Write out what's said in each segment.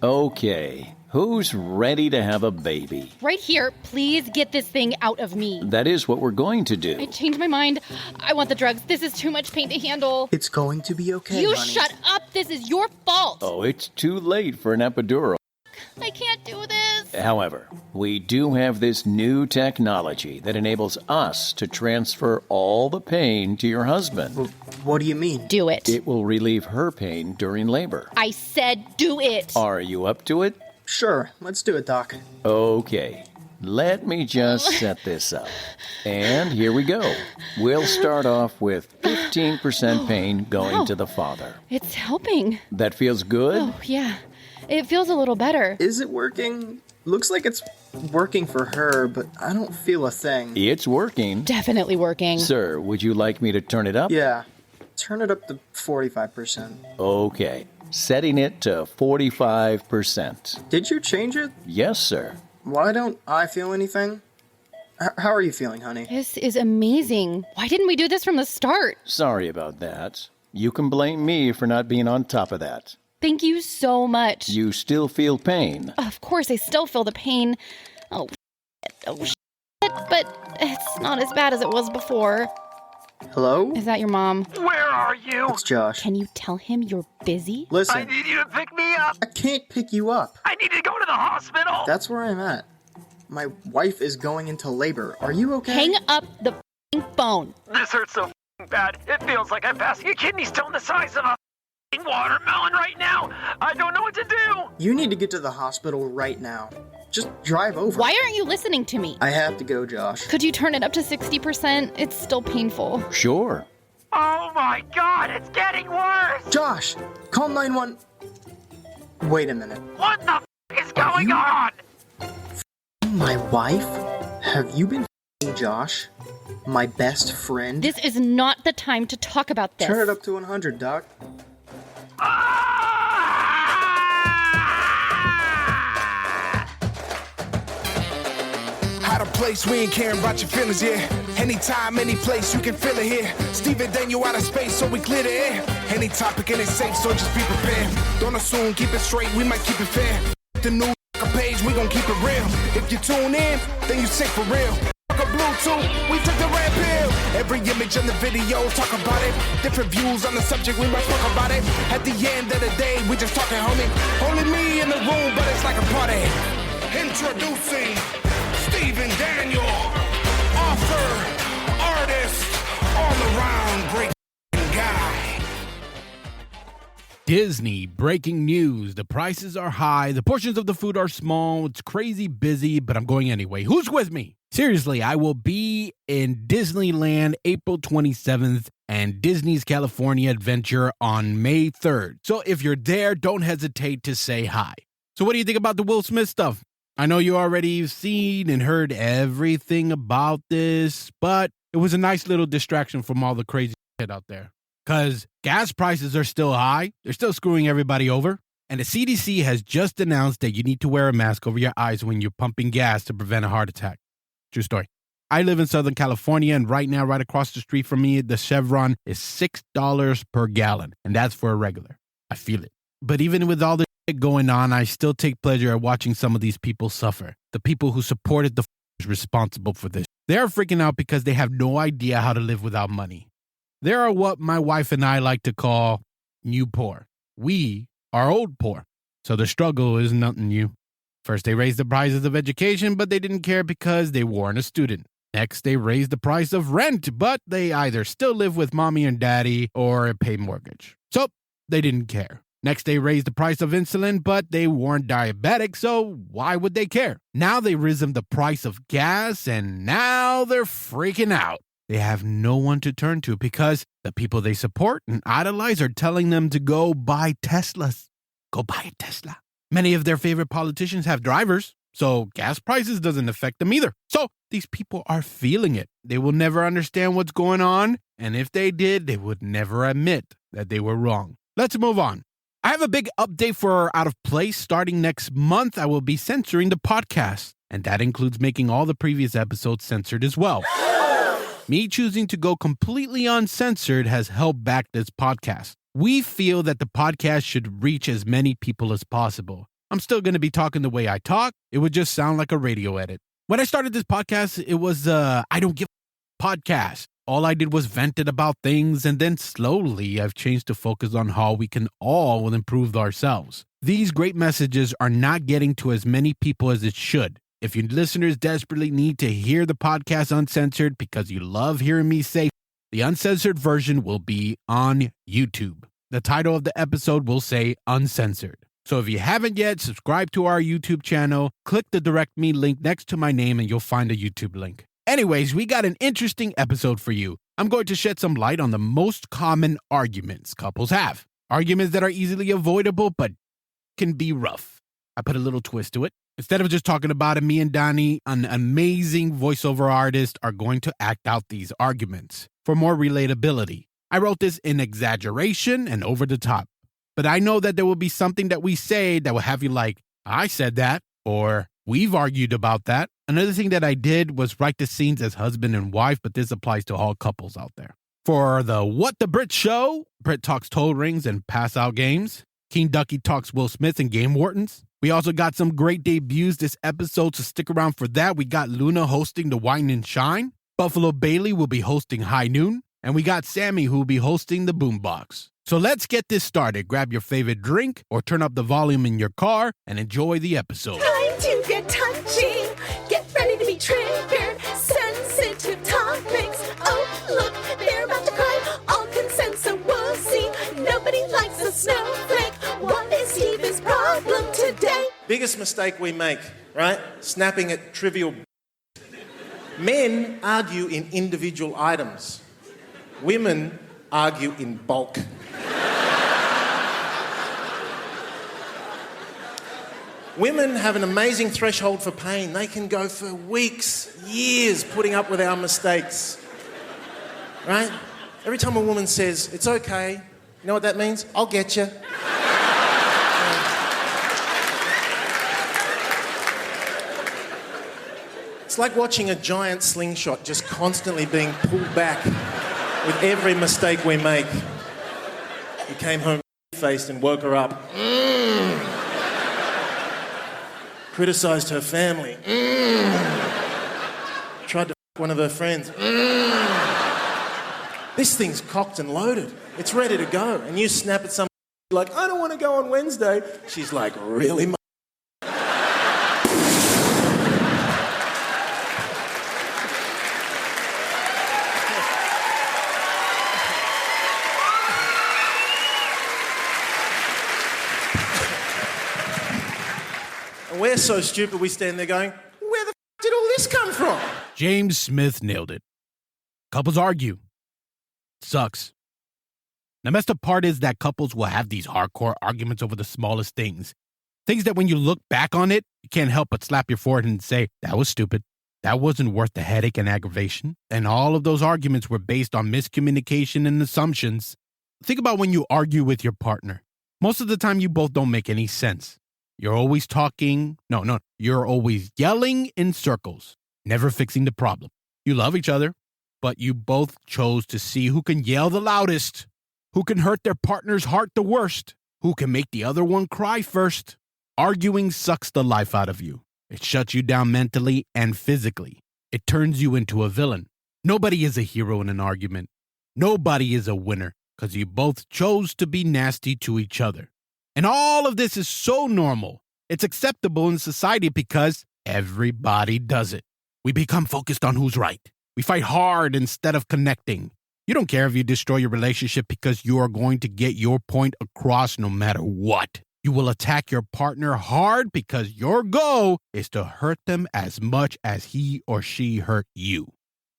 Okay, who's ready to have a baby? Right here, please get this thing out of me. That is what we're going to do. I changed my mind. I want the drugs. This is too much pain to handle. It's going to be okay, You honey. shut up. This is your fault. Oh, it's too late for an epidural. I can't do this. However, we do have this new technology that enables us to transfer all the pain to your husband. What do you mean? Do it. It will relieve her pain during labor. I said do it. Are you up to it? Sure, let's do it, Doc. Okay, let me just set this up. And here we go. We'll start off with 15% pain going to the father. It's helping. That feels good? Oh, yeah. It feels a little better. Is it working? Looks like it's working for her, but I don't feel a thing. It's working. Definitely working. Sir, would you like me to turn it up? Yeah, turn it up to 45%. Okay, setting it to 45%. Did you change it? Yes, sir. Why don't I feel anything? How are you feeling, honey? This is amazing. Why didn't we do this from the start? Sorry about that. You can blame me for not being on top of that. Thank you so much. You still feel pain? Of course, I still feel the pain. Oh, shit. Oh, shit. But it's not as bad as it was before. Hello? Is that your mom? Where are you? It's Josh. Can you tell him you're busy? I Listen, need you to pick me up. I can't pick you up. I need to go to the hospital. That's where I'm at. My wife is going into labor. Are you okay? Hang up the f***ing phone. This hurts so bad. It feels like I'm passing a kidney stone the size of a watermelon right now. I don't know what to do. You need to get to the hospital right now. Just drive over. Why aren't you listening to me? I have to go, Josh. Could you turn it up to 60%? It's still painful. Sure. Oh my god, it's getting worse. Josh, call 911. Wait a minute. What the is going on? My wife? Have you been Josh? My best friend? This is not the time to talk about this. Turn it up to 100, Doc. Out of place, we ain't caring about your feelings, yeah. Anytime, any place, you can feel it here. Steve and Daniel out of space, so we clear the air. Any topic and it's safe, so just be prepared. Don't assume, keep it straight, we might keep it fair. The new page, we gon' keep it real. If you tune in, then you sick for real. A Bluetooth, we took the red pill. Every image in the video, talk about it. Different views on the subject, we might talk about it. At the end of the day, we just talking, homie. Only me in the room, but it's like a party. Introducing Steve and Daniel, author, artist, all-around great guy. Disney breaking news. The prices are high. The portions of the food are small. It's crazy busy, but I'm going anyway. Who's with me? Seriously, I will be in Disneyland April 27th and Disney's California Adventure on May 3rd. So if you're there, don't hesitate to say hi. So what do you think about the Will Smith stuff? I know you already seen and heard everything about this, but it was a nice little distraction from all the crazy shit out there. Because gas prices are still high. They're still screwing everybody over. And the CDC has just announced that you need to wear a mask over your eyes when you're pumping gas to prevent a heart attack. True story. I live in Southern California, and right now, right across the street from me, the Chevron is $6 per gallon. And that's for a regular. I feel it. But even with all this shit going on, I still take pleasure at watching some of these people suffer. The people who supported the responsible for this. They're freaking out because they have no idea how to live without money. They are what my wife and I like to call new poor. We are old poor. So the struggle is nothing new. First, they raised the prices of education, but they didn't care because they weren't a student. Next, they raised the price of rent, but they either still live with mommy and daddy or pay mortgage. So they didn't care. Next, they raised the price of insulin, but they weren't diabetic, so why would they care? Now they risen the price of gas, and now they're freaking out. They have no one to turn to because the people they support and idolize are telling them to go buy Teslas. Go buy a Tesla. Many of their favorite politicians have drivers, so gas prices doesn't affect them either. So these people are feeling it. They will never understand what's going on, and if they did, they would never admit that they were wrong. Let's move on. I have a big update for Out of Place. Starting next month, I will be censoring the podcast, and that includes making all the previous episodes censored as well. Me choosing to go completely uncensored has helped back this podcast. We feel that the podcast should reach as many people as possible. I'm still going to be talking the way I talk. It would just sound like a radio edit. When I started this podcast, it was I don't give a podcast. All I did was vented about things, and then slowly I've changed to focus on how we can all improve ourselves. These great messages are not getting to as many people as it should. If you listeners desperately need to hear the podcast uncensored because you love hearing me say, the uncensored version will be on YouTube. The title of the episode will say uncensored. So if you haven't yet, subscribe to our YouTube channel, click the direct me link next to my name, and you'll find a YouTube link. Anyways, we got an interesting episode for you. I'm going to shed some light on the most common arguments couples have. Arguments that are easily avoidable, but can be rough. I put a little twist to it. Instead of just talking about it, me and Donnie, an amazing voiceover artist, are going to act out these arguments for more relatability. I wrote this in exaggeration and over the top, but I know that there will be something that we say that will have you like, I said that, or we've argued about that. Another thing that I did was write the scenes as husband and wife, but this applies to all couples out there. For the What the Britt show, Britt talks toe rings and pass out games. King Ducky talks Will Smith and game wardens. We also got some great debuts this episode, so stick around for that. We got Luna hosting the Wine and Shine. Buffalo Bailey will be hosting High Noon. And we got Sammy who will be hosting the Boombox. So let's get this started. Grab your favorite drink or turn up the volume in your car and enjoy the episode. Time to get touchy. Get ready to be triggered. Sensitive topics. Oh, look, they're about to cry. All consent, so we'll see. Nobody likes a snowflake. What is Steve's problem today? Biggest mistake we make, right? Snapping at trivial. Men argue in individual items. Women argue in bulk. Women have an amazing threshold for pain. They can go for weeks, years putting up with our mistakes. Right? Every time a woman says, it's okay, you know what that means? I'll get you. It's like watching a giant slingshot just constantly being pulled back with every mistake we make. He came home faced and woke her up. Criticised her family. Tried to f one of her friends. This thing's cocked and loaded. It's ready to go. And you snap at someone like, I don't want to go on Wednesday. She's like, really, m-? We're so stupid we stand there going, where the f*** did all this come from? James Smith nailed it. Couples argue. Sucks. The messed up part is that couples will have these hardcore arguments over the smallest things. Things that when you look back on it, you can't help but slap your forehead and say, that was stupid. That wasn't worth the headache and aggravation. And all of those arguments were based on miscommunication and assumptions. Think about when you argue with your partner. Most of the time, you both don't make any sense. You're always talking. You're always yelling in circles, never fixing the problem. You love each other, but you both chose to see who can yell the loudest, who can hurt their partner's heart the worst, who can make the other one cry first. Arguing sucks the life out of you. It shuts you down mentally and physically. It turns you into a villain. Nobody is a hero in an argument. Nobody is a winner because you both chose to be nasty to each other. And all of this is so normal. It's acceptable in society because everybody does it. We become focused on who's right. We fight hard instead of connecting. You don't care if you destroy your relationship because you are going to get your point across no matter what. You will attack your partner hard because your goal is to hurt them as much as he or she hurt you.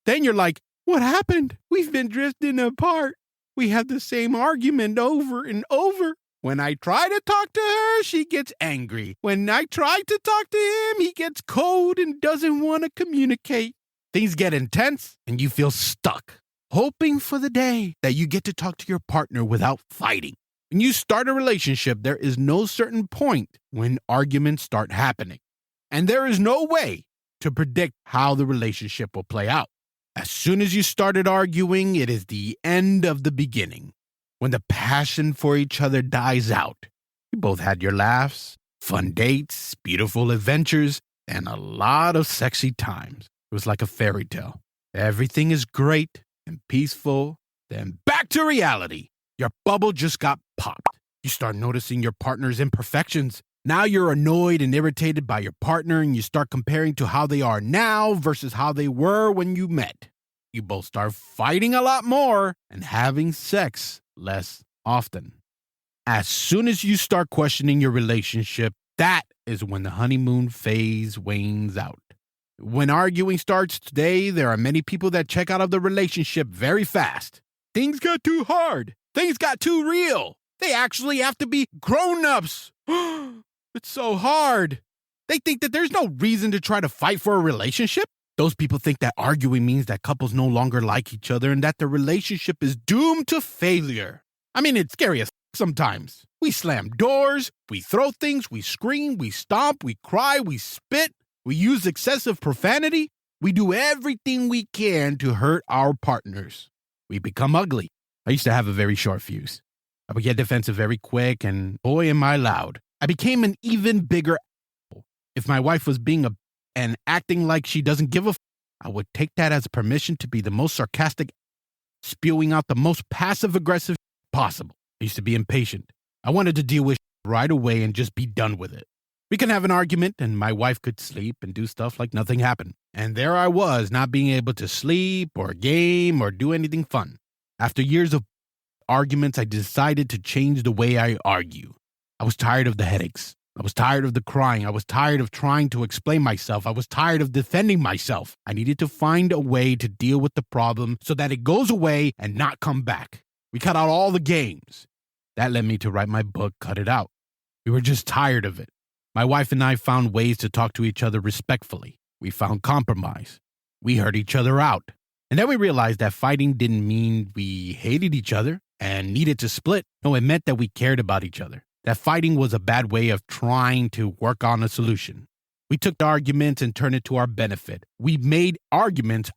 Then you're like, what happened? We've been drifting apart. We have the same argument over and over. When I try to talk to her, she gets angry. When I try to talk to him, he gets cold and doesn't want to communicate. Things get intense and you feel stuck, hoping for the day that you get to talk to your partner without fighting. When you start a relationship, there is no certain point when arguments start happening. And there is no way to predict how the relationship will play out. As soon as you started arguing, it is the end of the beginning. When the passion for each other dies out, you both had your laughs, fun dates, beautiful adventures, and a lot of sexy times. It was like a fairy tale. Everything is great and peaceful. Then back to reality. Your bubble just got popped. You start noticing your partner's imperfections. Now you're annoyed and irritated by your partner, and you start comparing to how they are now versus how they were when you met. You both start fighting a lot more and having sex less often. As soon as you start questioning your relationship, that is when the honeymoon phase wanes out. When arguing starts today, there are many people that check out of the relationship very fast. Things got too hard. Things got too real. They actually have to be grown-ups. It's so hard. They think that there's no reason to try to fight for a relationship. Those people think that arguing means that couples no longer like each other and that the relationship is doomed to failure. I mean, it's scary as sometimes. We slam doors, we throw things, we scream, we stomp, we cry, we spit, we use excessive profanity. We do everything we can to hurt our partners. We become ugly. I used to have a very short fuse. I would get defensive very quick, and boy, am I loud. I became an even bigger asshole. If my wife was being and acting like she doesn't give a I would take that as permission to be the most sarcastic, spewing out the most passive-aggressive possible. I used to be impatient. I wanted to deal with right away and just be done with it. We can have an argument, and my wife could sleep and do stuff like nothing happened. And there I was, not being able to sleep or game or do anything fun. After years of arguments, I decided to change the way I argue. I was tired of the headaches. I was tired of the crying. I was tired of trying to explain myself. I was tired of defending myself. I needed to find a way to deal with the problem so that it goes away and not come back. We cut out all the games. That led me to write my book, Cut It Out. We were just tired of it. My wife and I found ways to talk to each other respectfully. We found compromise. We heard each other out. And then we realized that fighting didn't mean we hated each other and needed to split. No, it meant that we cared about each other. That fighting was a bad way of trying to work on a solution. We took the arguments and turned it to our benefit. We made arguments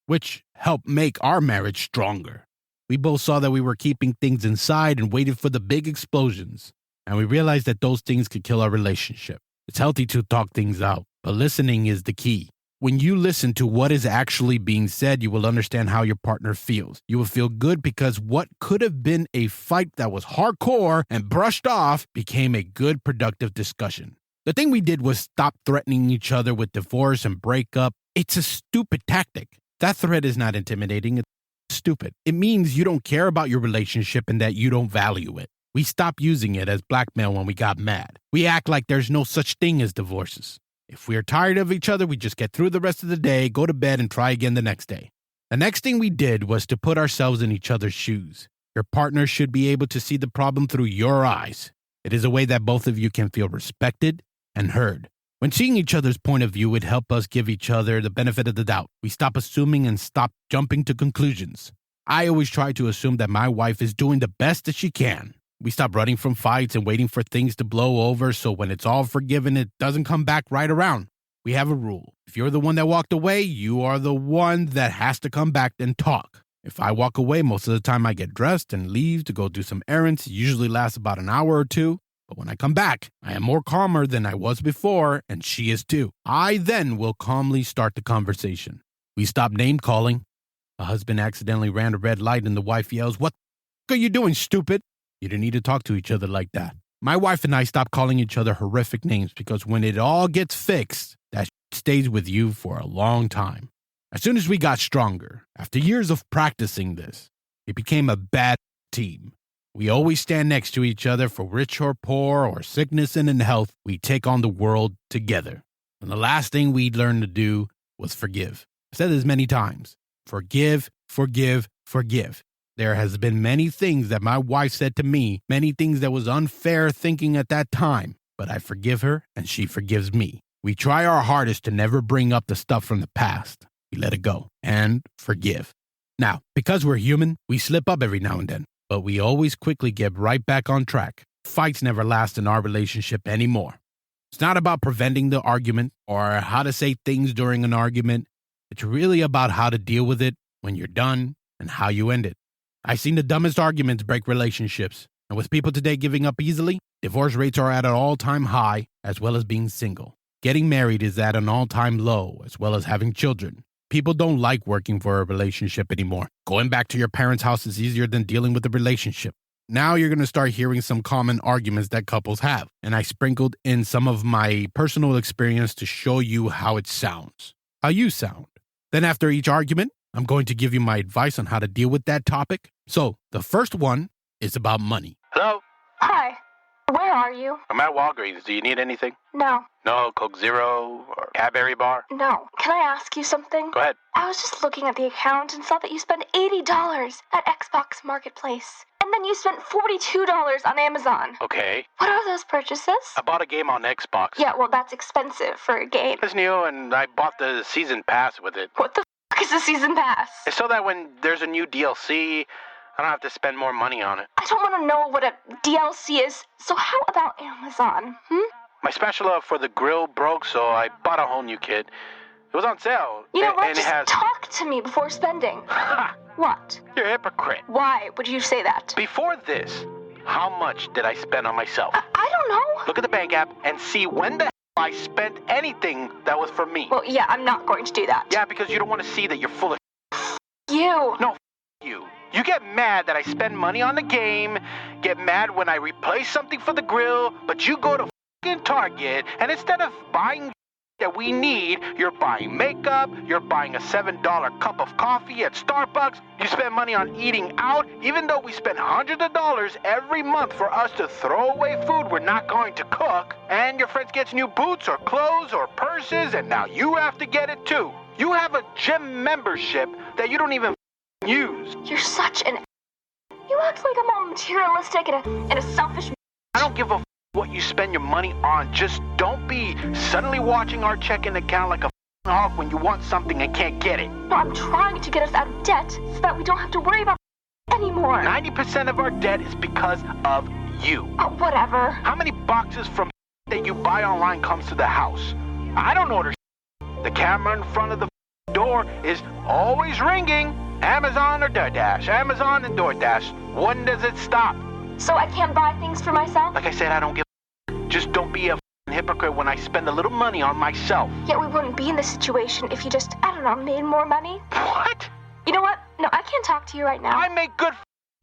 which helped make our marriage stronger. We both saw that we were keeping things inside and waited for the big explosions. And we realized that those things could kill our relationship. It's healthy to talk things out, but listening is the key. When you listen to what is actually being said, you will understand how your partner feels. You will feel good because what could have been a fight that was hardcore and brushed off became a good, productive discussion. The thing we did was stop threatening each other with divorce and breakup. It's a stupid tactic. That threat is not intimidating. It's stupid. It means you don't care about your relationship and that you don't value it. We stopped using it as blackmail when we got mad. We act like there's no such thing as divorces. If we are tired of each other, we just get through the rest of the day, go to bed, and try again the next day. The next thing we did was to put ourselves in each other's shoes. Your partner should be able to see the problem through your eyes. It is a way that both of you can feel respected and heard. When seeing each other's point of view, it helps us give each other the benefit of the doubt. We stop assuming and stop jumping to conclusions. I always try to assume that my wife is doing the best that she can. We stop running from fights and waiting for things to blow over so when it's all forgiven, it doesn't come back right around. We have a rule. If you're the one that walked away, you are the one that has to come back and talk. If I walk away, most of the time I get dressed and leave to go do some errands. It usually lasts about an hour or two. But when I come back, I am more calmer than I was before, and she is too. I then will calmly start the conversation. We stop name calling. A husband accidentally ran a red light and the wife yells, "What the are you doing, stupid?" You don't need to talk to each other like that. My wife and I stop calling each other horrific names because when it all gets fixed, that stays with you for a long time. As soon as we got stronger, after years of practicing this, it became a bad team. We always stand next to each other for rich or poor or sickness and in health. We take on the world together. And the last thing we learned to do was forgive. I've said this many times. Forgive, forgive, forgive. There has been many things that my wife said to me, many things that was unfair thinking at that time, but I forgive her and she forgives me. We try our hardest to never bring up the stuff from the past. We let it go and forgive. Now, because we're human, we slip up every now and then, but we always quickly get right back on track. Fights never last in our relationship anymore. It's not about preventing the argument or how to say things during an argument. It's really about how to deal with it when you're done and how you end it. I've seen the dumbest arguments break relationships. And with people today giving up easily, divorce rates are at an all-time high, as well as being single. Getting married is at an all-time low, as well as having children. People don't like working for a relationship anymore. Going back to your parents' house is easier than dealing with a relationship. Now you're going to start hearing some common arguments that couples have, and I sprinkled in some of my personal experience to show you how it sounds, how you sound. Then after each argument, I'm going to give you my advice on how to deal with that topic. So the first one is about money. Hello? Hi. Where are you? I'm at Walgreens. Do you need anything? No. No Coke Zero or Cadbury bar? No. Can I ask you something? Go ahead. I was just looking at the account and saw that you spent $80 at Xbox Marketplace. And then you spent $42 on Amazon. Okay. What are those purchases? I bought a game on Xbox. Yeah, well, that's expensive for a game. It's new, and I bought the season pass with it. What the f*** is a season pass? It's so that when there's a new DLC, I don't have to spend more money on it. I don't want to know what a DLC is, so how about Amazon, My special for the grill broke, so I bought a whole new kit. It was on sale. You know what? And Just it has... talk to me before spending. Ha! What? You're a hypocrite. Why would you say that? Before this, how much did I spend on myself? I don't know. Look at the bank app and see when the hell I spent anything that was for me. Well, yeah, I'm not going to do that. Yeah, because you don't want to see that you're full of You. No, you. You get mad that I spend money on the game, get mad when I replace something for the grill, but you go to fucking Target, and instead of buying that we need, you're buying makeup, you're buying a $7 cup of coffee at Starbucks, you spend money on eating out, even though we spend hundreds of dollars every month for us to throw away food we're not going to cook, and your friends gets new boots or clothes or purses, and now you have to get it too. You have a gym membership that you don't even use. You're such an... You act like I'm all materialistic and a selfish... I don't give a what you spend your money on. Just don't be suddenly watching our checking account like a hawk when you want something and can't get it. No, I'm trying to get us out of debt so that we don't have to worry about anymore. 90% of our debt is because of you. Oh, whatever. How many boxes from that you buy online comes to the house? I don't order. The camera in front of the door is always ringing. Amazon or DoorDash. Amazon and DoorDash. When does it stop? So I can't buy things for myself? Like I said, I don't give a... Just don't be a hypocrite when I spend a little money on myself. Yet we wouldn't be in this situation if you just, I don't know, made more money. What? You know what? No, I can't talk to you right now. I make good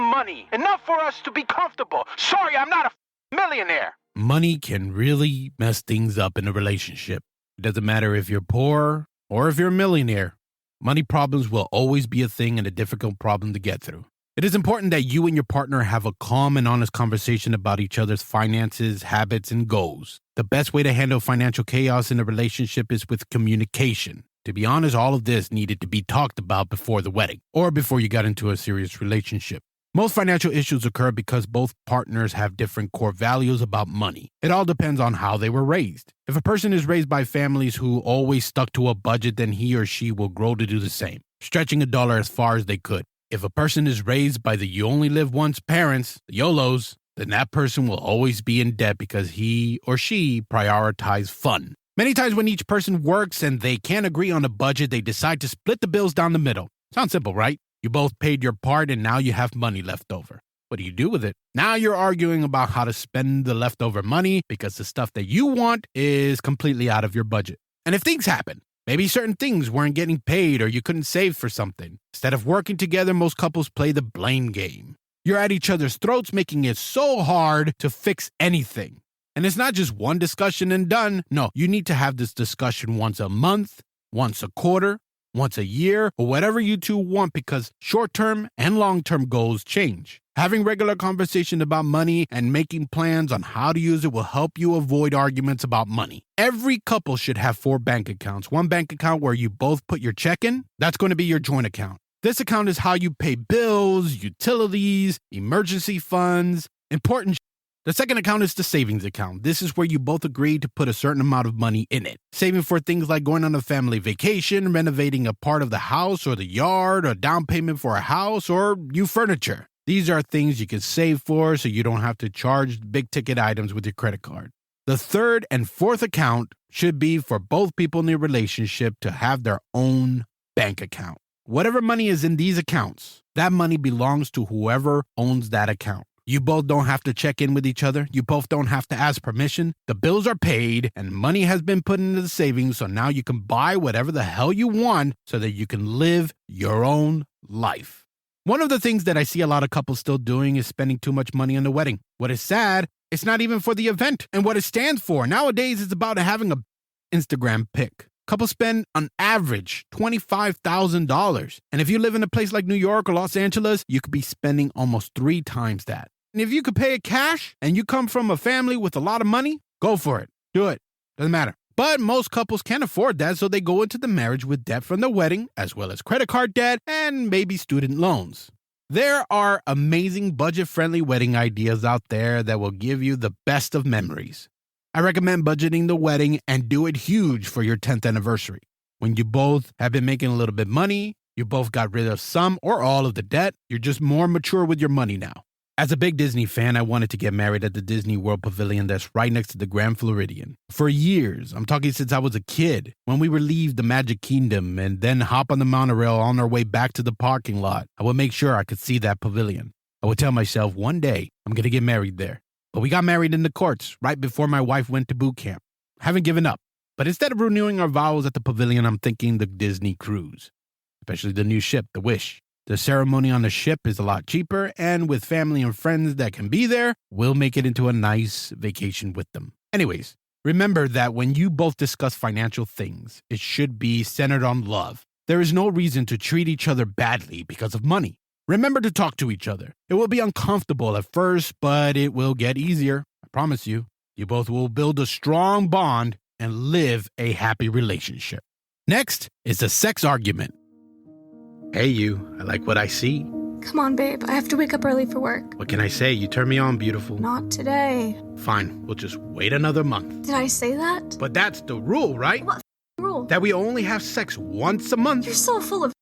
money. Enough for us to be comfortable. Sorry, I'm not a millionaire. Money can really mess things up in a relationship. It doesn't matter if you're poor or if you're a millionaire. Money problems will always be a thing and a difficult problem to get through. It is important that you and your partner have a calm and honest conversation about each other's finances, habits, and goals. The best way to handle financial chaos in a relationship is with communication. To be honest, all of this needed to be talked about before the wedding or before you got into a serious relationship. Most financial issues occur because both partners have different core values about money. It all depends on how they were raised. If a person is raised by families who always stuck to a budget, then he or she will grow to do the same, stretching a dollar as far as they could. If a person is raised by the you only live once parents, the YOLOs, then that person will always be in debt because he or she prioritized fun. Many times when each person works and they can't agree on a budget, they decide to split the bills down the middle. Sounds simple, right? You both paid your part and now you have money left over. What do you do with it? Now you're arguing about how to spend the leftover money because the stuff that you want is completely out of your budget. And if things happen, maybe certain things weren't getting paid or you couldn't save for something. Instead of working together, most couples play the blame game. You're at each other's throats, making it so hard to fix anything. And it's not just one discussion and done. No, you need to have this discussion once a month, once a quarter, once a year, or whatever you two want, because short-term and long-term goals change. Having regular conversation about money and making plans on how to use it will help you avoid arguments about money. Every couple should have 4 bank accounts. One bank account where you both put your check in. That's going to be your joint account. This account is how you pay bills, utilities, emergency funds, important. The second account is the savings account. This is where you both agree to put a certain amount of money in it. Saving for things like going on a family vacation, renovating a part of the house or the yard, or down payment for a house, or new furniture. These are things you can save for so you don't have to charge big ticket items with your credit card. The third and fourth account should be for both people in the relationship to have their own bank account. Whatever money is in these accounts, that money belongs to whoever owns that account. You both don't have to check in with each other. You both don't have to ask permission. The bills are paid and money has been put into the savings, so now you can buy whatever the hell you want so that you can live your own life. One of the things that I see a lot of couples still doing is spending too much money on the wedding. What is sad, it's not even for the event and what it stands for. Nowadays, it's about having a Instagram pic. Couples spend on average $25,000. And if you live in a place like New York or Los Angeles, you could be spending almost 3 times that. And if you could pay it cash and you come from a family with a lot of money, go for it. Do it. Doesn't matter. But most couples can't afford that, so they go into the marriage with debt from the wedding, as well as credit card debt and maybe student loans. There are amazing budget-friendly wedding ideas out there that will give you the best of memories. I recommend budgeting the wedding and do it huge for your 10th anniversary. When you both have been making a little bit of money, you both got rid of some or all of the debt, you're just more mature with your money now. As a big Disney fan, I wanted to get married at the Disney World Pavilion that's right next to the Grand Floridian. For years, I'm talking since I was a kid, when we would leave the Magic Kingdom and then hop on the monorail on our way back to the parking lot, I would make sure I could see that pavilion. I would tell myself, one day, I'm going to get married there. But we got married in the courts right before my wife went to boot camp. I haven't given up. But instead of renewing our vows at the pavilion, I'm thinking the Disney cruise, especially the new ship, the Wish. The ceremony on the ship is a lot cheaper, and with family and friends that can be there, we'll make it into a nice vacation with them. Anyways, remember that when you both discuss financial things, it should be centered on love. There is no reason to treat each other badly because of money. Remember to talk to each other. It will be uncomfortable at first, but it will get easier. I promise you. You both will build a strong bond and live a happy relationship. Next is the sex argument. Hey, you. I like what I see. Come on, babe. I have to wake up early for work. What can I say? You turn me on, beautiful. Not today. Fine. We'll just wait another month. Did I say that? But that's the rule, right? What rule? That we only have sex once a month. You're so full of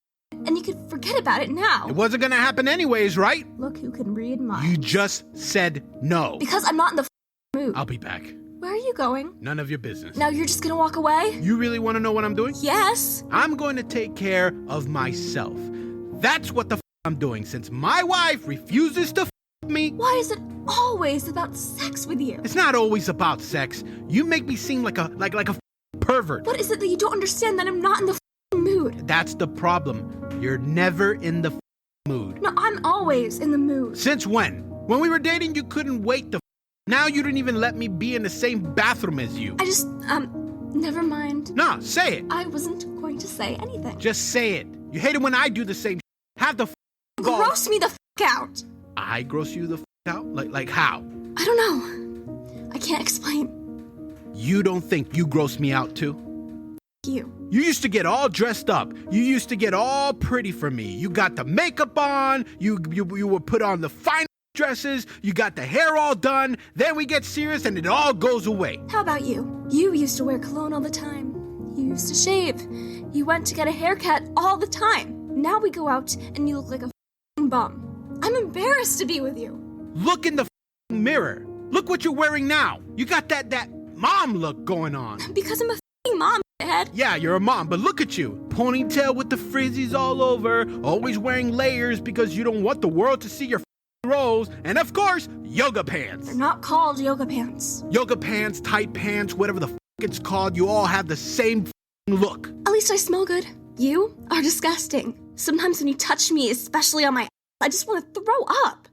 and you could forget about it now. It wasn't gonna happen anyways, right? Look who can read minds. You just said no. Because I'm not in the mood. I'll be back. Where are you going? None of your business. Now you're just gonna walk away? You really want to know what I'm doing? Yes. I'm going to take care of myself. That's what the I'm doing since my wife refuses to me. Why is it always about sex with you? It's not always about sex. You make me seem like a pervert. What is it that you don't understand that I'm not in the mood? That's the problem. You're never in the mood. No, I'm always in the mood. Since when? When we were dating, you couldn't wait to Now you didn't even let me be in the same bathroom as you. I just, never mind. Nah, say it. I wasn't going to say anything. Just say it. You hate it when I do the same Have the Gross me the out. I gross you the out? Like how? I don't know. I can't explain. You don't think you gross me out too? You. You used to get all dressed up. You used to get all pretty for me. You got the makeup on. You would put on the fine dresses. You got the hair all done. Then we get serious and it all goes away. How about you? You used to wear cologne all the time. You used to shave. You went to get a haircut all the time. Now we go out and you look like a bum. I'm embarrassed to be with you. Look in the mirror. Look what you're wearing now. You got that mom look going on. Because I'm a mom, Dad. Yeah, you're a mom, but look at you. Ponytail with the frizzies all over, always wearing layers because you don't want the world to see your rolls, and of course, yoga pants. They're not called yoga pants. Yoga pants, tight pants, whatever the it's called, you all have the same look. At least I smell good. You are disgusting. Sometimes when you touch me, especially on my I just want to throw up.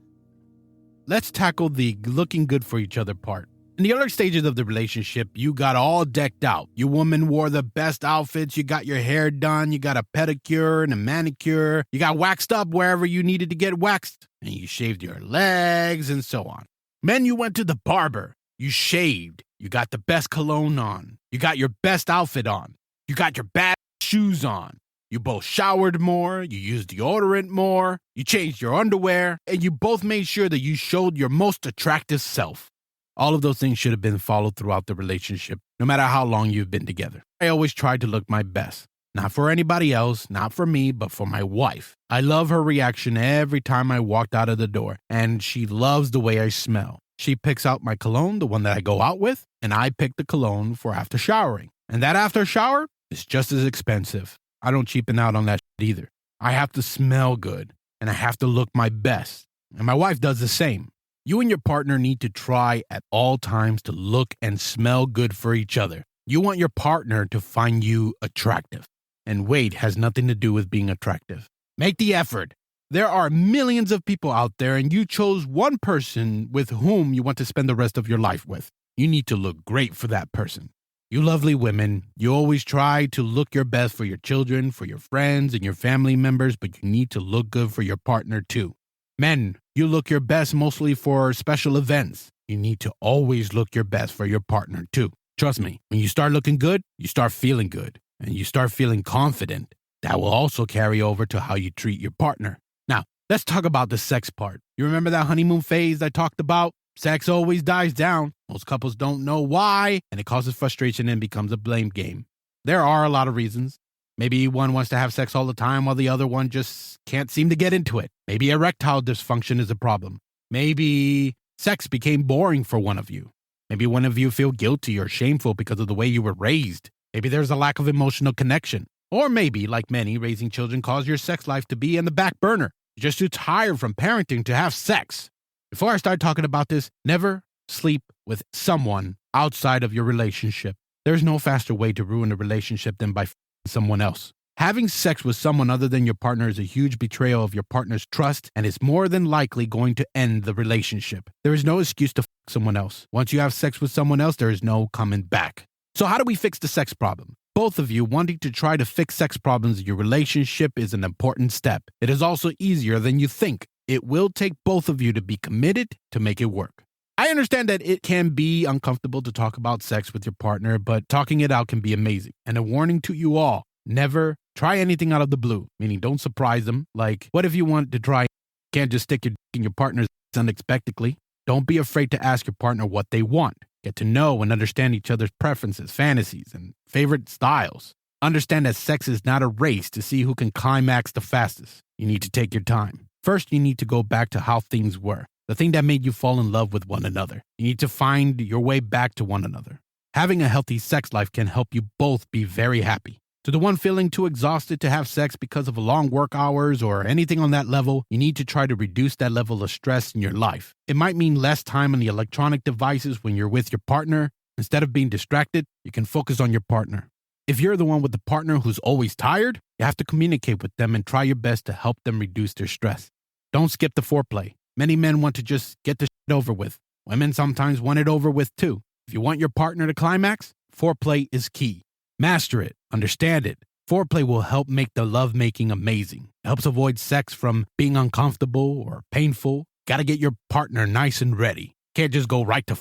Let's tackle the looking good for each other part. In the early stages of the relationship, you got all decked out. Your woman wore the best outfits. You got your hair done. You got a pedicure and a manicure. You got waxed up wherever you needed to get waxed. And you shaved your legs and so on. Men, you went to the barber. You shaved. You got the best cologne on. You got your best outfit on. You got your bad shoes on. You both showered more, you used deodorant more, you changed your underwear, and you both made sure that you showed your most attractive self. All of those things should have been followed throughout the relationship, no matter how long you've been together. I always tried to look my best. Not for anybody else, not for me, but for my wife. I love her reaction every time I walked out of the door, and she loves the way I smell. She picks out my cologne, the one that I go out with, and I pick the cologne for after showering. And that after shower is just as expensive. I don't cheapen out on that shit either. I have to smell good, and I have to look my best. And my wife does the same. You and your partner need to try at all times to look and smell good for each other. You want your partner to find you attractive. And weight has nothing to do with being attractive. Make the effort. There are millions of people out there, and you chose one person with whom you want to spend the rest of your life with. You need to look great for that person. You lovely women, you always try to look your best for your children, for your friends, and your family members, but you need to look good for your partner too. Men, you look your best mostly for special events. You need to always look your best for your partner too. Trust me, when you start looking good, you start feeling good, and you start feeling confident. That will also carry over to how you treat your partner. Now, let's talk about the sex part. You remember that honeymoon phase I talked about? Sex always dies down. Most couples don't know why, and it causes frustration and becomes a blame game. There are a lot of reasons. Maybe one wants to have sex all the time while the other one just can't seem to get into it. Maybe erectile dysfunction is a problem. Maybe sex became boring for one of you. Maybe one of you feel guilty or shameful because of the way you were raised. Maybe there's a lack of emotional connection. Or maybe, like many, raising children caused your sex life to be in the back burner. You're just too tired from parenting to have sex. Before I start talking about this, never sleep with someone outside of your relationship. There's no faster way to ruin a relationship than by someone else. Having sex with someone other than your partner is a huge betrayal of your partner's trust, and it's more than likely going to end the relationship. There is no excuse to someone else. Once you have sex with someone else, there is no coming back. So how do we fix the sex problem? Both of you wanting to try to fix sex problems in your relationship is an important step. It is also easier than you think. It will take both of you to be committed to make it work. I understand that it can be uncomfortable to talk about sex with your partner, but talking it out can be amazing. And a warning to you all, never try anything out of the blue, meaning don't surprise them. Like, what if you want to try, can't just stick your dick in your partner's unexpectedly? Don't be afraid to ask your partner what they want. Get to know and understand each other's preferences, fantasies, and favorite styles. Understand that sex is not a race to see who can climax the fastest. You need to take your time. First, you need to go back to how things were, the thing that made you fall in love with one another. You need to find your way back to one another. Having a healthy sex life can help you both be very happy. To the one feeling too exhausted to have sex because of long work hours or anything on that level, you need to try to reduce that level of stress in your life. It might mean less time on the electronic devices when you're with your partner. Instead of being distracted, you can focus on your partner. If you're the one with the partner who's always tired, you have to communicate with them and try your best to help them reduce their stress. Don't skip the foreplay. Many men want to just get the shit over with. Women sometimes want it over with too. If you want your partner to climax, foreplay is key. Master it. Understand it. Foreplay will help make the lovemaking amazing. It helps avoid sex from being uncomfortable or painful. Gotta get your partner nice and ready. Can't just go right to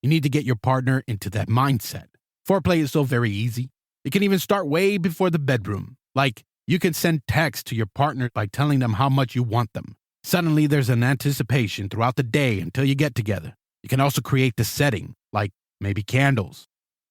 You need to get your partner into that mindset. Foreplay is so very easy. It can even start way before the bedroom. Like, you can send texts to your partner by telling them how much you want them. Suddenly, there's an anticipation throughout the day until you get together. You can also create the setting, like maybe candles,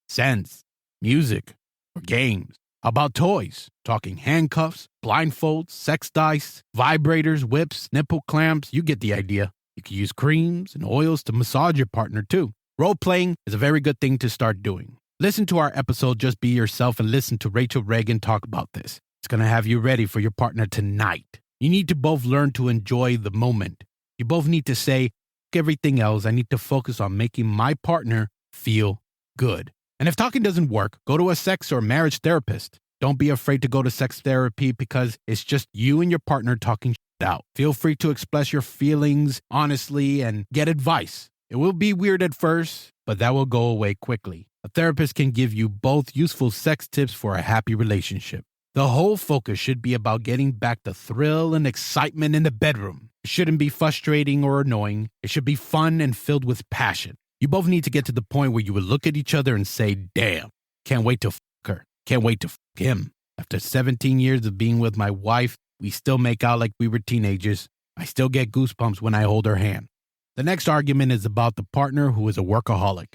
scents, music, or games. How about toys? Talking handcuffs, blindfolds, sex dice, vibrators, whips, nipple clamps. You get the idea. You can use creams and oils to massage your partner too. Role-playing is a very good thing to start doing. Listen to our episode, Just Be Yourself, and listen to Rachel Reagan talk about this. It's going to have you ready for your partner tonight. You need to both learn to enjoy the moment. You both need to say, everything else, I need to focus on making my partner feel good. And if talking doesn't work, go to a sex or marriage therapist. Don't be afraid to go to sex therapy because it's just you and your partner talking shit out. Feel free to express your feelings honestly and get advice. It will be weird at first, but that will go away quickly. A therapist can give you both useful sex tips for a happy relationship. The whole focus should be about getting back the thrill and excitement in the bedroom. It shouldn't be frustrating or annoying. It should be fun and filled with passion. You both need to get to the point where you will look at each other and say, damn, can't wait to fuck her. Can't wait to fuck him. After 17 years of being with my wife, we still make out like we were teenagers. I still get goosebumps when I hold her hand. The next argument is about the partner who is a workaholic.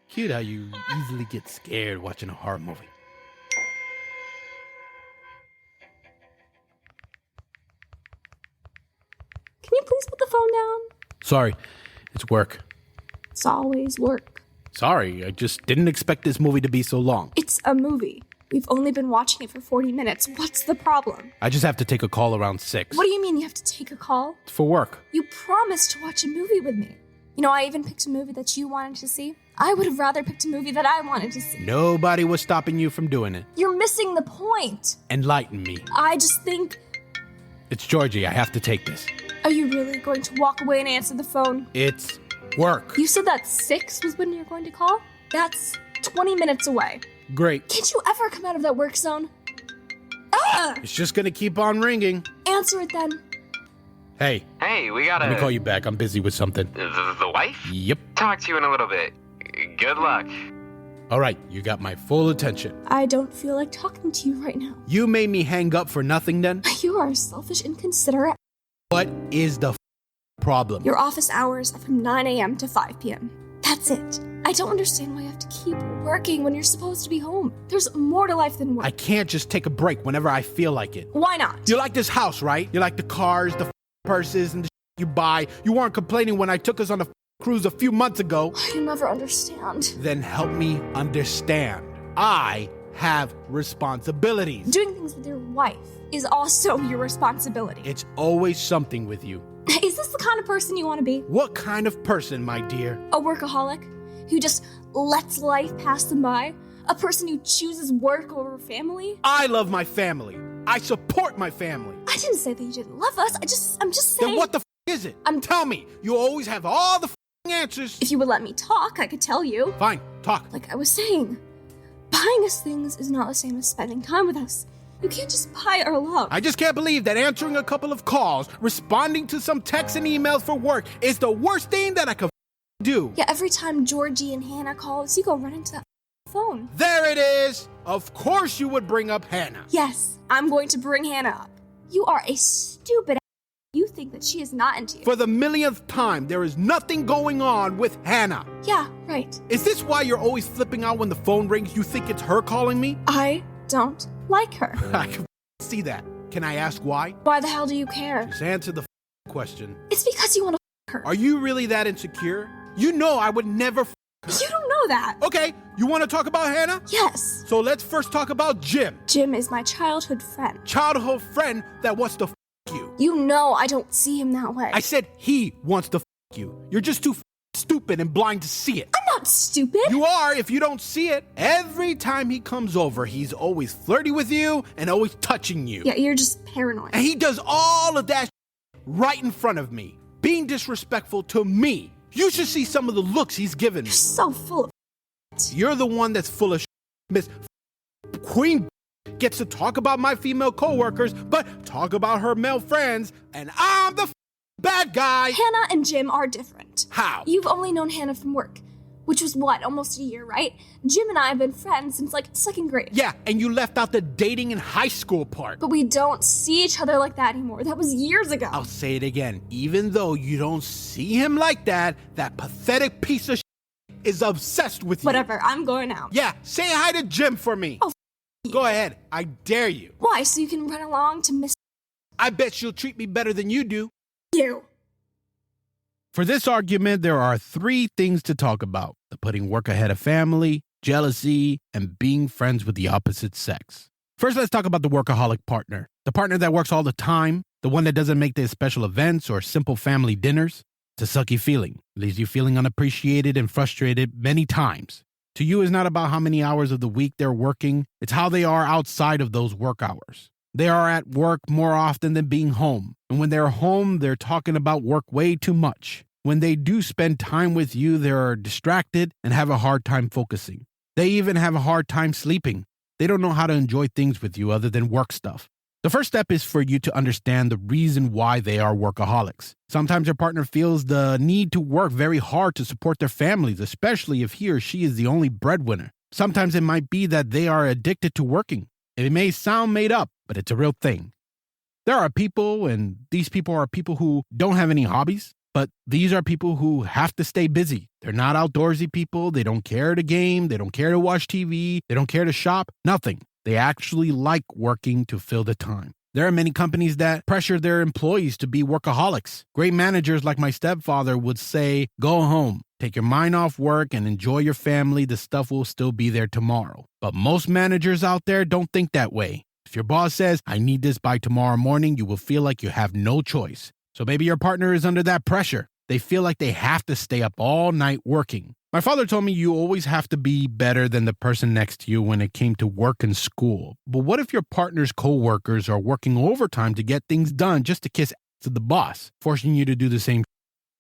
Cute how you easily get scared watching a horror movie. Can you please put the phone down? Sorry, it's work. It's always work. Sorry, I just didn't expect this movie to be so long. It's a movie. We've only been watching it for 40 minutes. What's the problem? I just have to take a call around 6. What do you mean you have to take a call? It's for work. You promised to watch a movie with me. You know, I even picked a movie that you wanted to see. I would have rather picked a movie that I wanted to see. Nobody was stopping you from doing it. You're missing the point. Enlighten me. I just think... It's Georgie. I have to take this. Are you really going to walk away and answer the phone? It's work. You said that 6 was when you're going to call? That's 20 minutes away. Great. Can't you ever come out of that work zone? Ah! It's just gonna keep on ringing. Answer it then. Hey. Hey, we gotta... Let me call you back. I'm busy with something. The wife? Yep. Talk to you in a little bit. Good luck. All right, you got my full attention. I don't feel like talking to you right now. You made me hang up for nothing then? You are selfish, inconsiderate. What is the problem? Your office hours are from 9 a.m. to 5 p.m. That's it. I don't understand why you have to keep working when you're supposed to be home. There's more to life than work. I can't just take a break whenever I feel like it. Why not? You like this house, right? You like the cars, the purses, and the you buy. You weren't complaining when I took us on a cruise a few months ago. You never understand. Then help me understand. I have responsibilities. Doing things with your wife is also your responsibility. It's always something with you. Is this the kind of person you want to be? What kind of person, my dear? A workaholic who just lets life pass them by? A person who chooses work over family? I love my family. I support my family. I didn't say that you didn't love us. I'm just saying. Then what the is it? Tell me. You always have all the answers. If you would let me talk, I could tell you. Fine, talk. Like I was saying, buying us things is not the same as spending time with us. You can't just buy our love. I just can't believe that answering a couple of calls, responding to some texts and emails for work is the worst thing that I could do. Yeah, every time Georgie and Hannah calls, you go run into that phone. There it is. Of course you would bring up Hannah. Yes, I'm going to bring Hannah up. You are a stupid You think that she is not into you. For the millionth time, there is nothing going on with Hannah. Yeah, right. Is this why you're always flipping out when the phone rings? You think it's her calling me? I don't like her. I can see that. Can I ask why? Why the hell do you care? Just answer the question. It's because you want to her. Are you really that insecure? You know I would never her. You don't know that. Okay, you want to talk about Hannah? Yes. So let's first talk about Jim. Jim is my childhood friend. Childhood friend that wants to you. You know I don't see him that way. I said he wants to you. You're just too stupid and blind to see it. I'm not stupid. You are if you don't see it. Every time he comes over, he's always flirty with you and always touching you. Yeah, you're just paranoid. And he does all of that right in front of me, being disrespectful to me. You should see some of the looks he's given me. You're so full of You're the one that's full of Miss Queen gets to talk about my female coworkers, but talk about her male friends, and I'm the bad guy. Hannah and Jim are different. How? You've only known Hannah from work, which was what, almost a year, right? Jim and I have been friends since like second grade. Yeah, and you left out the dating in high school part. But we don't see each other like that anymore. That was years ago. I'll say it again. Even though you don't see him like that, that pathetic piece of is obsessed with you. Whatever, I'm going out. Yeah, say hi to Jim for me. Oh, Go ahead. I dare you. Why? So you can run along to Miss I bet she'll treat me better than you do. You. For this argument, there are 3 things to talk about: the putting work ahead of family, jealousy, and being friends with the opposite sex. First, let's talk about the workaholic partner. The partner that works all the time, the one that doesn't make the special events or simple family dinners. It's a sucky feeling. Leaves you feeling unappreciated and frustrated many times. To you, it's not about how many hours of the week they're working. It's how they are outside of those work hours. They are at work more often than being home. And when they're home, they're talking about work way too much. When they do spend time with you, they're distracted and have a hard time focusing. They even have a hard time sleeping. They don't know how to enjoy things with you other than work stuff. The first step is for you to understand the reason why they are workaholics. Sometimes your partner feels the need to work very hard to support their families, especially if he or she is the only breadwinner. Sometimes it might be that they are addicted to working. It may sound made up, but it's a real thing. There are people, and these people are people who don't have any hobbies, but these are people who have to stay busy. They're not outdoorsy people. They don't care to game. They don't care to watch TV. They don't care to shop. Nothing. They actually like working to fill the time. There are many companies that pressure their employees to be workaholics. Great managers like my stepfather would say, go home, Take your mind off work and enjoy your family. The stuff will still be there tomorrow. But most managers out there don't think that way. If your boss says, I need this by tomorrow morning, you will feel like you have no choice. So maybe your partner is under that pressure. They feel like they have to stay up all night working. My father told me you always have to be better than the person next to you when it came to work and school. But what if your partner's co-workers are working overtime to get things done just to kiss to the boss, forcing you to do the same?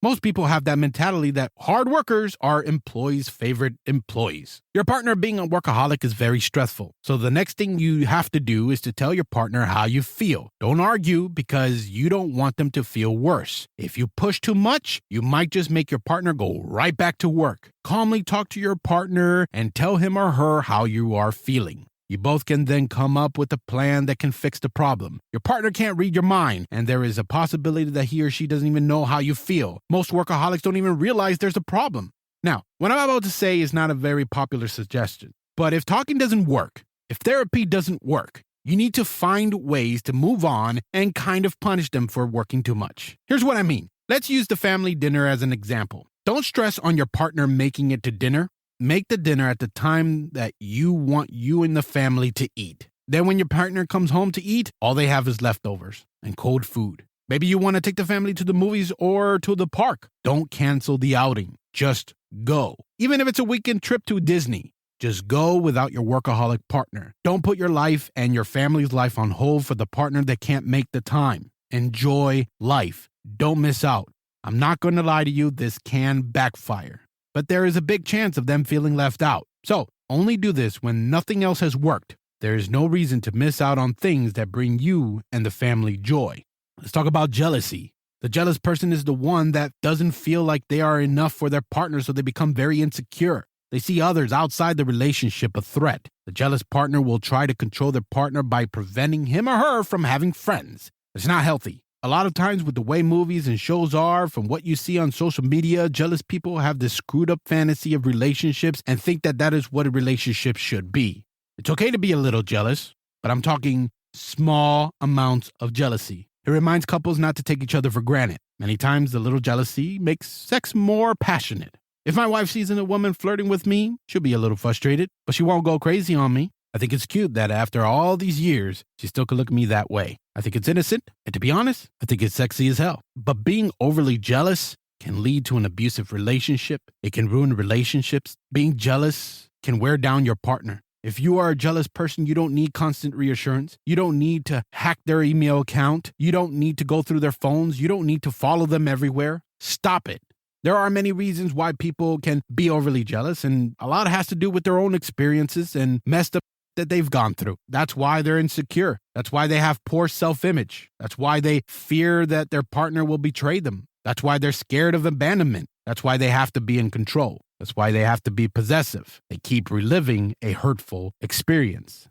Most people have that mentality that hard workers are employees' favorite employees. Your partner being a workaholic is very stressful. So the next thing you have to do is to tell your partner how you feel. Don't argue because you don't want them to feel worse. If you push too much, you might just make your partner go right back to work. Calmly talk to your partner and tell him or her how you are feeling. You both can then come up with a plan that can fix the problem. Your partner can't read your mind, and there is a possibility that he or she doesn't even know how you feel. Most workaholics don't even realize there's a problem. Now, what I'm about to say is not a very popular suggestion, but if talking doesn't work, if therapy doesn't work, you need to find ways to move on and kind of punish them for working too much. Here's what I mean. Let's use the family dinner as an example. Don't stress on your partner making it to dinner. Make the dinner at the time that you want you and the family to eat. Then when your partner comes home to eat, all they have is leftovers and cold food. Maybe you want to take the family to the movies or to the park. Don't cancel the outing. Just go. Even if it's a weekend trip to Disney, just go without your workaholic partner. Don't put your life and your family's life on hold for the partner that can't make the time. Enjoy life. Don't miss out. I'm not going to lie to you, this can backfire. But there is a big chance of them feeling left out. So, only do this when nothing else has worked. There is no reason to miss out on things that bring you and the family joy. Let's talk about jealousy. The jealous person is the one that doesn't feel like they are enough for their partner, so they become very insecure. They see others outside the relationship a threat. The jealous partner will try to control their partner by preventing him or her from having friends. It's not healthy. A lot of times with the way movies and shows are, from what you see on social media, jealous people have this screwed up fantasy of relationships and think that that is what a relationship should be. It's okay to be a little jealous, but I'm talking small amounts of jealousy. It reminds couples not to take each other for granted. Many times the little jealousy makes sex more passionate. If my wife sees a woman flirting with me, she'll be a little frustrated, but she won't go crazy on me. I think it's cute that after all these years, she still could look at me that way. I think it's innocent, and to be honest, I think it's sexy as hell. But being overly jealous can lead to an abusive relationship. It can ruin relationships. Being jealous can wear down your partner. If you are a jealous person, you don't need constant reassurance. You don't need to hack their email account. You don't need to go through their phones. You don't need to follow them everywhere. Stop it. There are many reasons why people can be overly jealous, and a lot has to do with their own experiences and messed up that they've gone through. That's why they're insecure. That's why they have poor self-image. That's why they fear that their partner will betray them. That's why they're scared of abandonment. That's why they have to be in control. That's why they have to be possessive. They keep reliving a hurtful experience.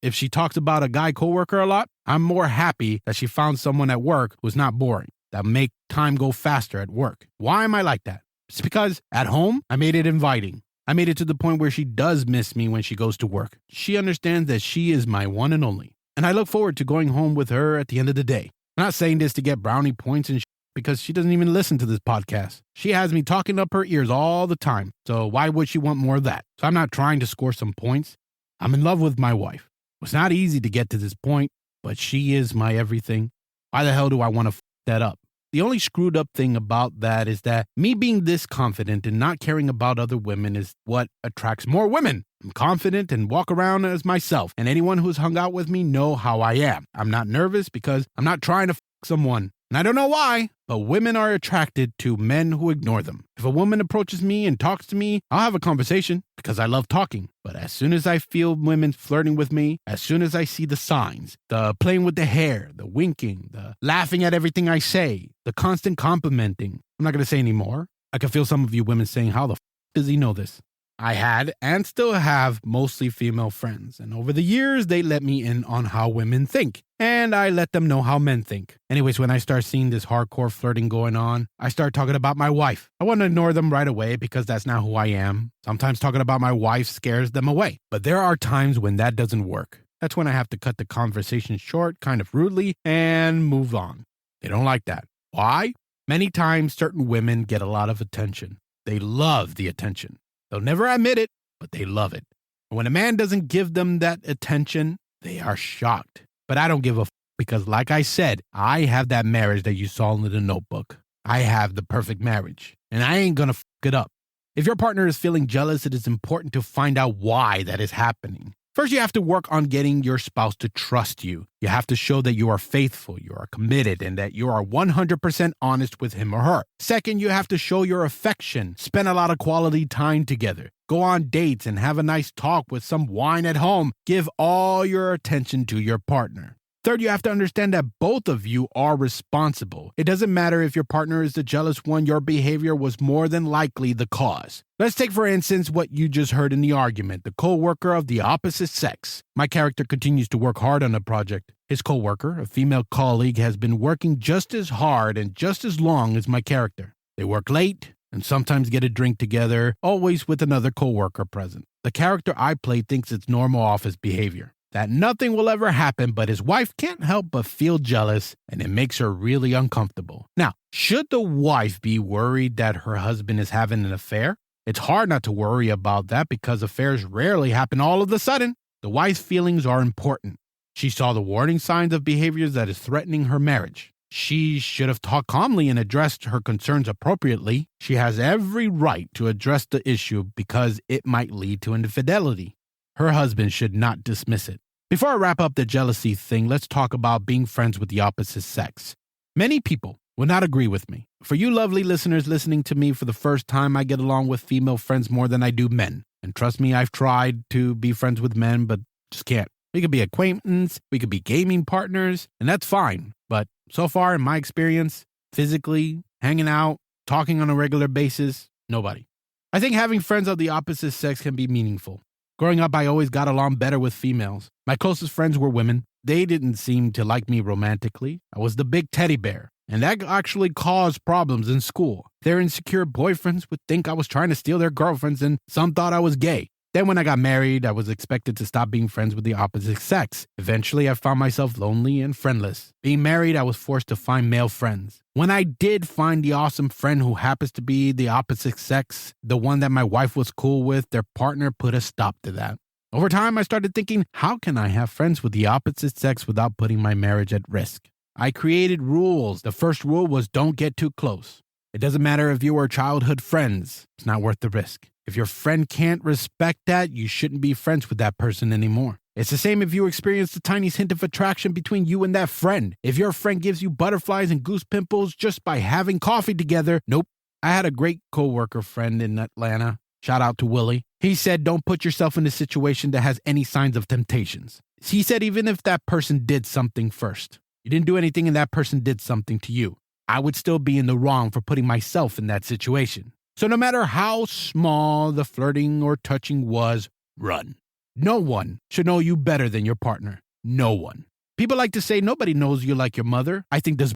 If she talks about a guy coworker a lot, I'm more happy that she found someone at work who's not boring, that make time go faster at work. Why am I like that? It's because at home, I made it inviting. I made it to the point where she does miss me when she goes to work. She understands that she is my one and only. And I look forward to going home with her at the end of the day. I'm not saying this to get brownie points and because she doesn't even listen to this podcast. She has me talking up her ears all the time. So why would she want more of that? So I'm not trying to score some points. I'm in love with my wife. It's not easy to get to this point, but she is my everything. Why the hell do I want to that up? The only screwed up thing about that is that me being this confident and not caring about other women is what attracts more women. I'm confident and walk around as myself, and anyone who's hung out with me know how I am. I'm not nervous because I'm not trying to someone. And I don't know why, but women are attracted to men who ignore them. If a woman approaches me and talks to me, I'll have a conversation because I love talking. But as soon as I feel women flirting with me, as soon as I see the signs, the playing with the hair, the winking, the laughing at everything I say, the constant complimenting, I'm not going to say any more. I can feel some of you women saying, how the does he know this? I had and still have mostly female friends, and over the years, they let me in on how women think, and I let them know how men think. Anyways, when I start seeing this hardcore flirting going on, I start talking about my wife. I want to ignore them right away because that's not who I am. Sometimes talking about my wife scares them away, but there are times when that doesn't work. That's when I have to cut the conversation short, kind of rudely, and move on. They don't like that. Why? Many times, certain women get a lot of attention. They love the attention. They'll never admit it, but they love it. And when a man doesn't give them that attention, they are shocked. But I don't give a because like I said, I have that marriage that you saw in the notebook. I have the perfect marriage, and I ain't gonna it up. If your partner is feeling jealous, it is important to find out why that is happening. First, you have to work on getting your spouse to trust you. You have to show that you are faithful, you are committed, and that you are 100% honest with him or her. Second, you have to show your affection. Spend a lot of quality time together. Go on dates and have a nice talk with some wine at home. Give all your attention to your partner. Third, you have to understand that both of you are responsible. It doesn't matter if your partner is the jealous one, your behavior was more than likely the cause. Let's take, for instance, what you just heard in the argument, the co-worker of the opposite sex. My character continues to work hard on the project. His co-worker, a female colleague, has been working just as hard and just as long as my character. They work late and sometimes get a drink together, always with another co-worker present. The character I play thinks it's normal office behavior, that nothing will ever happen, but his wife can't help but feel jealous, and it makes her really uncomfortable. Now, should the wife be worried that her husband is having an affair? It's hard not to worry about that because affairs rarely happen all of a sudden. The wife's feelings are important. She saw the warning signs of behaviors that is threatening her marriage. She should have talked calmly and addressed her concerns appropriately. She has every right to address the issue because it might lead to infidelity. Her husband should not dismiss it. Before I wrap up the jealousy thing, let's talk about being friends with the opposite sex. Many people will not agree with me. For you lovely listeners listening to me for the first time, I get along with female friends more than I do men. And trust me, I've tried to be friends with men, but just can't. We could be acquaintances, we could be gaming partners, and that's fine. But so far, in my experience, physically, hanging out, talking on a regular basis, nobody. I think having friends of the opposite sex can be meaningful. Growing up, I always got along better with females. My closest friends were women. They didn't seem to like me romantically. I was the big teddy bear, and that actually caused problems in school. Their insecure boyfriends would think I was trying to steal their girlfriends, and some thought I was gay. Then when I got married, I was expected to stop being friends with the opposite sex. Eventually, I found myself lonely and friendless. Being married, I was forced to find male friends. When I did find the awesome friend who happens to be the opposite sex, the one that my wife was cool with, their partner put a stop to that. Over time, I started thinking, how can I have friends with the opposite sex without putting my marriage at risk? I created rules. The first rule was don't get too close. It doesn't matter if you were childhood friends. It's not worth the risk. If your friend can't respect that, you shouldn't be friends with that person anymore. It's the same if you experience the tiniest hint of attraction between you and that friend. If your friend gives you butterflies and goose pimples just by having coffee together, nope. I had a great coworker friend in Atlanta. Shout out to Willie. He said, don't put yourself in a situation that has any signs of temptations. He said, even if that person did something first, you didn't do anything and that person did something to you, I would still be in the wrong for putting myself in that situation. So no matter how small the flirting or touching was, run. No one should know you better than your partner. No one. People like to say nobody knows you like your mother. I think this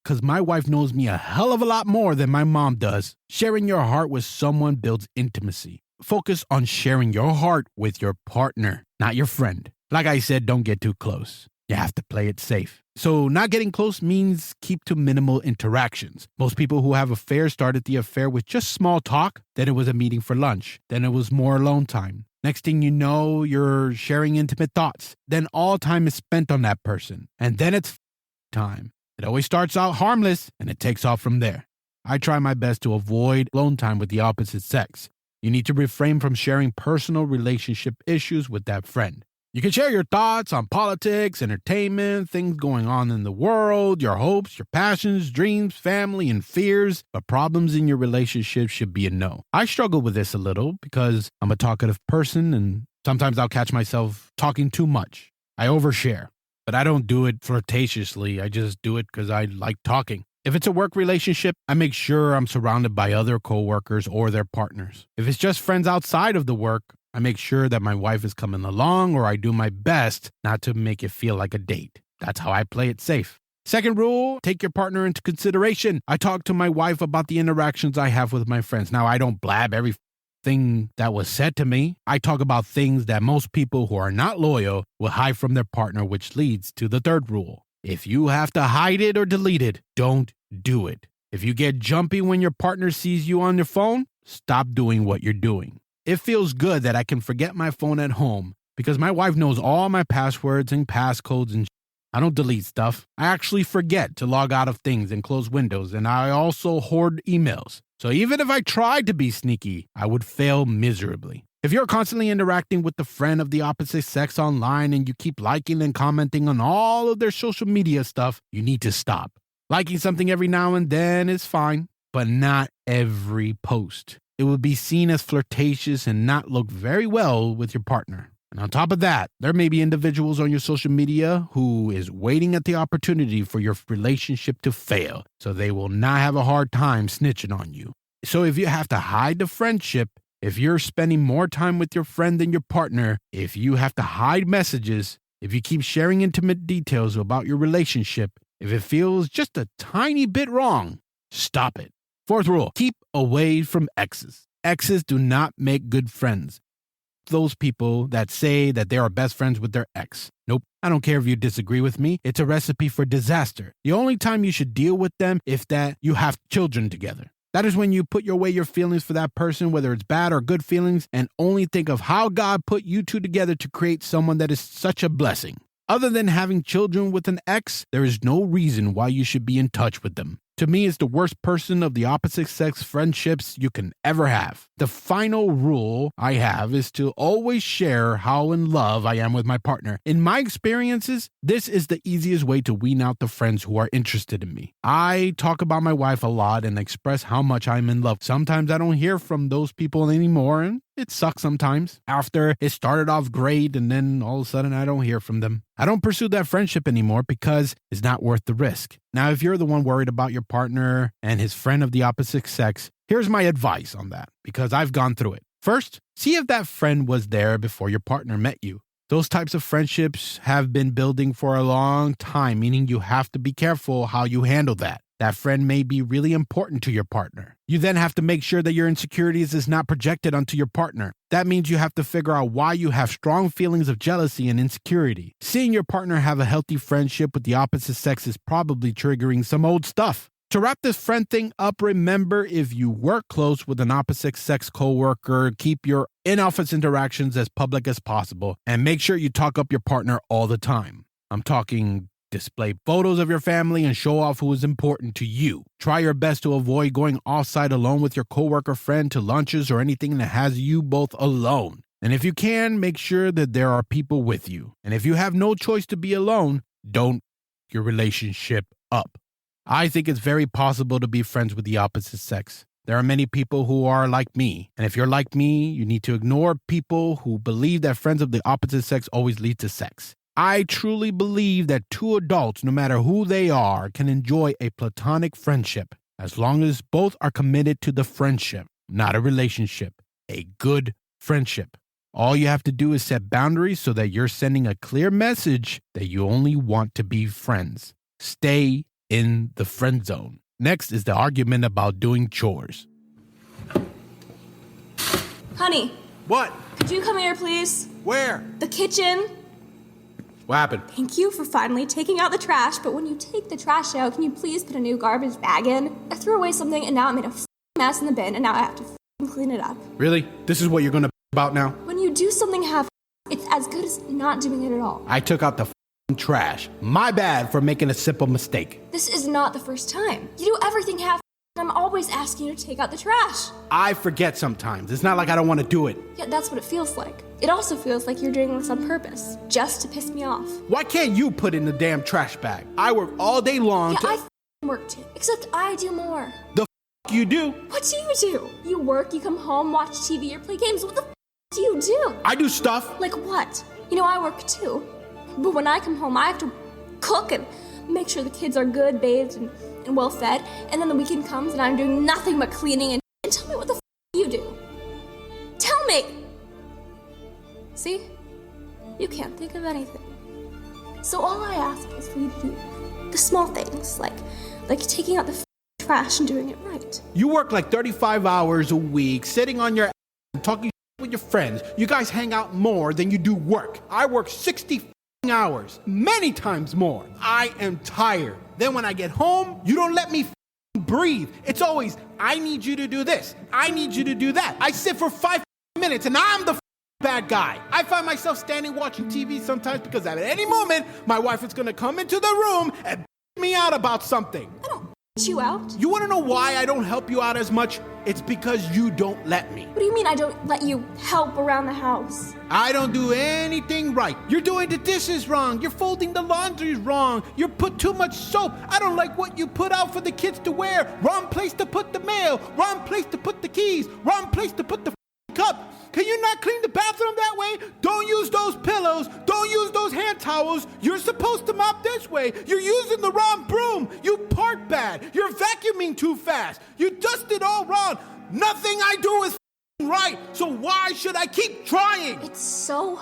because my wife knows me a hell of a lot more than my mom does. Sharing your heart with someone builds intimacy. Focus on sharing your heart with your partner, not your friend. Like I said, don't get too close. You have to play it safe. So not getting close means keep to minimal interactions. Most people who have affairs started the affair with just small talk. Then it was a meeting for lunch. Then it was more alone time. Next thing you know, you're sharing intimate thoughts. Then all time is spent on that person. And then it's time. It always starts out harmless and it takes off from there. I try my best to avoid alone time with the opposite sex. You need to refrain from sharing personal relationship issues with that friend. You can share your thoughts on politics, entertainment, things going on in the world, your hopes, your passions, dreams, family, and fears, but problems in your relationship should be a no. I struggle with this a little because I'm a talkative person and sometimes I'll catch myself talking too much. I overshare, but I don't do it flirtatiously. I just do it because I like talking. If it's a work relationship, I make sure I'm surrounded by other coworkers or their partners. If it's just friends outside of the work, I make sure that my wife is coming along, or I do my best not to make it feel like a date. That's how I play it safe. Second rule, take your partner into consideration. I talk to my wife about the interactions I have with my friends. Now, I don't blab everything that was said to me. I talk about things that most people who are not loyal will hide from their partner, which leads to the third rule. If you have to hide it or delete it, don't do it. If you get jumpy when your partner sees you on your phone, stop doing what you're doing. It feels good that I can forget my phone at home because my wife knows all my passwords and passcodes and I don't delete stuff. I actually forget to log out of things and close windows, and I also hoard emails. So even if I tried to be sneaky, I would fail miserably. If you're constantly interacting with the friend of the opposite sex online and you keep liking and commenting on all of their social media stuff, you need to stop. Liking something every now and then is fine, but not every post. It would be seen as flirtatious and not look very well with your partner. And on top of that, there may be individuals on your social media who is waiting at the opportunity for your relationship to fail, so they will not have a hard time snitching on you. So if you have to hide the friendship, if you're spending more time with your friend than your partner, if you have to hide messages, if you keep sharing intimate details about your relationship, if it feels just a tiny bit wrong, stop it. Fourth rule, keep away from exes. Exes do not make good friends. Those people that say that they are best friends with their ex. Nope. I don't care if you disagree with me. It's a recipe for disaster. The only time you should deal with them is that you have children together. That is when you put away your feelings for that person, whether it's bad or good feelings, and only think of how God put you two together to create someone that is such a blessing. Other than having children with an ex, there is no reason why you should be in touch with them. To me, it's the worst person of the opposite sex friendships you can ever have. The final rule I have is to always share how in love I am with my partner. In my experiences, this is the easiest way to wean out the friends who are interested in me. I talk about my wife a lot and express how much I'm in love. Sometimes I don't hear from those people anymore, and it sucks sometimes. After it started off great and then all of a sudden I don't hear from them. I don't pursue that friendship anymore because it's not worth the risk. Now, if you're the one worried about your partner and his friend of the opposite sex, here's my advice on that because I've gone through it. First, see if that friend was there before your partner met you. Those types of friendships have been building for a long time, meaning you have to be careful how you handle that. That friend may be really important to your partner. You then have to make sure that your insecurities is not projected onto your partner. That means you have to figure out why you have strong feelings of jealousy and insecurity. Seeing your partner have a healthy friendship with the opposite sex is probably triggering some old stuff. To wrap this friend thing up, remember if you work close with an opposite sex coworker, keep your in-office interactions as public as possible and make sure you talk up your partner all the time. I'm talking display photos of your family and show off who is important to you. Try your best to avoid going off-site alone with your coworker friend to lunches or anything that has you both alone. And if you can, make sure that there are people with you. And if you have no choice to be alone, don't your relationship up. I think it's very possible to be friends with the opposite sex. There are many people who are like me. And if you're like me, you need to ignore people who believe that friends of the opposite sex always lead to sex. I truly believe that two adults, no matter who they are, can enjoy a platonic friendship as long as both are committed to the friendship, not a relationship, a good friendship. All you have to do is set boundaries so that you're sending a clear message that you only want to be friends. Stay in the friend zone. Next is the argument about doing chores. Honey. What? Could you come here, please? Where? The kitchen. What happened? Thank you for finally taking out the trash, but when you take the trash out, can you please put a new garbage bag in? I threw away something and now I made a mess in the bin and now I have to clean it up. Really? This is what you're gonna about now? When you do something half, it's as good as not doing it at all. I took out the trash. My bad for making a simple mistake. This is not the first time. You do everything half, and I'm always asking you to take out the trash. I forget sometimes. It's not like I don't want to do it. Yeah, that's what it feels like. It also feels like you're doing this on purpose, just to piss me off. Why can't you put in the damn trash bag? I work all day long Yeah, I work too, except I do more. The you do? What do you do? You work, you come home, watch TV, or play games. What the do you do? I do stuff. Like what? You know, I work too. But when I come home, I have to cook and make sure the kids are good, bathed, and well fed. And then the weekend comes and I'm doing nothing but cleaning and tell me what the you do. Tell me! See? You can't think of anything. So all I ask is for you to do the small things, like taking out the trash and doing it right. You work like 35 hours a week, sitting on your ass and talking with your friends. You guys hang out more than you do work. I work 60 hours, many times more. I am tired. Then when I get home, you don't let me breathe. It's always, I need you to do this. I need you to do that. I sit for 5 minutes and I'm the bad guy. I find myself standing watching TV sometimes because at any moment, my wife is going to come into the room and me out about something. I don't you out. You want to know why I don't help you out as much? It's because you don't let me. What do you mean I don't let you help around the house? I don't do anything right. You're doing the dishes wrong. You're folding the laundry wrong. You put too much soap. I don't like what you put out for the kids to wear. Wrong place to put the mail. Wrong place to put the keys. Wrong place to put the cup. Can you not clean the bathroom that way? Don't use those pillows. Don't use those hand towels. You're supposed to mop this way. You're using the wrong broom. You park bad. You're vacuuming too fast. You dust it all wrong. Nothing I do is right. So why should I keep trying? It's so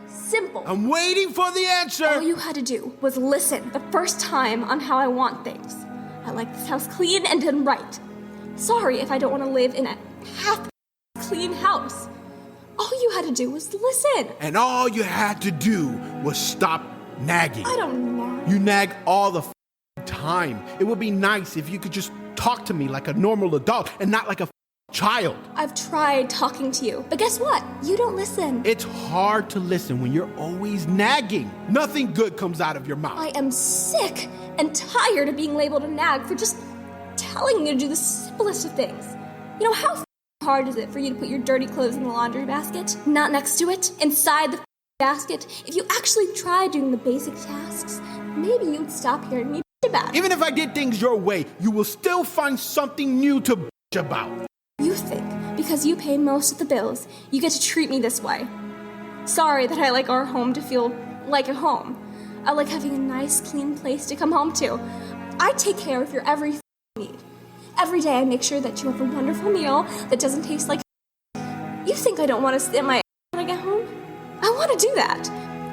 simple. I'm waiting for the answer. All you had to do was listen the first time on how I want things. I like this house clean and done right. Sorry if I don't want to live in a half clean house. All you had to do was listen. And all you had to do was stop nagging. I don't nag. You nag all the time. It would be nice if you could just talk to me like a normal adult and not like a child. I've tried talking to you, but guess what? You don't listen. It's hard to listen when you're always nagging. Nothing good comes out of your mouth. I am sick and tired of being labeled a nag for just telling me to do the simplest of things. You know, how hard is it for you to put your dirty clothes in the laundry basket? Not next to it, inside the basket. If you actually tried doing the basic tasks, maybe you'd stop hearing me about it. Even if I did things your way, you will still find something new to bitch about. You think because you pay most of the bills, you get to treat me this way. Sorry that I like our home to feel like a home. I like having a nice, clean place to come home to. I take care of your every need. Every day I make sure that you have a wonderful meal that doesn't taste like You think I don't want to sit in my when I get home? I want to do that.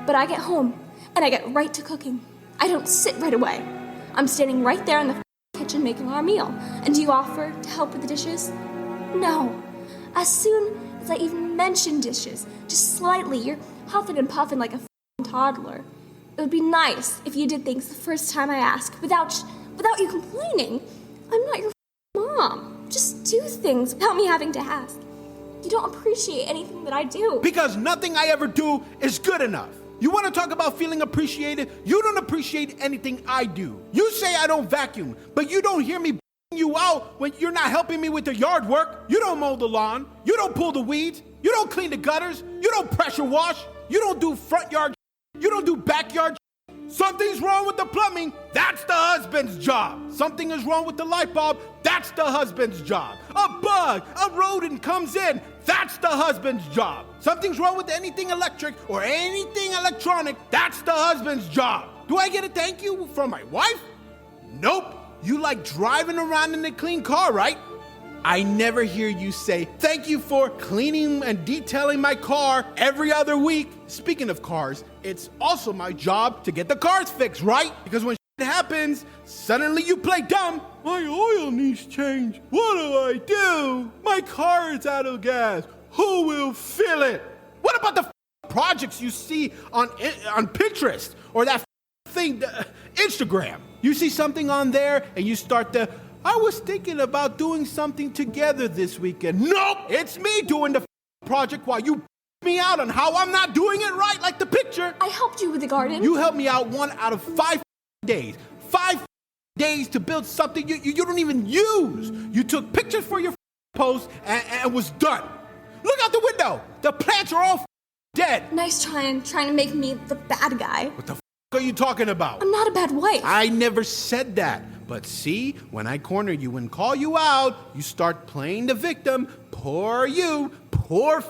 But I get home and I get right to cooking. I don't sit right away. I'm standing right there in the kitchen making our meal. And do you offer to help with the dishes? No. As soon as I even mention dishes, just slightly, you're huffing and puffing like a toddler. It would be nice if you did things the first time I ask without you complaining. I'm not your mom. Just do things without me having to ask. You don't appreciate anything that I do. Because nothing I ever do is good enough. You want to talk about feeling appreciated? You don't appreciate anything I do. You say I don't vacuum, but you don't hear me you out when you're not helping me with the yard work. You don't mow the lawn. You don't pull the weeds. You don't clean the gutters. You don't pressure wash. You don't do front yard. You don't do backyard. Something's wrong with the plumbing. That's the husband's job. Something is wrong with the light bulb. That's the husband's job. A bug, a rodent comes in. That's the husband's job. Something's wrong with anything electric or anything electronic. That's the husband's job. Do I get a thank you from my wife? Nope. You like driving around in a clean car, right? I never hear you say, thank you for cleaning and detailing my car every other week. Speaking of cars, it's also my job to get the cars fixed, right? Because when shit happens, suddenly you play dumb. My oil needs change. What do I do? My car is out of gas. Who will fill it? What about the projects you see on Pinterest or that thing, Instagram? You see something on there and you start to, I was thinking about doing something together this weekend. Nope, it's me doing the project while you me out on how I'm not doing it right, like the picture. I helped you with the garden. You helped me out 1 out of 5 days. 5 days to build something you don't even use. You took pictures for your post and was done. Look out the window. The plants are all dead. Nice trying to make me the bad guy. What the are you talking about? I'm not a bad wife. I never said that. But see, when I corner you and call you out, you start playing the victim. Poor you. Poor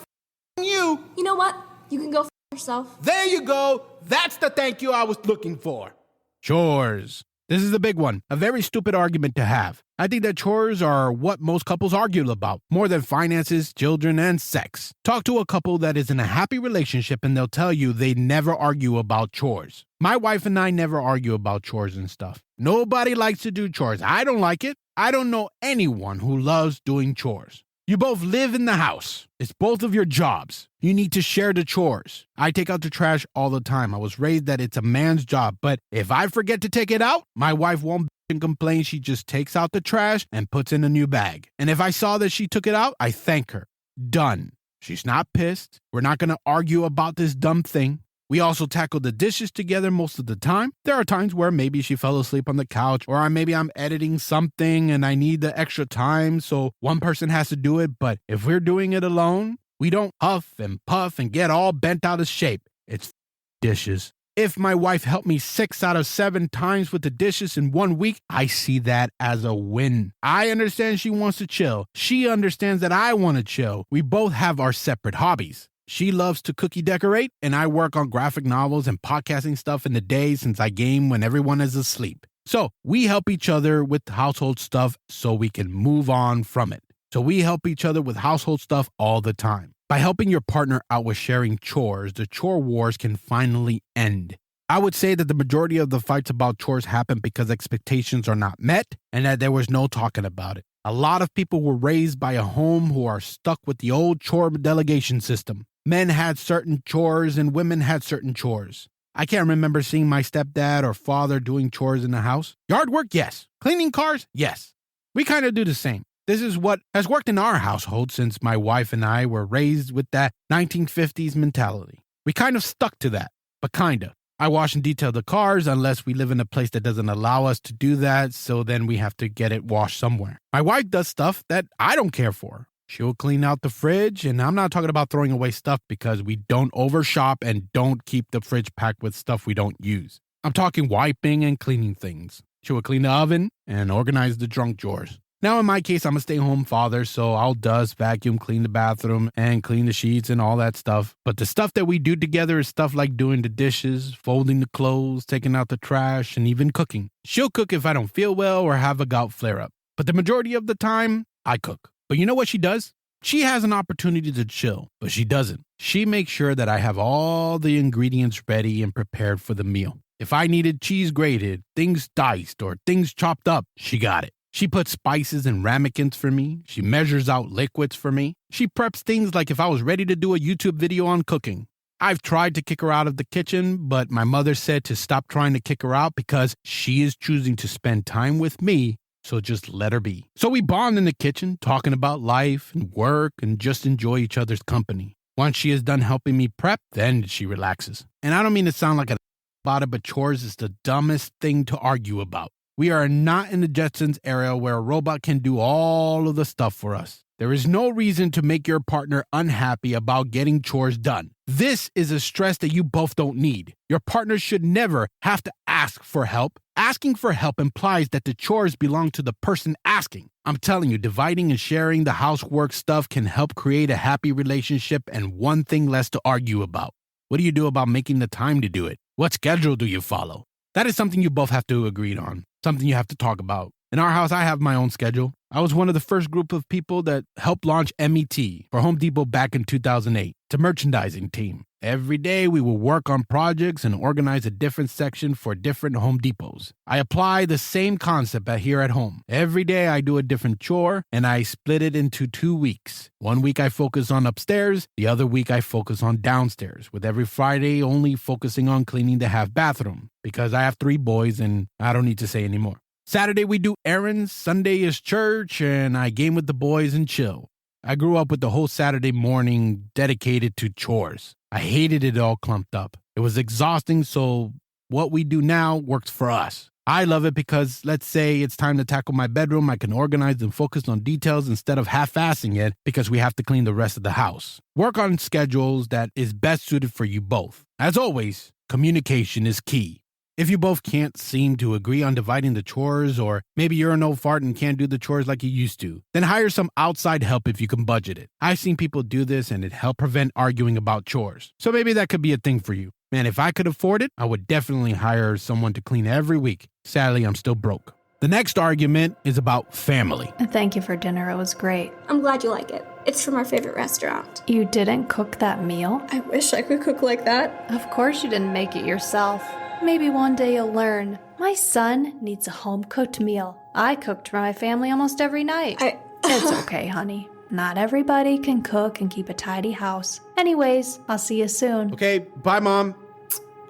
you. You know what? You can go yourself. There you go. That's the thank you I was looking for. Chores. This is the big one. A very stupid argument to have. I think that chores are what most couples argue about, more than finances, children, and sex. Talk to a couple that is in a happy relationship and they'll tell you they never argue about chores. My wife and I never argue about chores and stuff. Nobody likes to do chores. I don't like it. I don't know anyone who loves doing chores. You both live in the house. It's both of your jobs. You need to share the chores. I take out the trash all the time. I was raised that it's a man's job, but if I forget to take it out, my wife won't complain, she just takes out the trash and puts in a new bag. And if I saw that she took it out, I thank her. Done. She's not pissed. We're not going to argue about this dumb thing. We also tackle the dishes together most of the time. There are times where maybe she fell asleep on the couch, or maybe I'm editing something and I need the extra time, so one person has to do it. But if we're doing it alone, we don't huff and puff and get all bent out of shape. It's dishes. If my wife helped me 6 out of 7 times with the dishes in 1 week, I see that as a win. I understand she wants to chill. She understands that I want to chill. We both have our separate hobbies. She loves to cookie decorate, and I work on graphic novels and podcasting stuff in the day since I game when everyone is asleep. So we help each other with household stuff so we can move on from it. So we help each other with household stuff all the time. By helping your partner out with sharing chores, the chore wars can finally end. I would say that the majority of the fights about chores happen because expectations are not met and that there was no talking about it. A lot of people were raised by a home who are stuck with the old chore delegation system. Men had certain chores and women had certain chores. I can't remember seeing my stepdad or father doing chores in the house. Yard work, yes. Cleaning cars, yes. We kind of do the same. This is what has worked in our household since my wife and I were raised with that 1950s mentality. We kind of stuck to that, but kind of. I wash and detail the cars unless we live in a place that doesn't allow us to do that, so then we have to get it washed somewhere. My wife does stuff that I don't care for. She'll clean out the fridge, and I'm not talking about throwing away stuff because we don't overshop and don't keep the fridge packed with stuff we don't use. I'm talking wiping and cleaning things. She will clean the oven and organize the junk drawers. Now, in my case, I'm a stay-home father, so I'll dust, vacuum, clean the bathroom, and clean the sheets and all that stuff. But the stuff that we do together is stuff like doing the dishes, folding the clothes, taking out the trash, and even cooking. She'll cook if I don't feel well or have a gout flare-up. But the majority of the time, I cook. But you know what she does? She has an opportunity to chill, but she doesn't. She makes sure that I have all the ingredients ready and prepared for the meal. If I needed cheese grated, things diced, or things chopped up, she got it. She puts spices and ramekins for me. She measures out liquids for me. She preps things like if I was ready to do a YouTube video on cooking. I've tried to kick her out of the kitchen, but my mother said to stop trying to kick her out because she is choosing to spend time with me, so just let her be. So we bond in the kitchen, talking about life and work and just enjoy each other's company. Once she is done helping me prep, then she relaxes. And I don't mean to sound like about it, but chores is the dumbest thing to argue about. We are not in the Jetsons era where a robot can do all of the stuff for us. There is no reason to make your partner unhappy about getting chores done. This is a stress that you both don't need. Your partner should never have to ask for help. Asking for help implies that the chores belong to the person asking. I'm telling you, dividing and sharing the housework stuff can help create a happy relationship and one thing less to argue about. What do you do about making the time to do it? What schedule do you follow? That is something you both have to agree on. Something you have to talk about. In our house, I have my own schedule. I was one of the first group of people that helped launch MET for Home Depot back in 2008. It's a merchandising team. Every day we will work on projects and organize a different section for different Home Depots. I apply the same concept here at home. Every day I do a different chore and I split it into 2 weeks. 1 week I focus on upstairs, the other week I focus on downstairs, with every Friday only focusing on cleaning the half bathroom because I have 3 boys and I don't need to say anymore. Saturday we do errands, Sunday is church, and I game with the boys and chill. I grew up with the whole Saturday morning dedicated to chores. I hated it all clumped up. It was exhausting, so what we do now works for us. I love it because, let's say it's time to tackle my bedroom, I can organize and focus on details instead of half-assing it because we have to clean the rest of the house. Work on schedules that is best suited for you both. As always, communication is key. If you both can't seem to agree on dividing the chores, or maybe you're an old fart and can't do the chores like you used to, then hire some outside help if you can budget it. I've seen people do this and it helped prevent arguing about chores. So maybe that could be a thing for you. Man, if I could afford it, I would definitely hire someone to clean every week. Sadly, I'm still broke. The next argument is about family. Thank you for dinner. It was great. I'm glad you like it. It's from our favorite restaurant. You didn't cook that meal? I wish I could cook like that. Of course you didn't make it yourself. Maybe one day you'll learn. My son needs a home-cooked meal. I cooked for my family almost every night. It's okay, honey. Not everybody can cook and keep a tidy house. Anyways, I'll see you soon. Okay, bye, Mom.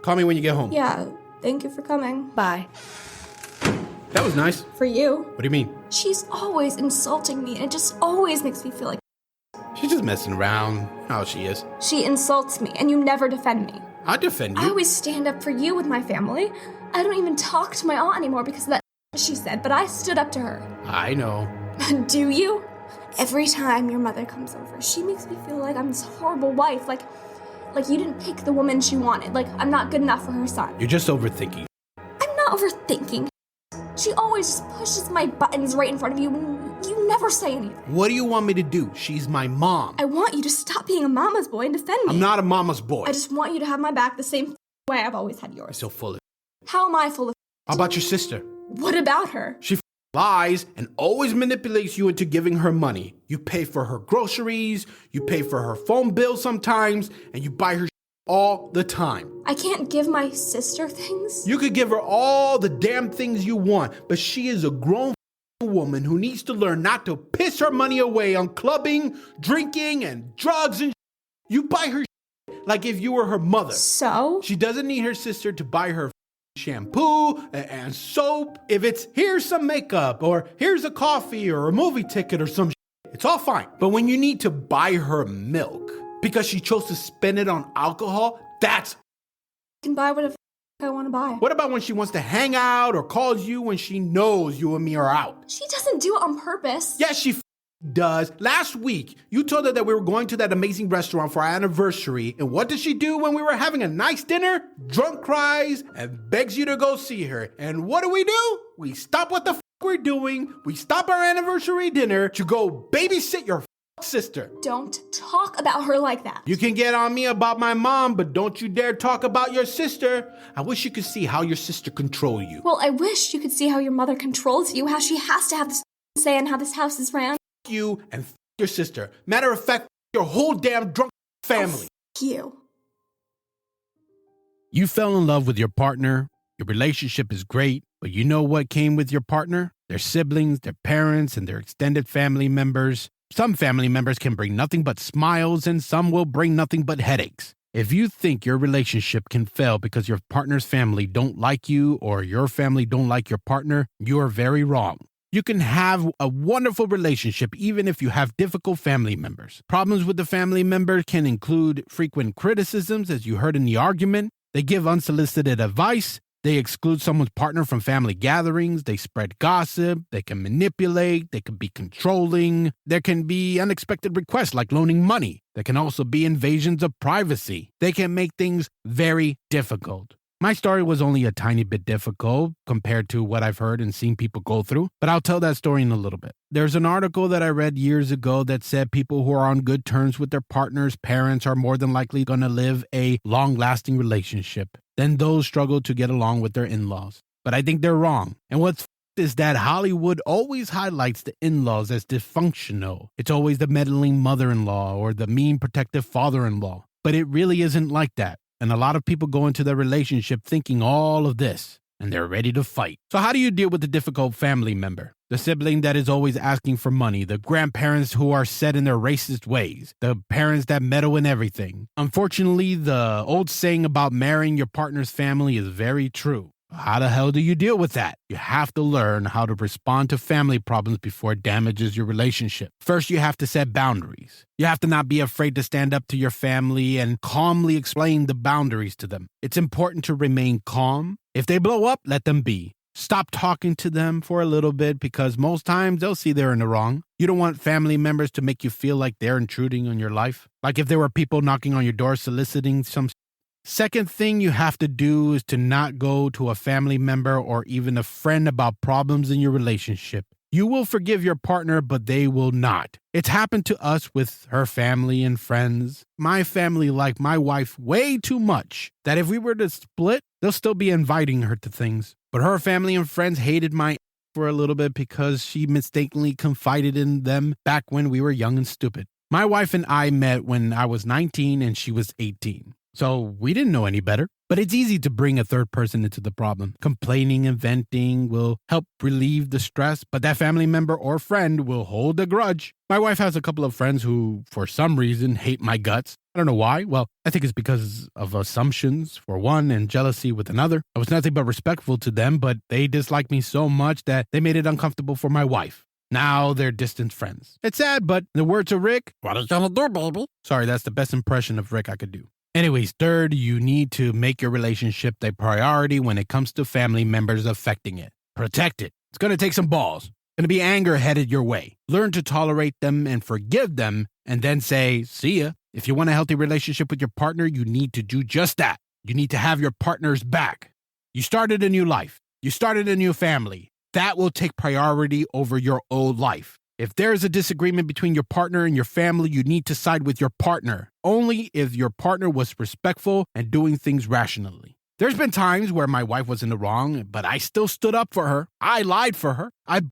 Call me when you get home. Yeah, thank you for coming. Bye. That was nice. For you. What do you mean? She's always insulting me, and it just always makes me feel like She's just messing around. How she is. she insults me, and you never defend me. I defend I you. always stand up for you with my family. I don't even talk to my aunt anymore because of that she said, but I stood up to her. I know. Do you? Every time your mother comes over, she makes me feel like I'm this horrible wife, like you didn't pick the woman she wanted, like I'm not good enough for her son. You're just overthinking. I'm not overthinking. She always just pushes my buttons right in front of you, and you never say anything. What do you want me to do? She's my mom. I want you to stop being a mama's boy and defend me. I'm not a mama's boy. I just want you to have my back the same way I've always had yours. You're so full of. How am I full of? How about your sister? What about her? She lies and always manipulates you into giving her money. You pay for her groceries, you pay for her phone bill sometimes, and you buy her all the time. I can't give my sister things. You could give her all the damn things you want, but she is a grown woman who needs to learn not to piss her money away on clubbing, drinking, and drugs and You buy her like if you were her mother. So? She doesn't need her sister to buy her shampoo and soap. If it's here's some makeup or here's a coffee or a movie ticket or some it's all fine. But when you need to buy her milk because she chose to spend it on alcohol, that's I can buy whatever I want to buy. What about when she wants to hang out or calls you when she knows you and me are out? She doesn't do it on purpose. Yes, she does. Last week, you told her that we were going to that amazing restaurant for our anniversary, and what did she do when we were having a nice dinner? Drunk cries and begs you to go see her. And what do? We stop what the we're doing. We stop our anniversary dinner to go babysit your sister. Don't talk about her like that. You can get on me about my mom, but don't you dare talk about your sister. I wish you could see how your sister controls you. Well, I wish you could see how your mother controls you, how she has to have this say in how this house is ran. You and your sister. Matter of fact, your whole damn drunk family. You. You fell in love with your partner. Your relationship is great, but you know what came with your partner? Their siblings, their parents, and their extended family members. Some family members can bring nothing but smiles, and some will bring nothing but headaches. If you think your relationship can fail because your partner's family don't like you or your family don't like your partner, you are very wrong. You can have a wonderful relationship even if you have difficult family members. Problems with the family member can include frequent criticisms, as you heard in the argument. They give unsolicited advice. They exclude someone's partner from family gatherings. They spread gossip. They can manipulate. They can be controlling. There can be unexpected requests like loaning money. There can also be invasions of privacy. They can make things very difficult. My story was only a tiny bit difficult compared to what I've heard and seen people go through, but I'll tell that story in a little bit. There's an article that I read years ago that said people who are on good terms with their partner's parents are more than likely going to live a long-lasting relationship than those struggle to get along with their in-laws. But I think they're wrong. And what's is that Hollywood always highlights the in-laws as dysfunctional. It's always the meddling mother-in-law or the mean protective father-in-law. But it really isn't like that. And a lot of people go into their relationship thinking all of this, and they're ready to fight. So how do you deal with the difficult family member? The sibling that is always asking for money, the grandparents who are set in their racist ways, the parents that meddle in everything. Unfortunately, the old saying about marrying your partner's family is very true. How the hell do you deal with that? You have to learn how to respond to family problems before it damages your relationship. First, you have to set boundaries. You have to not be afraid to stand up to your family and calmly explain the boundaries to them. It's important to remain calm. If they blow up, let them be. Stop talking to them for a little bit because most times they'll see they're in the wrong. You don't want family members to make you feel like they're intruding on your life. Like if there were people knocking on your door soliciting some. Second thing you have to do is to not go to a family member or even a friend about problems in your relationship. You will forgive your partner, but they will not. It's happened to us with her family and friends. My family liked my wife way too much that if we were to split, they'll still be inviting her to things. But her family and friends hated my for a little bit because she mistakenly confided in them back when we were young and stupid. My wife and I met when I was 19 and she was 18. So we didn't know any better. But it's easy to bring a third person into the problem. Complaining and venting will help relieve the stress, but that family member or friend will hold a grudge. My wife has a couple of friends who, for some reason, hate my guts. I don't know why. Well, I think it's because of assumptions for one and jealousy with another. I was nothing but respectful to them, but they disliked me so much that they made it uncomfortable for my wife. Now they're distant friends. It's sad, but in the words of Rick, what are you gonna do, baby? Sorry, that's the best impression of Rick I could do. Anyways, third, you need to make your relationship a priority when it comes to family members affecting it. Protect it. It's going to take some balls. Going to be anger headed your way. Learn to tolerate them and forgive them, and then say, see ya. If you want a healthy relationship with your partner, you need to do just that. You need to have your partner's back. You started a new life. You started a new family. That will take priority over your old life. If there's a disagreement between your partner and your family, you need to side with your partner, only if your partner was respectful and doing things rationally. There's been times where my wife was in the wrong, but I still stood up for her. I lied for her. I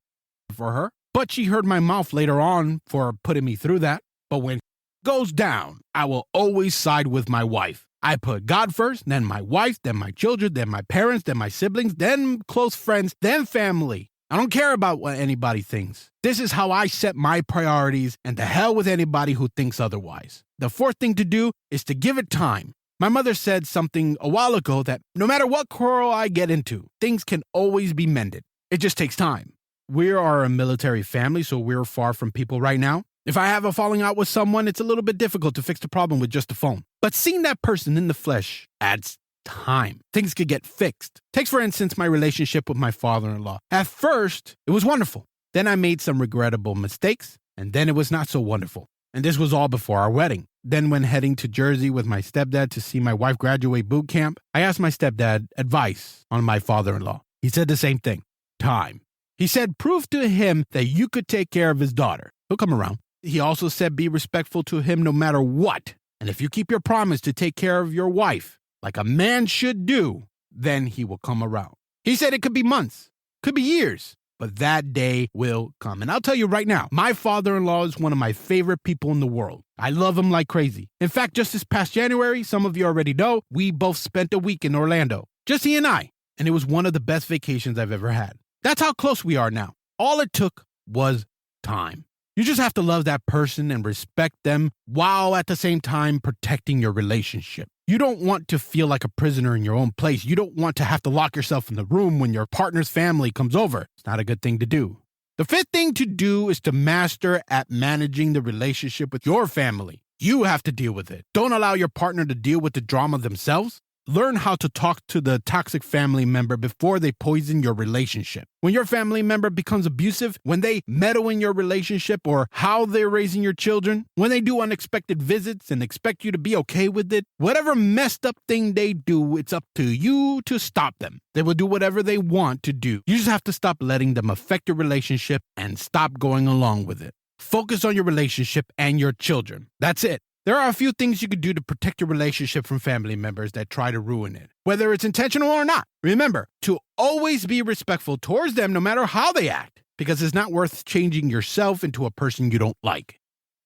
for her. But she heard my mouth later on for putting me through that. But when goes down, I will always side with my wife. I put God first, then my wife, then my children, then my parents, then my siblings, then close friends, then family. I don't care about what anybody thinks. This is how I set my priorities, and to hell with anybody who thinks otherwise. The fourth thing to do is to give it time. My mother said something a while ago that no matter what quarrel I get into, things can always be mended. It just takes time. We are a military family, so we're far from people right now. If I have a falling out with someone, it's a little bit difficult to fix the problem with just a phone. But seeing that person in the flesh adds time. Things could get fixed. Take, for instance, my relationship with my father-in-law. At first, it was wonderful. Then I made some regrettable mistakes, and then it was not so wonderful. And this was all before our wedding. Then when heading to Jersey with my stepdad to see my wife graduate boot camp, I asked my stepdad advice on my father-in-law. He said the same thing. Time. He said, prove to him that you could take care of his daughter. He'll come around. He also said, be respectful to him no matter what. And if you keep your promise to take care of your wife, like a man should do, then he will come around. He said it could be months, could be years, but that day will come. And I'll tell you right now, my father-in-law is one of my favorite people in the world. I love him like crazy. In fact, just this past January, some of you already know, we both spent a week in Orlando, just he and I. And it was one of the best vacations I've ever had. That's how close we are now. All it took was time. You just have to love that person and respect them while at the same time protecting your relationship. You don't want to feel like a prisoner in your own place. You don't want to have to lock yourself in the room when your partner's family comes over. It's not a good thing to do. The fifth thing to do is to master at managing the relationship with your family. You have to deal with it. Don't allow your partner to deal with the drama themselves. Learn how to talk to the toxic family member before they poison your relationship. When your family member becomes abusive, when they meddle in your relationship or how they're raising your children, when they do unexpected visits and expect you to be okay with it, whatever messed up thing they do, it's up to you to stop them. They will do whatever they want to do. You just have to stop letting them affect your relationship and stop going along with it. Focus on your relationship and your children. That's it. There are a few things you could do to protect your relationship from family members that try to ruin it, whether it's intentional or not. Remember to always be respectful towards them no matter how they act, because it's not worth changing yourself into a person you don't like.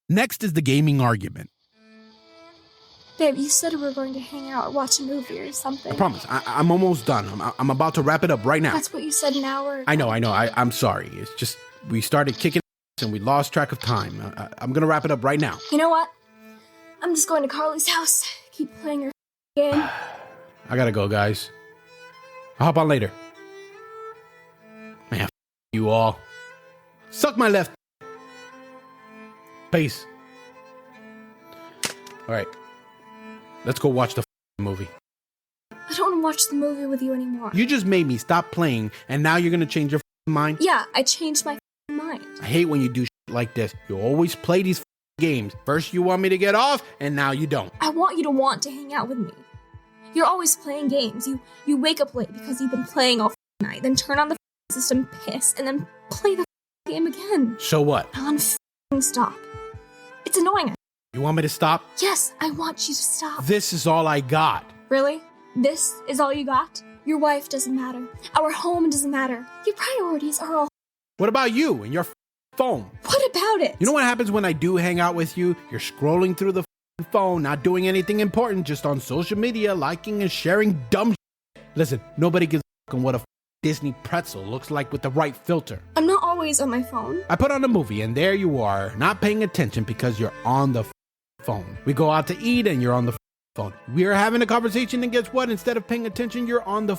Next is the gaming argument. Babe, you said we were going to hang out or watch a movie or something. I promise, I'm almost done. I'm about to wrap it up right now. That's what you said an hour ago. I know. I'm sorry. It's just we started kicking and we lost track of time. I'm going to wrap it up right now. You know what? I'm just going to Carly's house. Keep playing your game. I gotta go, guys. I'll hop on later. Man, you all. Suck my left. Peace. All right. Let's go watch the movie. I don't want to watch the movie with you anymore. You just made me stop playing, and now you're gonna change your mind? Yeah, I changed my mind. I hate when you do like this. You always play these games. First you want me to get off, and now you don't. I want you to want to hang out with me. You're always playing games. You wake up late because you've been playing all night, then turn on the system, piss, and then play the game again. So what? Alan, stop. It's annoying. You want me to stop? Yes, I want you to stop. This is all I got. Really? This is all you got? Your wife doesn't matter. Our home doesn't matter. Your priorities are all... What about you and your phone? What about it? You know what happens when I do hang out with you? You're scrolling through the phone, not doing anything important, just on social media, liking and sharing dumb shit. Listen, nobody gives a fuck on what a Disney pretzel looks like with the right filter. I'm not always on my phone. I put on a movie and there you are, not paying attention because you're on the phone. We go out to eat and you're on the phone. We are having a conversation and guess what? Instead of paying attention, you're on the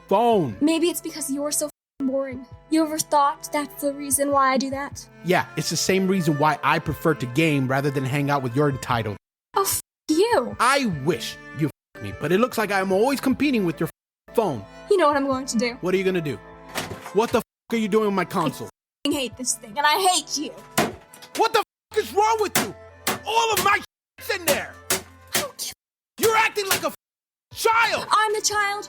phone. Maybe it's because you're so boring. You ever thought that's the reason why I do that? Yeah, it's the same reason why I prefer to game rather than hang out with your entitled. Oh, you. I wish you me, but it looks like I'm always competing with your phone. You know what I'm going to do? What are you gonna do? What the are you doing with my console? I hate this thing, and I hate you. What the is wrong with you? All of my shit's in there. You're acting like a child. I'm the child.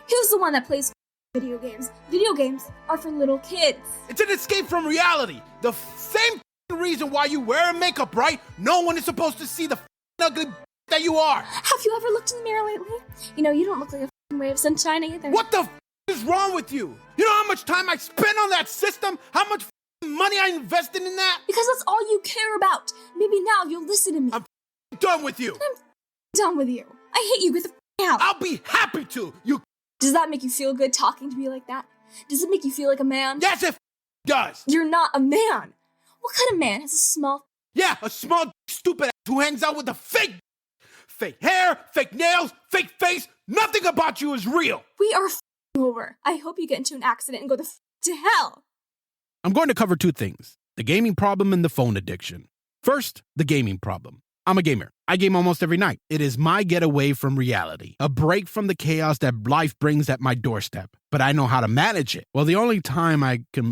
Who's the one that plays video games? Video games are for little kids. It's an escape from reality. The same reason why you wear makeup, right? No one is supposed to see the ugly that you are. Have you ever looked in the mirror lately? You know, you don't look like a ray of sunshine either. What the is wrong with you? You know how much time I spent on that system? How much money I invested in that? Because that's all you care about. Maybe now you'll listen to me. I'm done with you. I'm done with you. I hate you. Get the out. I'll be happy to. You. Does that make you feel good talking to me like that? Does it make you feel like a man? Yes, it does. You're not a man. What kind of man has a small... Yeah, a small stupid ass who hangs out with a fake hair, fake nails, fake face. Nothing about you is real. We are over. I hope you get into an accident and go to hell. I'm going to cover two things: the gaming problem and the phone addiction. First, the gaming problem. I'm a gamer. I game almost every night. It is my getaway from reality, a break from the chaos that life brings at my doorstep. But I know how to manage it. Well, the only time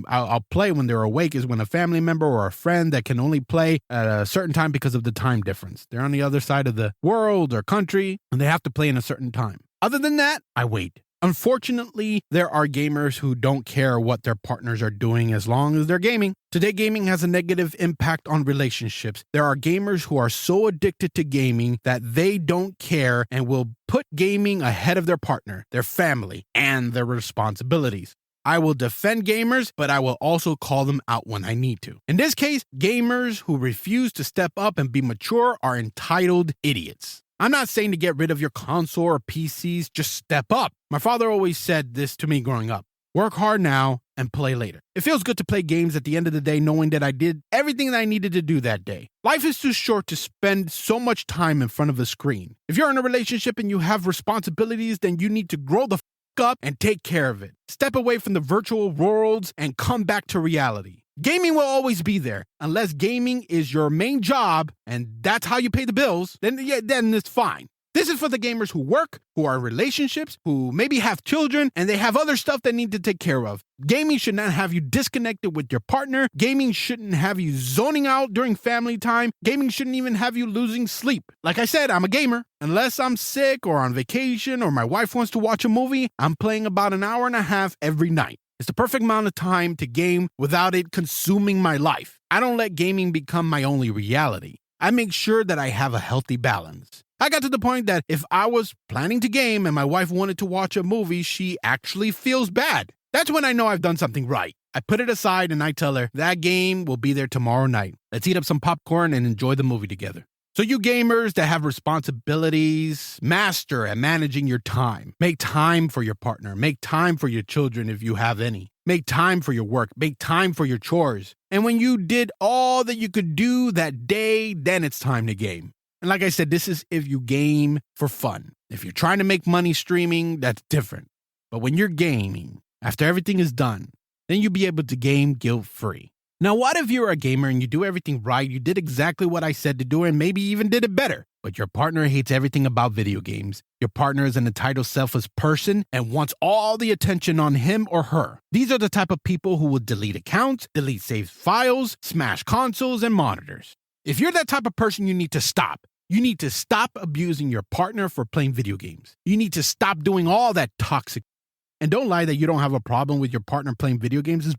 I'll play when they're awake is when a family member or a friend that can only play at a certain time because of the time difference. They're on the other side of the world or country, and they have to play in a certain time. Other than that, I wait. Unfortunately, there are gamers who don't care what their partners are doing as long as they're gaming. Today, gaming has a negative impact on relationships. There are gamers who are so addicted to gaming that they don't care and will put gaming ahead of their partner, their family, and their responsibilities. I will defend gamers, but I will also call them out when I need to. In this case, gamers who refuse to step up and be mature are entitled idiots. I'm not saying to get rid of your console or PCs, just step up. My father always said this to me growing up. Work hard now and play later. It feels good to play games at the end of the day knowing that I did everything that I needed to do that day. Life is too short to spend so much time in front of a screen. If you're in a relationship and you have responsibilities, then you need to grow the up and take care of it. Step away from the virtual worlds and come back to reality. Gaming will always be there. Unless gaming is your main job and that's how you pay the bills, then it's fine. This is for the gamers who work, who are in relationships, who maybe have children, and they have other stuff they need to take care of. Gaming should not have you disconnected with your partner. Gaming shouldn't have you zoning out during family time. Gaming shouldn't even have you losing sleep. Like I said, I'm a gamer. Unless I'm sick or on vacation or my wife wants to watch a movie, I'm playing about an hour and a half every night. It's the perfect amount of time to game without it consuming my life. I don't let gaming become my only reality. I make sure that I have a healthy balance. I got to the point that if I was planning to game and my wife wanted to watch a movie, she actually feels bad. That's when I know I've done something right. I put it aside and I tell her, that game will be there tomorrow night. Let's eat up some popcorn and enjoy the movie together. So you gamers that have responsibilities, master at managing your time. Make time for your partner. Make time for your children if you have any. Make time for your work. Make time for your chores. And when you did all that you could do that day, then it's time to game. And like I said, this is if you game for fun. If you're trying to make money streaming, that's different. But when you're gaming, after everything is done, then you'll be able to game guilt-free. Now, what if you're a gamer and you do everything right, you did exactly what I said to do and maybe even did it better, but your partner hates everything about video games? Your partner is an entitled, selfish person and wants all the attention on him or her. These are the type of people who will delete accounts, delete saved files, smash consoles and monitors. If you're that type of person, you need to stop. You need to stop abusing your partner for playing video games. You need to stop doing all that toxic. And don't lie that you don't have a problem with your partner playing video games.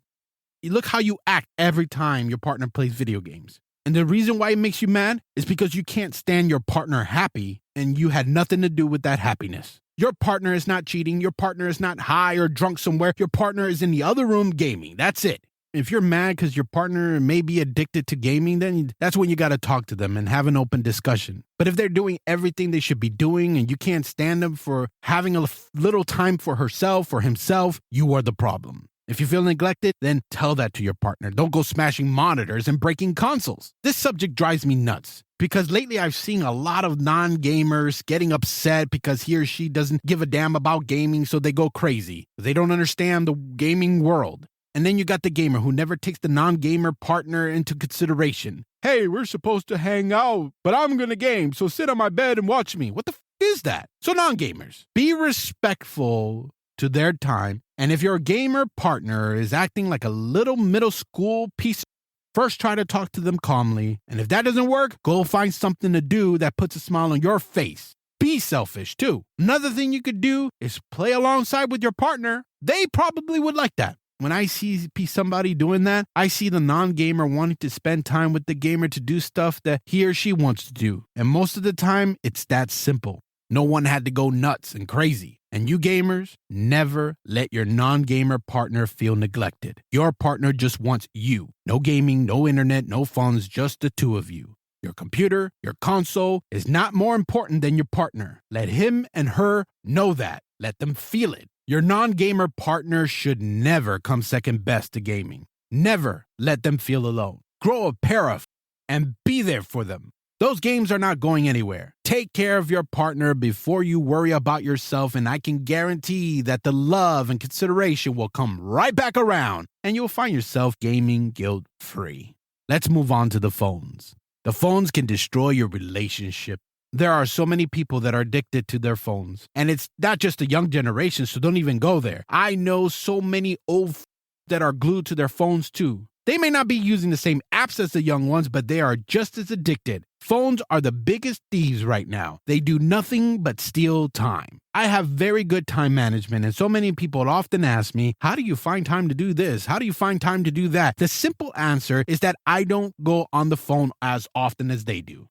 Look how you act every time your partner plays video games. And the reason why it makes you mad is because you can't stand your partner happy and you had nothing to do with that happiness. Your partner is not cheating. Your partner is not high or drunk somewhere. Your partner is in the other room gaming. That's it. If you're mad because your partner may be addicted to gaming, then that's when you got to talk to them and have an open discussion. But if they're doing everything they should be doing and you can't stand them for having a little time for herself or himself, you are the problem. If you feel neglected, then tell that to your partner. Don't go smashing monitors and breaking consoles. This subject drives me nuts because lately I've seen a lot of non-gamers getting upset because he or she doesn't give a damn about gaming, so they go crazy. They don't understand the gaming world. And then you got the gamer who never takes the non-gamer partner into consideration. Hey, we're supposed to hang out, but I'm going to game, so sit on my bed and watch me. What the is that? So non-gamers, be respectful to their time. And if your gamer partner is acting like a little middle school piece, first try to talk to them calmly. And if that doesn't work, go find something to do that puts a smile on your face. Be selfish too. Another thing you could do is play alongside with your partner. They probably would like that. When I see somebody doing that, I see the non-gamer wanting to spend time with the gamer to do stuff that he or she wants to do. And most of the time, it's that simple. No one had to go nuts and crazy. And you gamers, never let your non-gamer partner feel neglected. Your partner just wants you. No gaming, no internet, no phones, just the two of you. Your computer, your console is not more important than your partner. Let him and her know that. Let them feel it. Your non-gamer partner should never come second best to gaming. Never let them feel alone. Grow a pair of and be there for them. Those games are not going anywhere. Take care of your partner before you worry about yourself, and I can guarantee that the love and consideration will come right back around, and you'll find yourself gaming guilt-free. Let's move on to the phones. The phones can destroy your relationship. There are so many people that are addicted to their phones, and it's not just the young generation, so don't even go there. I know so many old that are glued to their phones too. They may not be using the same apps as the young ones, but they are just as addicted. Phones are the biggest thieves right now. They do nothing but steal time. I have very good time management, and so many people often ask me, how do you find time to do this? How do you find time to do that? The simple answer is that I don't go on the phone as often as they do.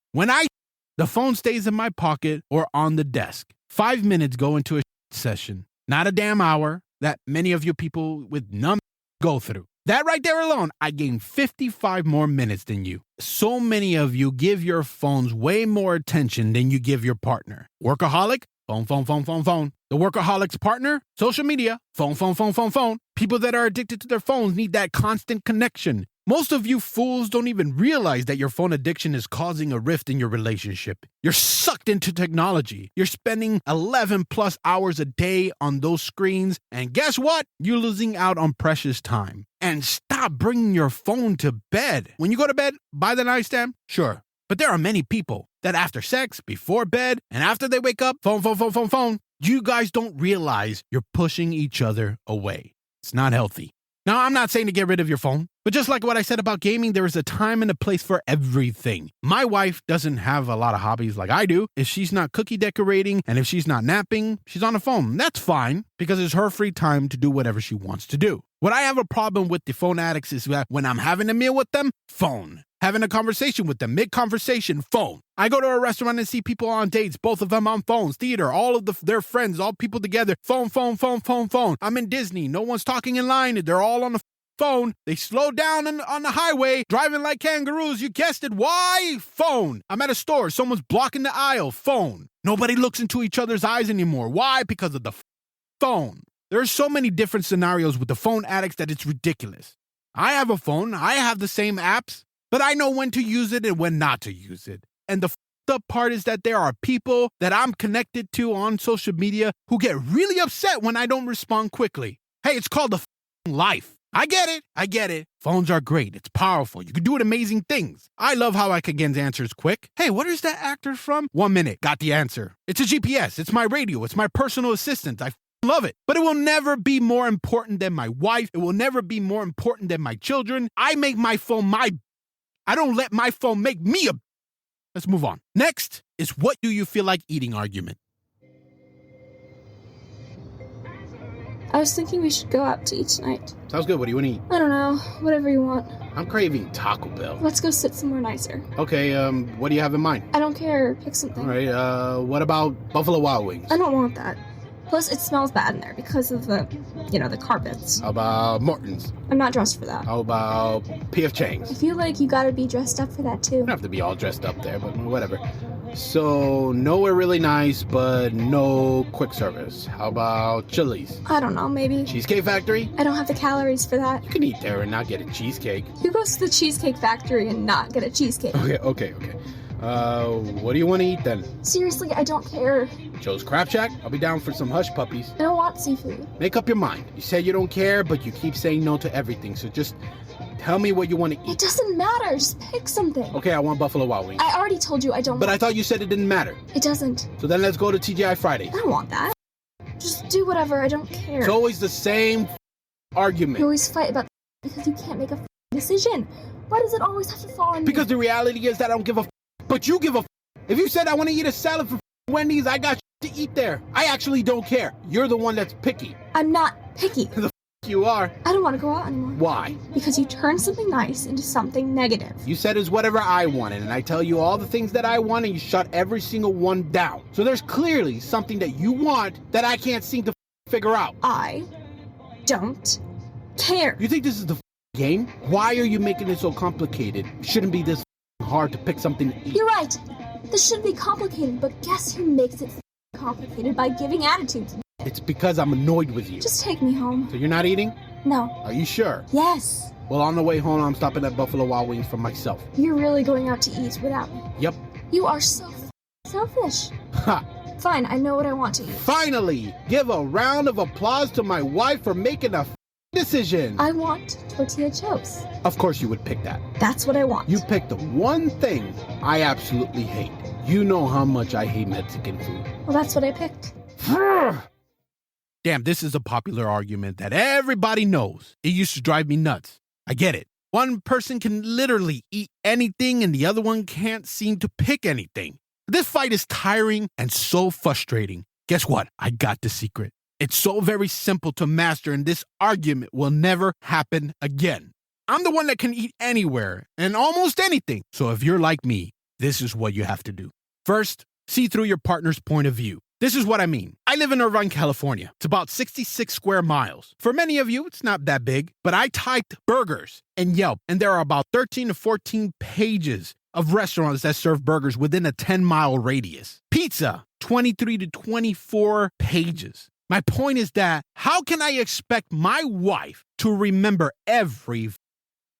The phone stays in my pocket or on the desk. 5 minutes go into a session. Not a damn hour that many of you people with numb go through. That right there alone, I gain 55 more minutes than you. So many of you give your phones way more attention than you give your partner. Workaholic? Phone, phone, phone, phone, phone. The workaholic's partner? Social media? Phone, phone, phone, phone, phone. People that are addicted to their phones need that constant connection. Most of you fools don't even realize that your phone addiction is causing a rift in your relationship. You're sucked into technology. You're spending 11 plus hours a day on those screens. And guess what? You're losing out on precious time. And stop bringing your phone to bed. When you go to bed, by the nightstand, sure. But there are many people that after sex, before bed, and after they wake up, phone, phone, phone, phone, phone. You guys don't realize you're pushing each other away. It's not healthy. Now, I'm not saying to get rid of your phone, but just like what I said about gaming, there is a time and a place for everything. My wife doesn't have a lot of hobbies like I do. If she's not cookie decorating and if she's not napping, she's on the phone. That's fine because it's her free time to do whatever she wants to do. What I have a problem with the phone addicts is that when I'm having a meal with them, phone. Having a conversation with them, mid-conversation, phone. I go to a restaurant and see people on dates, both of them on phones, theater, all of their friends, all people together, phone, phone, phone, phone, phone. I'm in Disney, no one's talking in line, they're all on the phone. They slow down on the highway, driving like kangaroos, you guessed it. Why? Phone. I'm at a store, someone's blocking the aisle, phone. Nobody looks into each other's eyes anymore. Why? Because of the phone. There are so many different scenarios with the phone addicts that it's ridiculous. I have a phone, I have the same apps, but I know when to use it and when not to use it. And the up part is that there are people that I'm connected to on social media who get really upset when I don't respond quickly. Hey, it's called the life. I get it. Phones are great. It's powerful. You can do amazing things. I love how I can get answers quick. Hey, what is that actor from? 1 minute. Got the answer. It's a GPS. It's my radio. It's my personal assistant. I love it. But it will never be more important than my wife. It will never be more important than my children. I make my phone I don't let my phone make me a... Let's move on. Next is what do you feel like eating argument. I was thinking we should go out to eat tonight. Sounds good. What do you want to eat? I don't know. Whatever you want. I'm craving Taco Bell. Let's go sit somewhere nicer. Okay, what do you have in mind? I don't care. Pick something. All right, what about Buffalo Wild Wings? I don't want that. Plus, it smells bad in there because of the carpets. How about Morton's? I'm not dressed for that. How about P.F. Chang's? I feel like you gotta be dressed up for that, too. You don't have to be all dressed up there, but whatever. So, nowhere really nice, but no quick service. How about Chili's? I don't know, maybe. Cheesecake Factory? I don't have the calories for that. You can eat there and not get a cheesecake. Who goes to the Cheesecake Factory and not get a cheesecake? Okay. What do you want to eat then? Seriously, I don't care. Joe's Crab Shack? I'll be down for some hush puppies. I don't want seafood. Make up your mind. You said you don't care, but you keep saying no to everything, so just tell me what you want to eat. It doesn't matter. Just pick something. Okay, I want Buffalo Wild Wings. I already told you I don't But want... I thought you said it didn't matter. It doesn't. So then let's go to TGI Fridays. I don't want that. Just do whatever. I don't care. It's always the same argument. You always fight about because you can't make a decision. Why does it always have to fall on me? Because the reality is that I don't give a but you give a If you said I want to eat a salad for Wendy's, I got to eat there. I actually don't care. You're the one that's picky. I'm not picky. The you are. I don't want to go out anymore. Why? Because you turned something nice into something negative. You said it's whatever I wanted, and I tell you all the things that I want, and you shut every single one down. So there's clearly something that you want that I can't seem to figure out. I don't care. You think this is the game? Why are you making it so complicated? It shouldn't be this hard to pick something to eat. You're right. This should be complicated, but guess who makes it complicated by giving attitudes? It's because I'm annoyed with you. Just take me home. So you're not eating? No. Are you sure? Yes. Well, on the way home, I'm stopping at Buffalo Wild Wings for myself. You're really going out to eat without me? Yep. You are so selfish. Ha! Fine, I know what I want to eat. Finally! Give a round of applause to my wife for making a decision. I want tortilla chips. Of course you would pick that. That's what I want. You picked the one thing I absolutely hate. You know how much I hate Mexican food. Well, that's what I picked. Damn, this is a popular argument that everybody knows. It used to drive me nuts. I get it. One person can literally eat anything and the other one can't seem to pick anything. This fight is tiring and so frustrating. Guess what? I got the secret. It's so very simple to master, and this argument will never happen again. I'm the one that can eat anywhere and almost anything. So if you're like me, this is what you have to do. First, see through your partner's point of view. This is what I mean. I live in Irvine, California. It's about 66 square miles. For many of you, it's not that big, but I typed burgers in Yelp, and there are about 13 to 14 pages of restaurants that serve burgers within a 10-mile radius. Pizza, 23 to 24 pages. My point is that how can I expect my wife to remember every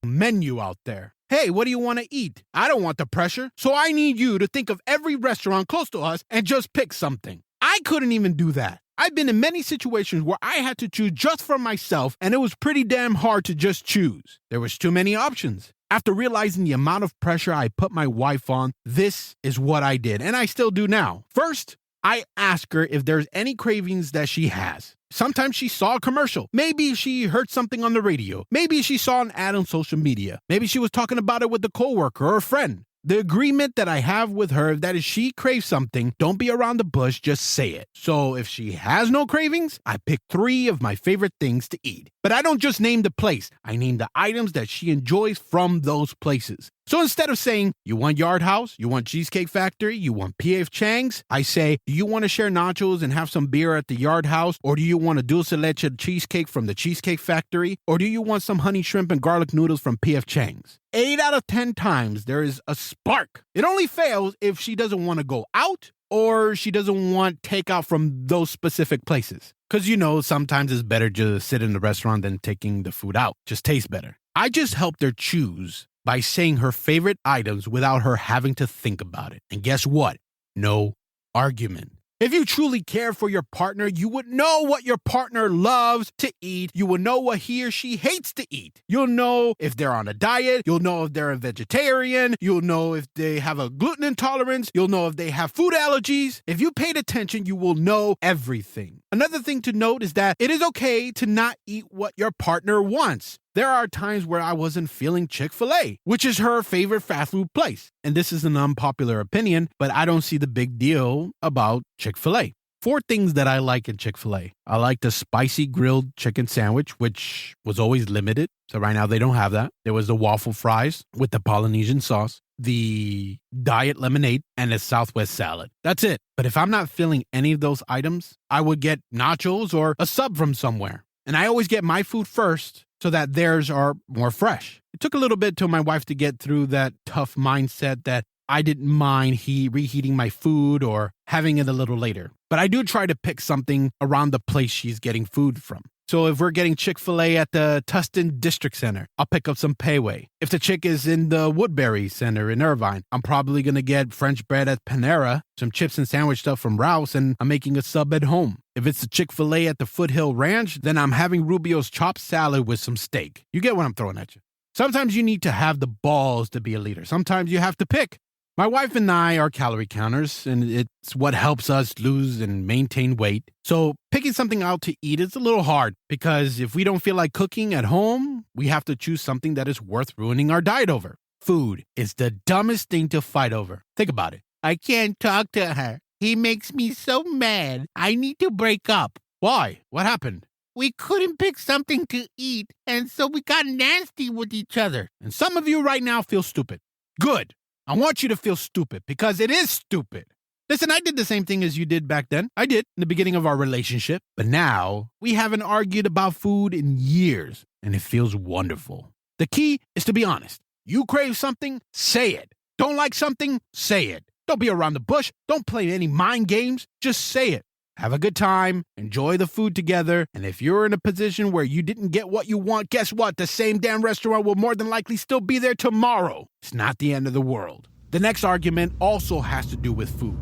menu out there? Hey, what do you want to eat? I don't want the pressure, so I need you to think of every restaurant close to us and just pick something. I couldn't even do that. I've been in many situations where I had to choose just for myself, and it was pretty damn hard to just choose. There was too many options. After realizing the amount of pressure I put my wife on, this is what I did, and I still do now. First, I ask her if there's any cravings that she has. Sometimes she saw a commercial. Maybe she heard something on the radio. Maybe she saw an ad on social media. Maybe she was talking about it with a coworker or a friend. The agreement that I have with her that if she craves something, don't be around the bush, just say it. So if she has no cravings, I pick 3 of my favorite things to eat. But I don't just name the place. I name the items that she enjoys from those places. So instead of saying, you want Yard House, you want Cheesecake Factory, you want P.F. Chang's, I say, do you want to share nachos and have some beer at the Yard House? Or do you want a dulce leche cheesecake from the Cheesecake Factory? Or do you want some honey shrimp and garlic noodles from P.F. Chang's? 8 out of 10 times, there is a spark. It only fails if she doesn't want to go out or she doesn't want takeout from those specific places. Because, sometimes it's better to sit in the restaurant than taking the food out. Just tastes better. I just helped her choose by saying her favorite items without her having to think about it. And guess what? No argument. If you truly care for your partner, you would know what your partner loves to eat. You will know what he or she hates to eat. You'll know if they're on a diet. You'll know if they're a vegetarian. You'll know if they have a gluten intolerance. You'll know if they have food allergies. If you paid attention, you will know everything. Another thing to note is that it is okay to not eat what your partner wants. There are times where I wasn't feeling Chick-fil-A, which is her favorite fast food place. And this is an unpopular opinion, but I don't see the big deal about Chick-fil-A. 4 things that I like in Chick-fil-A. I like the spicy grilled chicken sandwich, which was always limited. So right now they don't have that. There was the waffle fries with the Polynesian sauce, the diet lemonade, and the Southwest salad. That's it. But if I'm not feeling any of those items, I would get nachos or a sub from somewhere. And I always get my food first so that theirs are more fresh. It took a little bit to my wife to get through that tough mindset that I didn't mind reheating my food or having it a little later. But I do try to pick something around the place she's getting food from. So if we're getting Chick-fil-A at the Tustin District Center, I'll pick up some Pei Wei. If the chick is in the Woodbury Center in Irvine, I'm probably going to get French bread at Panera, some chips and sandwich stuff from Rouse, and I'm making a sub at home. If it's the Chick-fil-A at the Foothill Ranch, then I'm having Rubio's chopped salad with some steak. You get what I'm throwing at you. Sometimes you need to have the balls to be a leader. Sometimes you have to pick. My wife and I are calorie counters, and it's what helps us lose and maintain weight. So picking something out to eat is a little hard because if we don't feel like cooking at home, we have to choose something that is worth ruining our diet over. Food is the dumbest thing to fight over. Think about it. I can't talk to her. He makes me so mad. I need to break up. Why? What happened? We couldn't pick something to eat, and so we got nasty with each other. And some of you right now feel stupid. Good. I want you to feel stupid because it is stupid. Listen, I did the same thing as you did back then. I did in the beginning of our relationship. But now we haven't argued about food in years, and it feels wonderful. The key is to be honest. You crave something, say it. Don't like something, say it. Don't be around the bush. Don't play any mind games. Just say it. Have a good time, enjoy the food together, and if you're in a position where you didn't get what you want, guess what? The same damn restaurant will more than likely still be there tomorrow. It's not the end of the world. The next argument also has to do with food.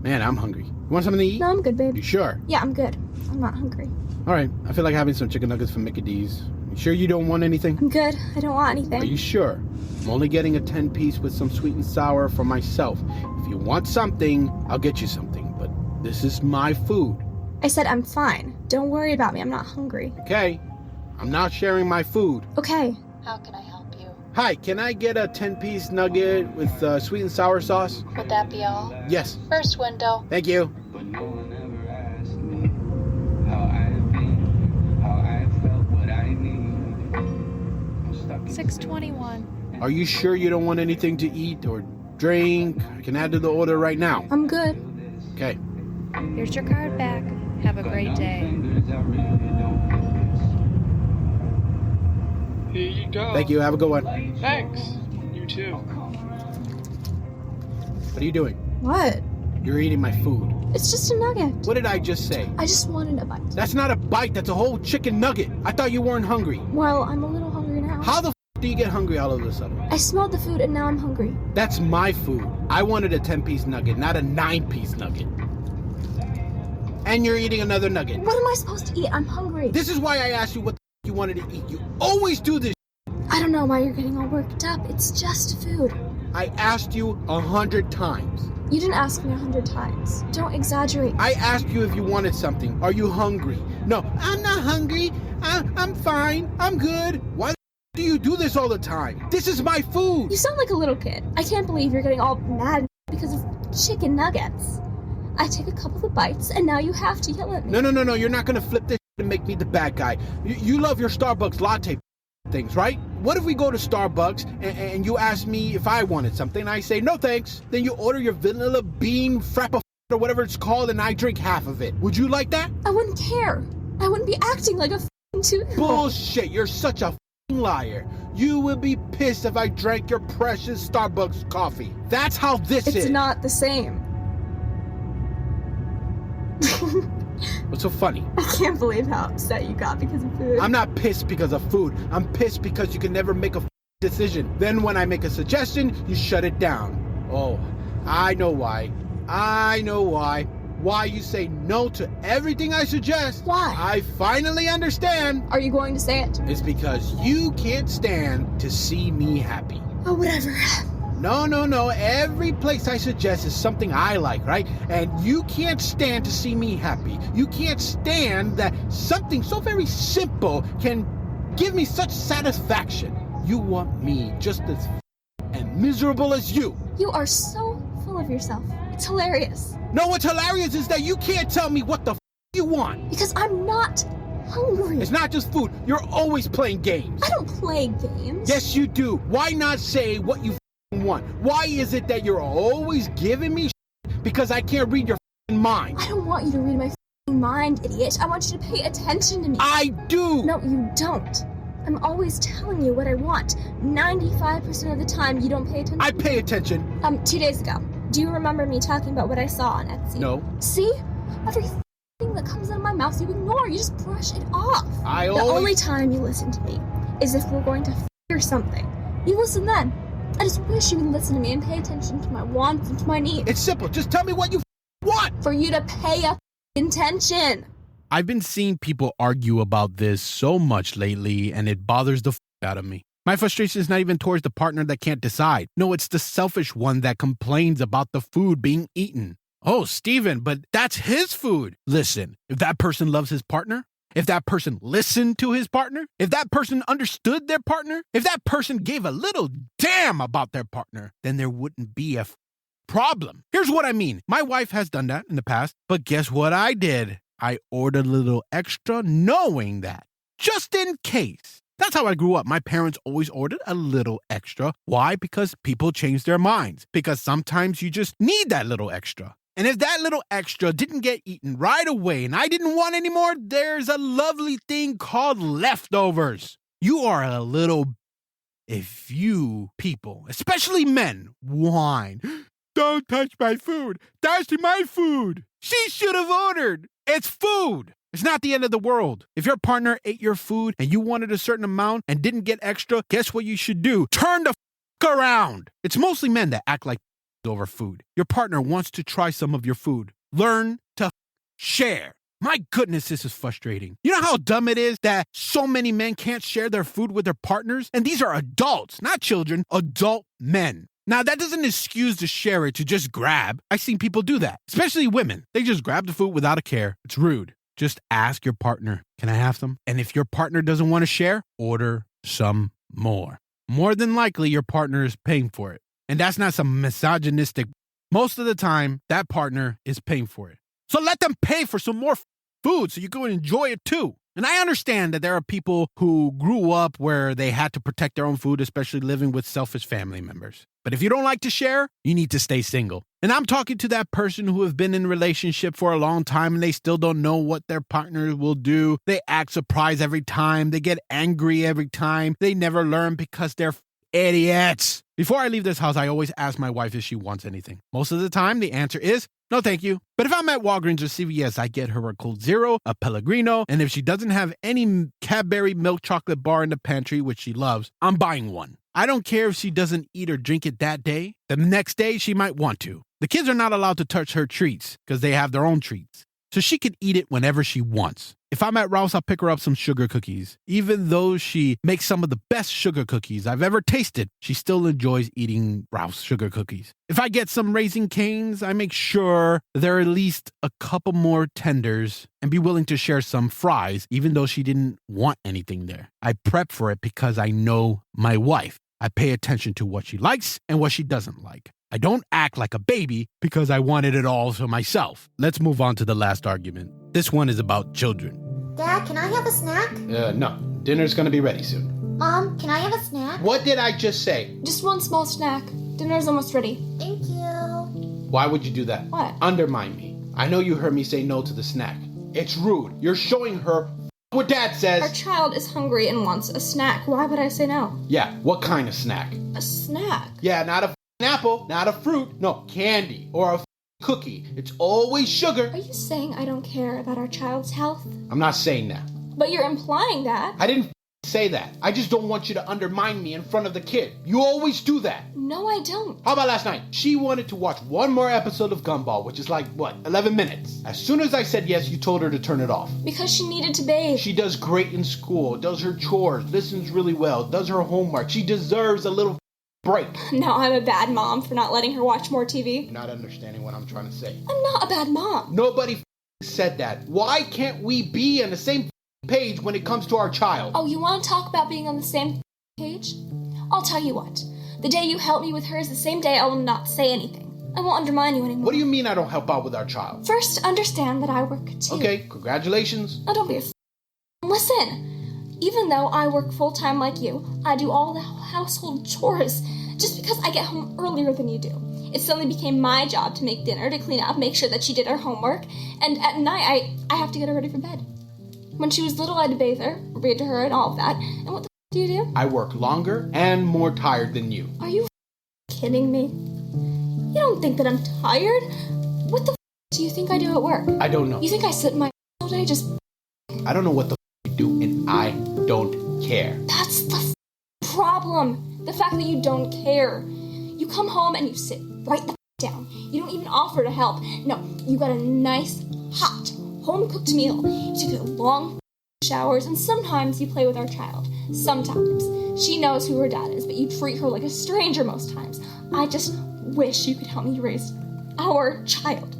Man, I'm hungry. You want something to eat? No, I'm good, babe. You sure? Yeah, I'm good. I'm not hungry. All right, I feel like having some chicken nuggets from Mickey D's. You sure you don't want anything? I'm good. I don't want anything. Are you sure? I'm only getting a 10-piece with some sweet and sour for myself. If you want something, I'll get you something, but this is my food. I said I'm fine. Don't worry about me. I'm not hungry. Okay. I'm not sharing my food. Okay. How can I help you? Hi, can I get a 10-piece nugget with sweet and sour sauce? Would that be all? Yes. First window. Thank you. 621. Are you sure you don't want anything to eat or drink? I can add to the order right now. I'm good. Okay. Here's your card back. Have a great day. Here you go. Thank you. Have a good one. Thanks. You too. What are you doing? What? You're eating my food. It's just a nugget. What did I just say? I just wanted a bite. That's not a bite. That's a whole chicken nugget. I thought you weren't hungry. Well, I'm a little hungry now. How the do you get hungry all of a sudden? I smelled the food and now I'm hungry. That's my food. I wanted a 10-piece nugget, not a 9-piece nugget. And you're eating another nugget. What am I supposed to eat? I'm hungry. This is why I asked you what you wanted to eat. You always do this. I don't know why you're getting all worked up. It's just food. I asked you 100 times. You didn't ask me 100 times. Don't exaggerate. I asked you if you wanted something. Are you hungry? No, I'm not hungry. I'm fine. I'm good. Why do you do this all the time? This is my food. You sound like a little kid. I can't believe you're getting all mad because of chicken nuggets. I take a couple of bites and now you have to yell at me. No. You're not going to flip this and make me the bad guy. You love your Starbucks latte things, right? What if we go to Starbucks and you ask me if I wanted something and I say, no thanks. Then you order your vanilla bean frappa or whatever it's called and I drink half of it. Would you like that? I wouldn't care. I wouldn't be acting like a two-year-old. Bullshit. You're such a liar. You would be pissed if I drank your precious Starbucks coffee. That's how this is. It's not the same. What's so funny? I can't believe how upset you got because of food. I'm not pissed because of food. I'm pissed because you can never make a decision. Then when I make a suggestion, you shut it down. Oh, I know why. Why you say no to everything I suggest. Why? I finally understand. Are you going to say it? It's because you can't stand to see me happy. Oh, whatever. No. Every place I suggest is something I like, right? And you can't stand to see me happy. You can't stand that something so very simple can give me such satisfaction. You want me just as and miserable as you. You are so full of of yourself. It's hilarious. No, what's hilarious is that you can't tell me what the you want. Because I'm not hungry. It's not just food. You're always playing games. I don't play games. Yes, you do. Why not say what you want? Why is it that you're always giving me because I can't read your mind? I don't want you to read my mind, idiot. I want you to pay attention to me. I do. No, you don't. I'm always telling you what I want. 95% of the time, you don't pay attention. I pay attention. 2 days ago. Do you remember me talking about what I saw on Etsy? No. See? Everything that comes out of my mouth, you ignore. You just brush it off. The only time you listen to me is if we're going to figure something. You listen then. I just wish you would listen to me and pay attention to my wants and to my needs. It's simple. Just tell me what you want. For you to pay attention. I've been seeing people argue about this so much lately, and it bothers the out of me. My frustration is not even towards the partner that can't decide. No, it's the selfish one that complains about the food being eaten. Oh, Steven, but that's his food. Listen, if that person loves his partner, if that person listened to his partner, if that person understood their partner, if that person gave a little damn about their partner, then there wouldn't be a problem. Here's what I mean. My wife has done that in the past, but guess what I did? I ordered a little extra knowing that, just in case. That's how I grew up. My parents always ordered a little extra. Why? Because people change their minds. Because sometimes you just need that little extra. And if that little extra didn't get eaten right away and I didn't want any more, there's a lovely thing called leftovers. You are a little... If you people, especially men, whine, don't touch my food. That's my food. She should have ordered. It's food. It's not the end of the world. If your partner ate your food and you wanted a certain amount and didn't get extra, guess what you should do? Turn the around. It's mostly men that act like over food. Your partner wants to try some of your food. Learn to share. My goodness, this is frustrating. You know how dumb it is that so many men can't share their food with their partners? And these are adults, not children, adult men. Now, that doesn't excuse to share it, to just grab. I've seen people do that, especially women. They just grab the food without a care. It's rude. Just ask your partner, can I have some? And if your partner doesn't want to share, order some more. More than likely, your partner is paying for it. And that's not some misogynistic. Most of the time, that partner is paying for it. So let them pay for some more food so you can enjoy it too. And I understand that there are people who grew up where they had to protect their own food, especially living with selfish family members. But if you don't like to share, you need to stay single. And I'm talking to that person who have been in a relationship for a long time and they still don't know what their partner will do. They act surprised every time. They get angry every time. They never learn because they're idiots. Before I leave this house, I always ask my wife if she wants anything. Most of the time, the answer is, no, thank you. But if I'm at Walgreens or CVS, I get her a Cold Zero, a Pellegrino, and if she doesn't have any Cadbury milk chocolate bar in the pantry, which she loves, I'm buying one. I don't care if she doesn't eat or drink it that day. The next day, she might want to. The kids are not allowed to touch her treats because they have their own treats. So she can eat it whenever she wants. If I'm at Ralph's, I'll pick her up some sugar cookies. Even though she makes some of the best sugar cookies I've ever tasted, she still enjoys eating Ralph's sugar cookies. If I get some Raising Cane's, I make sure there are at least a couple more tenders and be willing to share some fries, even though she didn't want anything there. I prep for it because I know my wife. I pay attention to what she likes and what she doesn't like. I don't act like a baby because I wanted it all for myself. Let's move on to the last argument. This one is about children. Dad, can I have a snack? No. Dinner's gonna be ready soon. Mom, can I have a snack? What did I just say? Just one small snack. Dinner's almost ready. Thank you. Why would you do that? What? Undermine me. I know you heard me say no to the snack. It's rude. You're showing her what Dad says. Our child is hungry and wants a snack. Why would I say no? Yeah, what kind of snack? A snack? Yeah, not a apple, not a fruit, no, candy or a cookie. It's always sugar. Are you saying I don't care about our child's health? I'm not saying that. But you're implying that. I didn't say that. I just don't want you to undermine me in front of the kid. You always do that. No, I don't. How about last night? She wanted to watch one more episode of Gumball, which is 11 minutes. As soon as I said yes, you told her to turn it off. Because she needed to bathe. She does great in school, does her chores, listens really well, does her homework. She deserves a little break. Now I'm a bad mom for not letting her watch more TV. You're not understanding what I'm trying to say. I'm not a bad mom. Nobody said that. Why can't we be on the same page when it comes to our child? Oh, you want to talk about being on the same page? I'll tell you what. The day you help me with her is the same day I will not say anything. I won't undermine you anymore. What do you mean I don't help out with our child? First, understand that I work too. Okay, congratulations. Oh, don't be a Listen, even though I work full-time like you, I do all the household chores just because I get home earlier than you do. It suddenly became my job to make dinner, to clean up, make sure that she did her homework, and at night I have to get her ready for bed. When she was little, I had to bathe her, read to her, and all of that. And what the do you do? I work longer and more tired than you. Are you kidding me? You don't think that I'm tired? What the do you think I do at work? I don't know. You think I sit in my all day just... I don't know what the you do, and I don't care. That's the problem. The fact that you don't care. You come home and you sit right the down. You don't even offer to help. No, you got a nice, hot, home-cooked meal. You take long showers, and sometimes you play with our child. Sometimes. She knows who her dad is, but you treat her like a stranger most times. I just wish you could help me raise our child.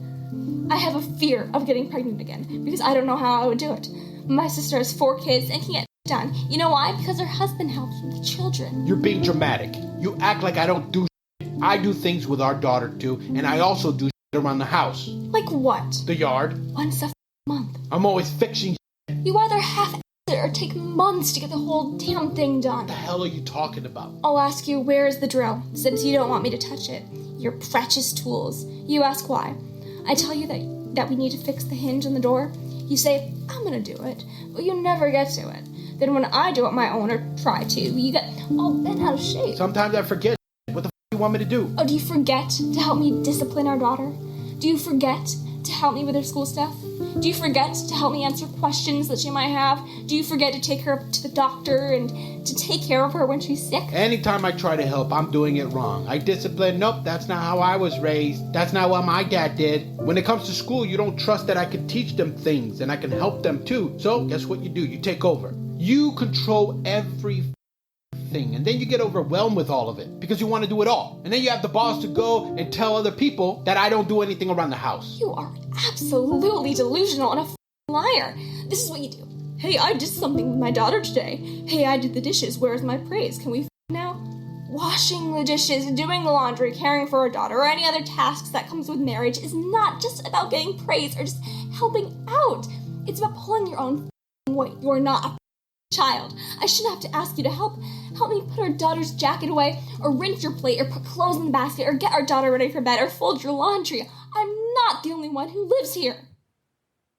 I have a fear of getting pregnant again, because I don't know how I would do it. My sister has 4 kids and can't get done. You know why? Because her husband helps with the children. You're being dramatic. You act like I don't do shit. I do things with our daughter too, and I also do shit around the house. Like what? The yard. Once a month. I'm always fixing shit. You either half it or take months to get the whole damn thing done. What the hell are you talking about? I'll ask you, where is the drill? Since you don't want me to touch it. Your precious tools. You ask why. I tell you that we need to fix the hinge on the door. You say, I'm gonna do it, but you never get to it. Then when I do it my own or try to, you get all bent out of shape. Sometimes I forget. What the f*** you want me to do? Oh, do you forget to help me discipline our daughter? Do you forget to help me with her school stuff? Do you forget to help me answer questions that she might have? Do you forget to take her to the doctor and to take care of her when she's sick? Anytime I try to help, I'm doing it wrong. I discipline, nope, that's not how I was raised. That's not what my dad did. When it comes to school, you don't trust that I can teach them things and I can help them too. So guess what you do? You take over. You control every thing, and then you get overwhelmed with all of it because you want to do it all. And then you have the balls to go and tell other people that I don't do anything around the house. You are absolutely delusional and a liar. This is what you do. Hey, I did something with my daughter today. Hey, I did the dishes. Where's my praise? Can we now? Washing the dishes, doing the laundry, caring for our daughter, or any other tasks that comes with marriage is not just about getting praise or just helping out. It's about pulling your own weight. You're not a child. I shouldn't have to ask you to help me put our daughter's jacket away, or rinse your plate, or put clothes in the basket, or get our daughter ready for bed, or fold your laundry. I'm not the only one who lives here.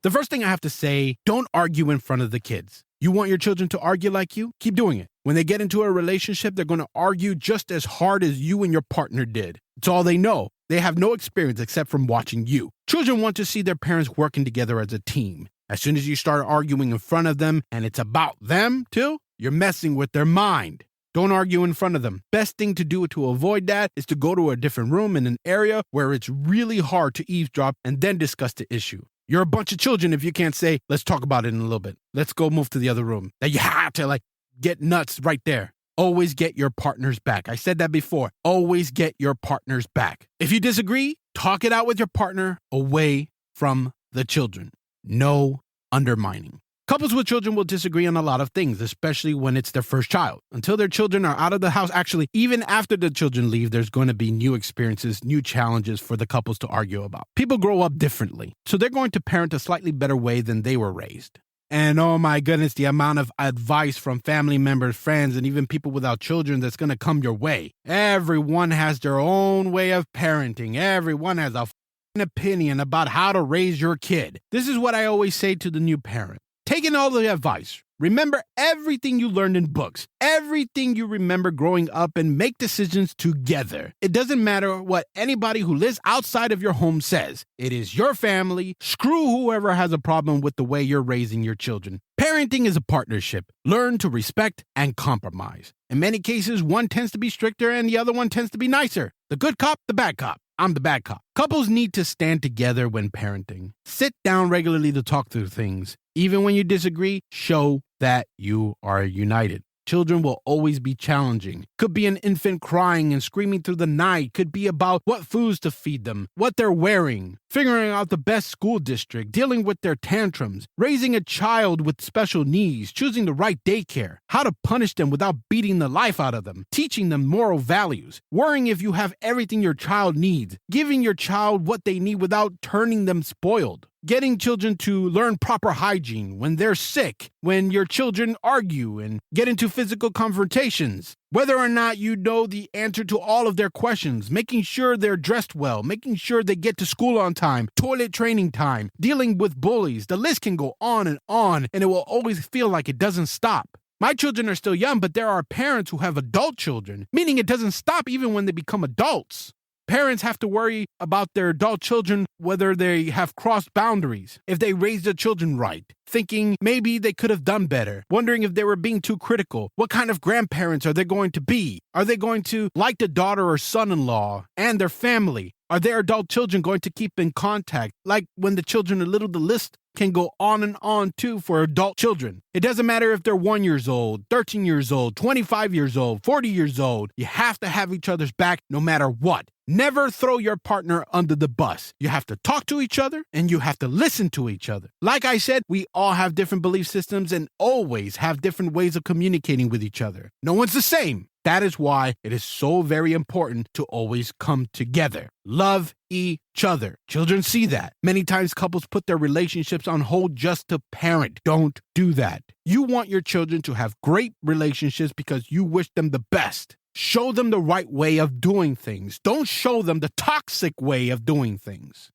The first thing I have to say, don't argue in front of the kids. You want your children to argue like you? Keep doing it. When they get into a relationship, they're going to argue just as hard as you and your partner did. It's all they know. They have no experience except from watching you. Children want to see their parents working together as a team. As soon as you start arguing in front of them, and it's about them too, you're messing with their mind. Don't argue in front of them. Best thing to do to avoid that is to go to a different room in an area where it's really hard to eavesdrop and then discuss the issue. You're a bunch of children if you can't say, let's talk about it in a little bit. Let's go move to the other room. That you have to get nuts right there. Always get your partner's back. I said that before. Always get your partner's back. If you disagree, talk it out with your partner away from the children. No undermining. Couples with children will disagree on a lot of things, especially when it's their first child. Until their children are out of the house, actually, even after the children leave, there's going to be new experiences, new challenges for the couples to argue about. People grow up differently, so they're going to parent a slightly better way than they were raised. And oh my goodness, the amount of advice from family members, friends, and even people without children that's going to come your way. Everyone has their own way of parenting. Everyone has a opinion about how to raise your kid. This is what I always say to the new parent. Take in all the advice. Remember everything you learned in books, everything you remember growing up, and make decisions together. It doesn't matter what anybody who lives outside of your home says. It is your family. Screw whoever has a problem with the way you're raising your children. Parenting is a partnership. Learn to respect and compromise. In many cases, one tends to be stricter and the other one tends to be nicer. The good cop, the bad cop. I'm the bad cop. Couples need to stand together when parenting. Sit down regularly to talk through things. Even when you disagree, show that you are united. Children will always be challenging. Could be an infant crying and screaming through the night. Could be about what foods to feed them, what they're wearing, figuring out the best school district, dealing with their tantrums, raising a child with special needs, choosing the right daycare, how to punish them without beating the life out of them, teaching them moral values, worrying if you have everything your child needs, giving your child what they need without turning them spoiled. Getting children to learn proper hygiene when they're sick, when your children argue and get into physical confrontations. Whether or not you know the answer to all of their questions, making sure they're dressed well, making sure they get to school on time, toilet training time, dealing with bullies. The list can go on, and it will always feel like it doesn't stop. My children are still young, but there are parents who have adult children, meaning it doesn't stop even when they become adults. Parents have to worry about their adult children, whether they have crossed boundaries, if they raised their children right, thinking maybe they could have done better, wondering if they were being too critical. What kind of grandparents are they going to be? Are they going to like the daughter or son-in-law and their family? Are their adult children going to keep in contact? Like when the children are little, the list can go on and on too for adult children. It doesn't matter if they're 1 year old, 13 years old, 25 years old, 40 years old. You have to have each other's back no matter what. Never throw your partner under the bus. You have to talk to each other and you have to listen to each other. Like I said, we all have different belief systems and always have different ways of communicating with each other. No one's the same. That is why it is so very important to always come together. Love each other. Children see that. Many times couples put their relationships on hold just to parent. Don't do that. You want your children to have great relationships because you wish them the best. Show them the right way of doing things. Don't show them the toxic way of doing things.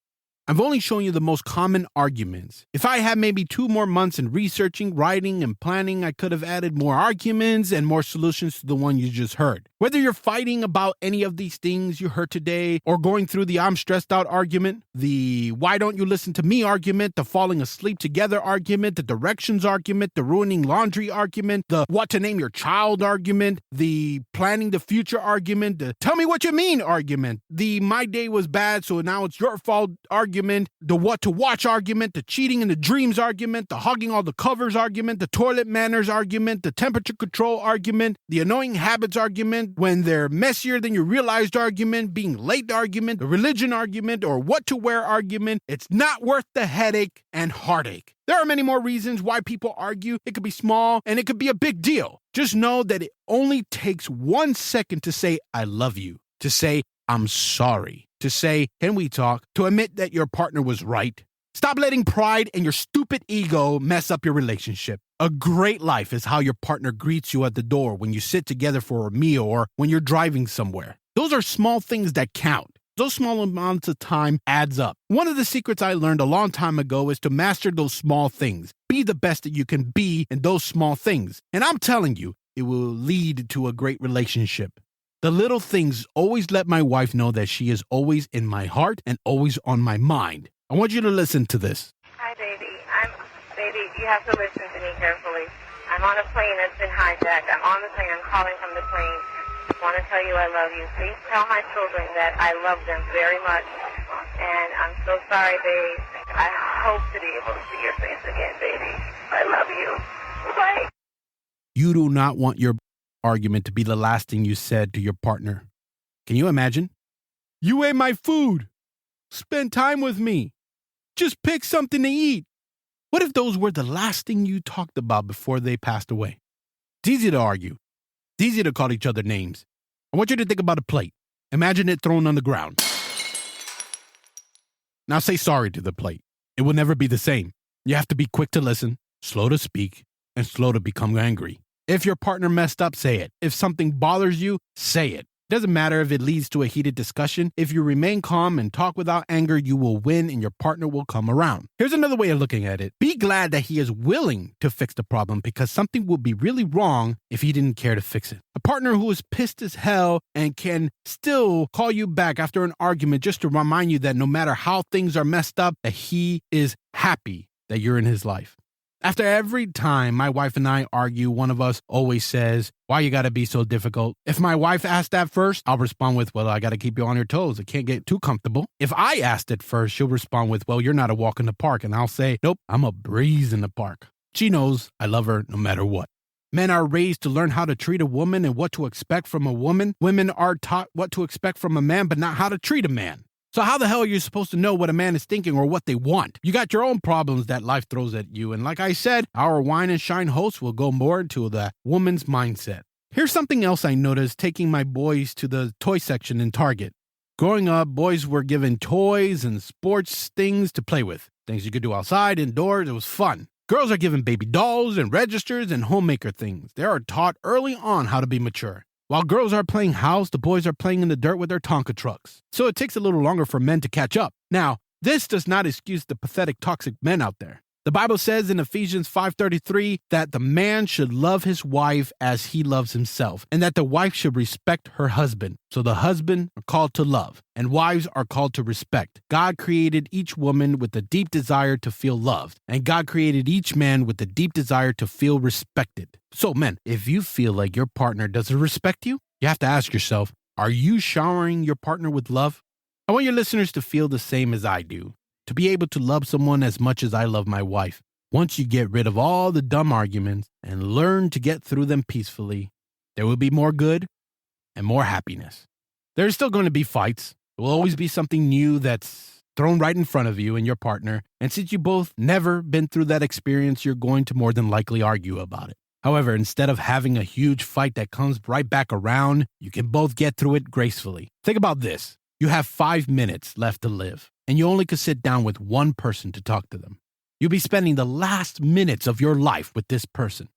I've only shown you the most common arguments. If I had maybe 2 more months in researching, writing, and planning, I could have added more arguments and more solutions to the one you just heard. Whether you're fighting about any of these things you heard today, or going through the I'm stressed out argument, the why don't you listen to me argument, the falling asleep together argument, the directions argument, the ruining laundry argument, the what to name your child argument, the planning the future argument, the tell me what you mean argument, the my day was bad so now it's your fault argument, the what to watch argument, the cheating in the dreams argument, the hogging all the covers argument, the toilet manners argument, the temperature control argument, the annoying habits argument, when they're messier than you realized argument, being late argument, the religion argument, or what to wear argument. It's not worth the headache and heartache. There are many more reasons why people argue. It could be small and it could be a big deal. Just know that it only takes 1 second to say, I love you, to say, I'm sorry, to say, can we talk, to admit that your partner was right. Stop letting pride and your stupid ego mess up your relationship. A great life is how your partner greets you at the door when you sit together for a meal or when you're driving somewhere. Those are small things that count. Those small amounts of time adds up. One of the secrets I learned a long time ago is to master those small things. Be the best that you can be in those small things. And I'm telling you, it will lead to a great relationship. The little things always let my wife know that she is always in my heart and always on my mind. I want you to listen to this. Hi, baby. Baby, you have to listen to me carefully. I'm on a plane that's been hijacked. I'm on the plane. I'm calling from the plane. I want to tell you I love you. Please tell my children that I love them very much. And I'm so sorry, babe. I hope to be able to see your face again, baby. I love you. Bye. You do not want your argument to be the last thing you said to your partner. Can you imagine? You ate my food. Spend time with me. Just pick something to eat. What if those were the last thing you talked about before they passed away? It's easy to argue. It's easy to call each other names. I want you to think about a plate. Imagine it thrown on the ground. Now say sorry to the plate. It will never be the same. You have to be quick to listen, slow to speak, and slow to become angry. If your partner messed up, say it. If something bothers you, say it. Doesn't matter if it leads to a heated discussion. If you remain calm and talk without anger, you will win and your partner will come around. Here's another way of looking at it. Be glad that he is willing to fix the problem because something would be really wrong if he didn't care to fix it. A partner who is pissed as hell and can still call you back after an argument just to remind you that no matter how things are messed up, that he is happy that you're in his life. After every time my wife and I argue, one of us always says, why you gotta be so difficult? If my wife asked that first, I'll respond with, well, I gotta keep you on your toes. It can't get too comfortable. If I asked it first, she'll respond with, well, you're not a walk in the park. And I'll say, nope, I'm a breeze in the park. She knows I love her no matter what. Men are raised to learn how to treat a woman and what to expect from a woman. Women are taught what to expect from a man, but not how to treat a man. So how the hell are you supposed to know what a man is thinking or what they want? You got your own problems that life throws at you. And like I said, our Wine and Shine host will go more into the woman's mindset. Here's something else I noticed taking my boys to the toy section in Target. Growing up, boys were given toys and sports things to play with. Things you could do outside, indoors. It was fun. Girls are given baby dolls and registers and homemaker things. They are taught early on how to be mature. While girls are playing house, the boys are playing in the dirt with their Tonka trucks. So it takes a little longer for men to catch up. Now, this does not excuse the pathetic toxic men out there. The Bible says in Ephesians 5:33 that the man should love his wife as he loves himself, and that the wife should respect her husband. So the husband are called to love, and wives are called to respect. God created each woman with a deep desire to feel loved, and God created each man with a deep desire to feel respected. So men, if you feel like your partner doesn't respect you, you have to ask yourself, are you showering your partner with love? I want your listeners to feel the same as I do. To be able to love someone as much as I love my wife. Once you get rid of all the dumb arguments and learn to get through them peacefully, there will be more good and more happiness. There's still going to be fights. There will always be something new that's thrown right in front of you and your partner. And since you both never been through that experience, you're going to more than likely argue about it. However, instead of having a huge fight that comes right back around, you can both get through it gracefully. Think about this. You have 5 minutes left to live, and you only could sit down with one person to talk to them. You'll be spending the last minutes of your life with this person.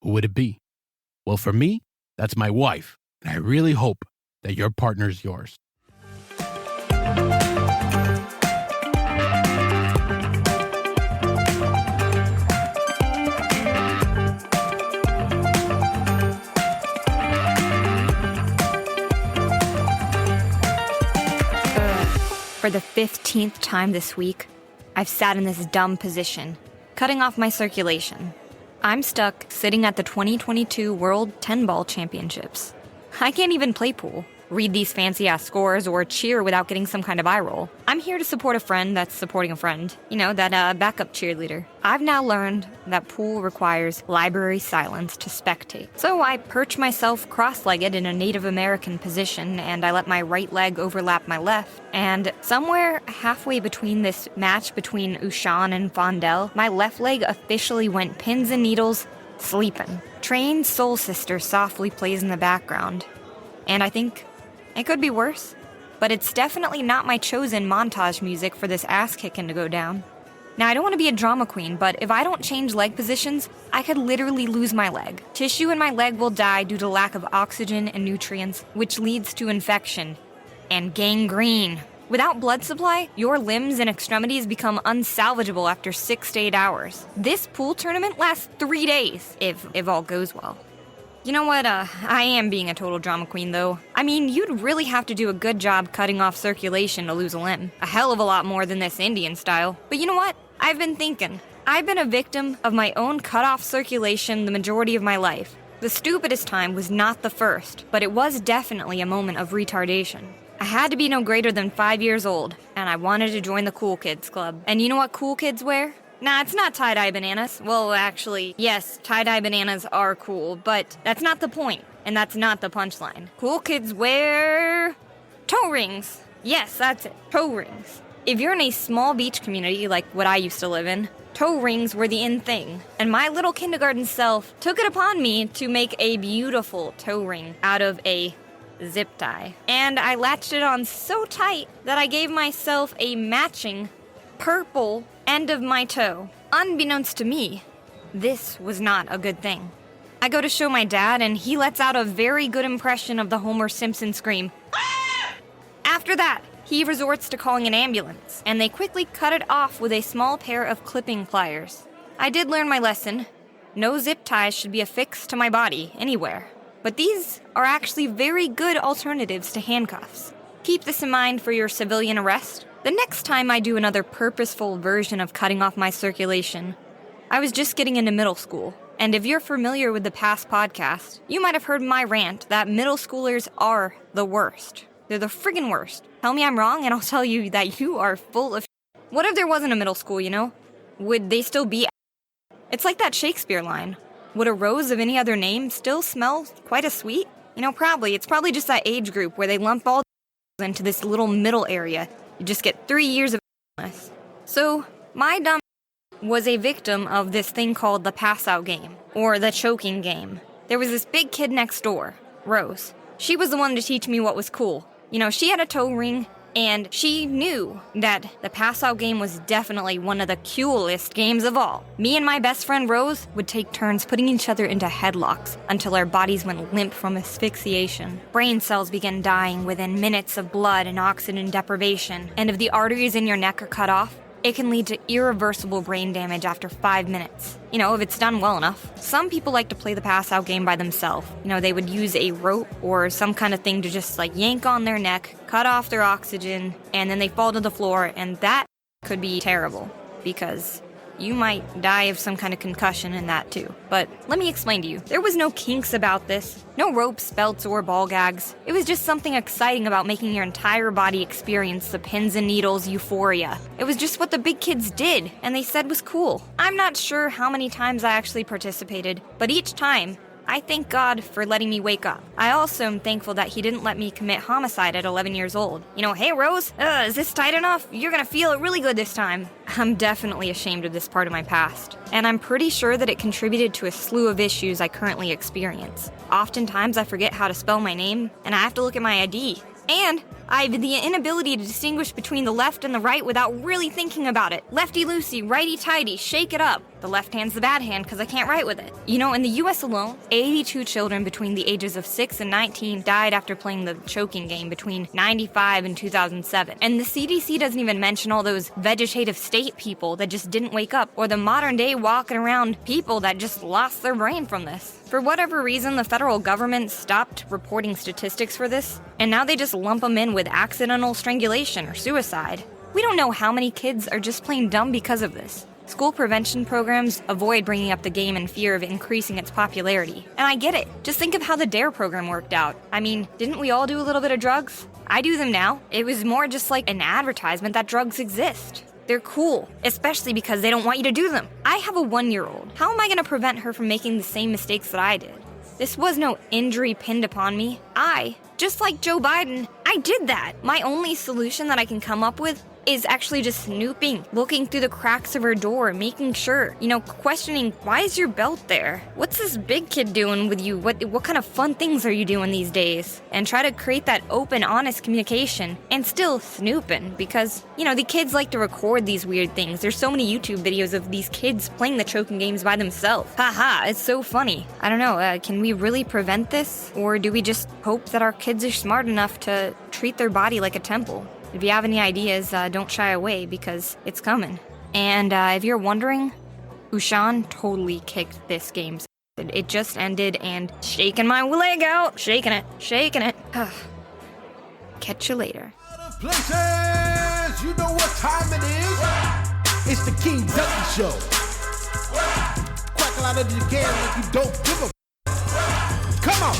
Who would it be? Well, for me, that's my wife, and I really hope that your partner's yours. For the 15th time this week, I've sat in this dumb position, cutting off my circulation. I'm stuck sitting at the 2022 World 10-Ball Championships. I can't even play pool, read these fancy-ass scores, or cheer without getting some kind of eye roll. I'm here to support a friend that's supporting a friend. You know, that backup cheerleader. I've now learned that pool requires library silence to spectate. So I perch myself cross-legged in a Native American position, and I let my right leg overlap my left. And somewhere halfway between this match between Ushan and Fondell, my left leg officially went pins and needles, sleeping. Trained Soul Sister softly plays in the background. And I think it could be worse, but it's definitely not my chosen montage music for this ass-kicking to go down. Now, I don't want to be a drama queen, but if I don't change leg positions, I could literally lose my leg. Tissue in my leg will die due to lack of oxygen and nutrients, which leads to infection and gangrene. Without blood supply, your limbs and extremities become unsalvageable after 6 to 8 hours. This pool tournament lasts 3 days, if all goes well. You know what, I am being a total drama queen, though. I mean, you'd really have to do a good job cutting off circulation to lose a limb. A hell of a lot more than this Indian style. But you know what? I've been thinking. I've been a victim of my own cut-off circulation the majority of my life. The stupidest time was not the first, but it was definitely a moment of retardation. I had to be no greater than 5 years old, and I wanted to join the cool kids club. And you know what cool kids wear? Nah, it's not tie-dye bananas. Well, actually, yes, tie-dye bananas are cool, but that's not the point, and that's not the punchline. Cool kids wear toe rings. Yes, that's it, toe rings. If you're in a small beach community like what I used to live in, toe rings were the in thing, and my little kindergarten self took it upon me to make a beautiful toe ring out of a zip tie. And I latched it on so tight that I gave myself a matching purple end of my toe. Unbeknownst to me, this was not a good thing. I go to show my dad, and he lets out a very good impression of the Homer Simpson scream. After that, he resorts to calling an ambulance, and they quickly cut it off with a small pair of clipping pliers. I did learn my lesson. No zip ties should be affixed to my body, anywhere. But these are actually very good alternatives to handcuffs. Keep this in mind for your civilian arrest. The next time I do another purposeful version of cutting off my circulation, I was just getting into middle school. And if you're familiar with the past podcast, you might have heard my rant that middle schoolers are the worst. They're the friggin' worst. Tell me I'm wrong and I'll tell you that you are full of shit. What if there wasn't a middle school, you know? Would they still be? It's like that Shakespeare line. Would a rose of any other name still smell quite as sweet? Probably. It's probably just that age group where they lump all into this little middle area. You just get 3 years of illness. So, my dumb was a victim of this thing called the pass-out game, or the choking game. There was this big kid next door, Rose. She was the one to teach me what was cool. She had a toe ring, and she knew that the pass-out game was definitely one of the coolest games of all. Me and my best friend Rose would take turns putting each other into headlocks until our bodies went limp from asphyxiation. Brain cells began dying within minutes of blood and oxygen deprivation, and if the arteries in your neck are cut off, it can lead to irreversible brain damage after 5 minutes. If it's done well enough. Some people like to play the pass-out game by themselves. They would use a rope or some kind of thing to just yank on their neck, cut off their oxygen, and then they fall to the floor, and that could be terrible because you might die of some kind of concussion in that too. But let me explain to you. There was no kinks about this. No ropes, belts, or ball gags. It was just something exciting about making your entire body experience the pins and needles euphoria. It was just what the big kids did, and they said was cool. I'm not sure how many times I actually participated, but each time, I thank God for letting me wake up. I also am thankful that he didn't let me commit homicide at 11 years old. Hey Rose, is this tight enough? You're gonna feel it really good this time. I'm definitely ashamed of this part of my past. And I'm pretty sure that it contributed to a slew of issues I currently experience. Oftentimes I forget how to spell my name, and I have to look at my ID. And I have the inability to distinguish between the left and the right without really thinking about it. Lefty-loosey, righty-tighty, shake it up. The left hand's the bad hand because I can't write with it. In the US alone, 82 children between the ages of 6 and 19 died after playing the choking game between 95 and 2007. And the CDC doesn't even mention all those vegetative state people that just didn't wake up, or the modern day walking around people that just lost their brain from this. For whatever reason, the federal government stopped reporting statistics for this, and now they just lump them in with accidental strangulation or suicide. We don't know how many kids are just plain dumb because of this. School prevention programs avoid bringing up the game in fear of increasing its popularity. And I get it. Just think of how the DARE program worked out. Didn't we all do a little bit of drugs? I do them now. It was more just like an advertisement that drugs exist. They're cool, especially because they don't want you to do them. I have a 1-year-old. How am I going to prevent her from making the same mistakes that I did? This was no injury pinned upon me. Just like Joe Biden, I did that. My only solution that I can come up with is actually just snooping, looking through the cracks of her door, making sure, questioning, why is your belt there? What's this big kid doing with you? What kind of fun things are you doing these days? And try to create that open, honest communication, and still snooping, because, the kids like to record these weird things. There's so many YouTube videos of these kids playing the choking games by themselves. Haha, it's so funny. I don't know, can we really prevent this? Or do we just hope that our kids are smart enough to treat their body like a temple? If you have any ideas, don't shy away because it's coming. And if you're wondering, Ushan totally kicked this game. It just ended and shaking my leg out. Shaking it. Catch you later. Places, you know what time it is. It's the King Ducky Show. Quack out of the game like you don't give a. Come on.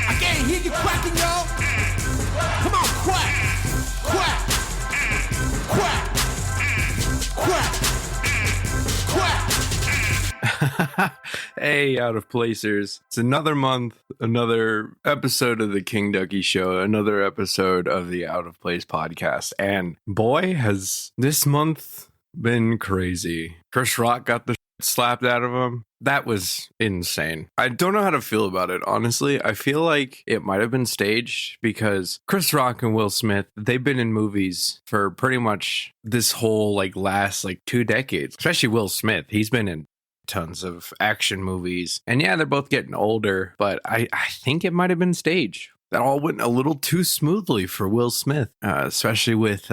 I can't hear you quacking, y'all. Come on, quack, quack, quack, quack, quack. Hey, out of placers. It's another month, another episode of the King Ducky Show, another episode of the Out of Place podcast. And boy, has this month been crazy. Chris Rock got the slapped out of him. That was insane. I don't know how to feel about it, honestly. I feel like it might have been staged because Chris Rock and Will Smith, they've been in movies for pretty much this whole last 2 decades. Especially Will Smith. He's been in tons of action movies. And yeah, they're both getting older, but I think it might have been staged. That all went a little too smoothly for Will Smith, especially with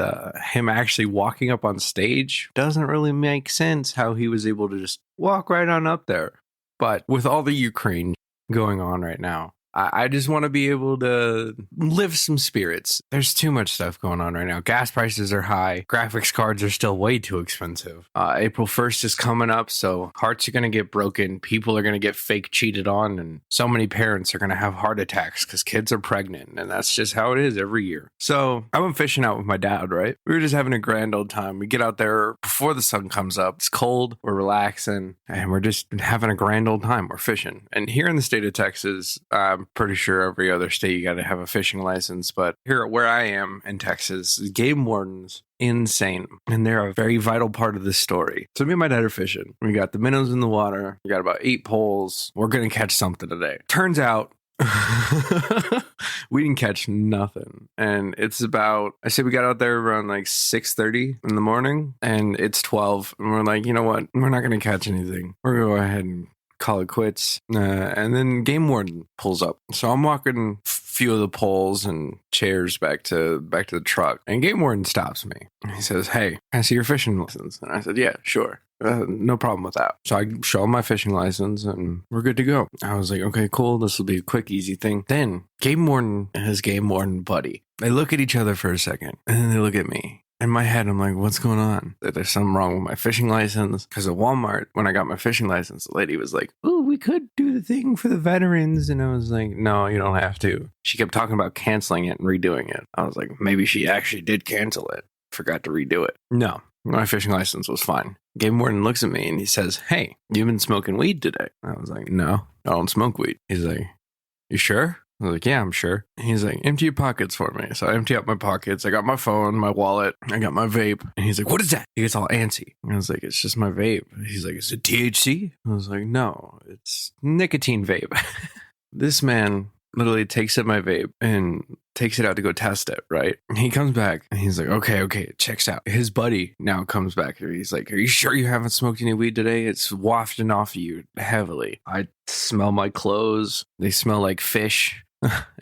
him actually walking up on stage. Doesn't really make sense how he was able to just walk right on up there. But with all the Ukraine going on right now, I just want to be able to lift some spirits. There's too much stuff going on right now. Gas prices are high. Graphics cards are still way too expensive. April 1st is coming up, so hearts are going to get broken. People are going to get fake cheated on, and so many parents are going to have heart attacks because kids are pregnant, and that's just how it is every year. So I went fishing out with my dad, right? We were just having a grand old time. We get out there before the sun comes up. It's cold. We're relaxing, and we're just having a grand old time. We're fishing. And here in the state of Texas, I'm pretty sure every other state you got to have a fishing license. But here where I am in Texas, game wardens, insane. And they're a very vital part of this story. So me and my dad are fishing. We got the minnows in the water. We got about 8 poles. We're going to catch something today. Turns out, we didn't catch nothing. And it's about, I say we got out there around like 6:30 in the morning, and it's 12. And we're like, you know what? We're not going to catch anything. We're going to go ahead and call it quits. And then game warden pulls up. So I'm walking a few of the poles and chairs back to the truck. And game warden stops me. He says, "Hey, can I see your fishing license?" And I said, "Yeah, sure. No problem with that." So I show him my fishing license and we're good to go. I was like, okay, cool. This will be a quick, easy thing. Then game warden and his game warden buddy, they look at each other for a second and then they look at me. In my head, I'm like, what's going on? There's something wrong with my fishing license. Because at Walmart, when I got my fishing license, the lady was like, "Oh, we could do the thing for the veterans." And I was like, "No, you don't have to." She kept talking about canceling it and redoing it. I was like, maybe she actually did cancel it. Forgot to redo it. No, my fishing license was fine. Game warden looks at me and he says, "Hey, you've been smoking weed today." I was like, "No, I don't smoke weed." He's like, "You sure?" I was like, "Yeah, I'm sure." He's like, "Empty your pockets for me." So I empty out my pockets. I got my phone, my wallet, I got my vape. And he's like, "What is that?" He gets all antsy. I was like, "It's just my vape." He's like, "Is it THC?" I was like, "No, it's nicotine vape." This man literally takes up my vape and takes it out to go test it, right? He comes back and he's like, okay, it checks out. His buddy now comes back. He's like, "Are you sure you haven't smoked any weed today? It's wafting off of you heavily." I smell my clothes. They smell like fish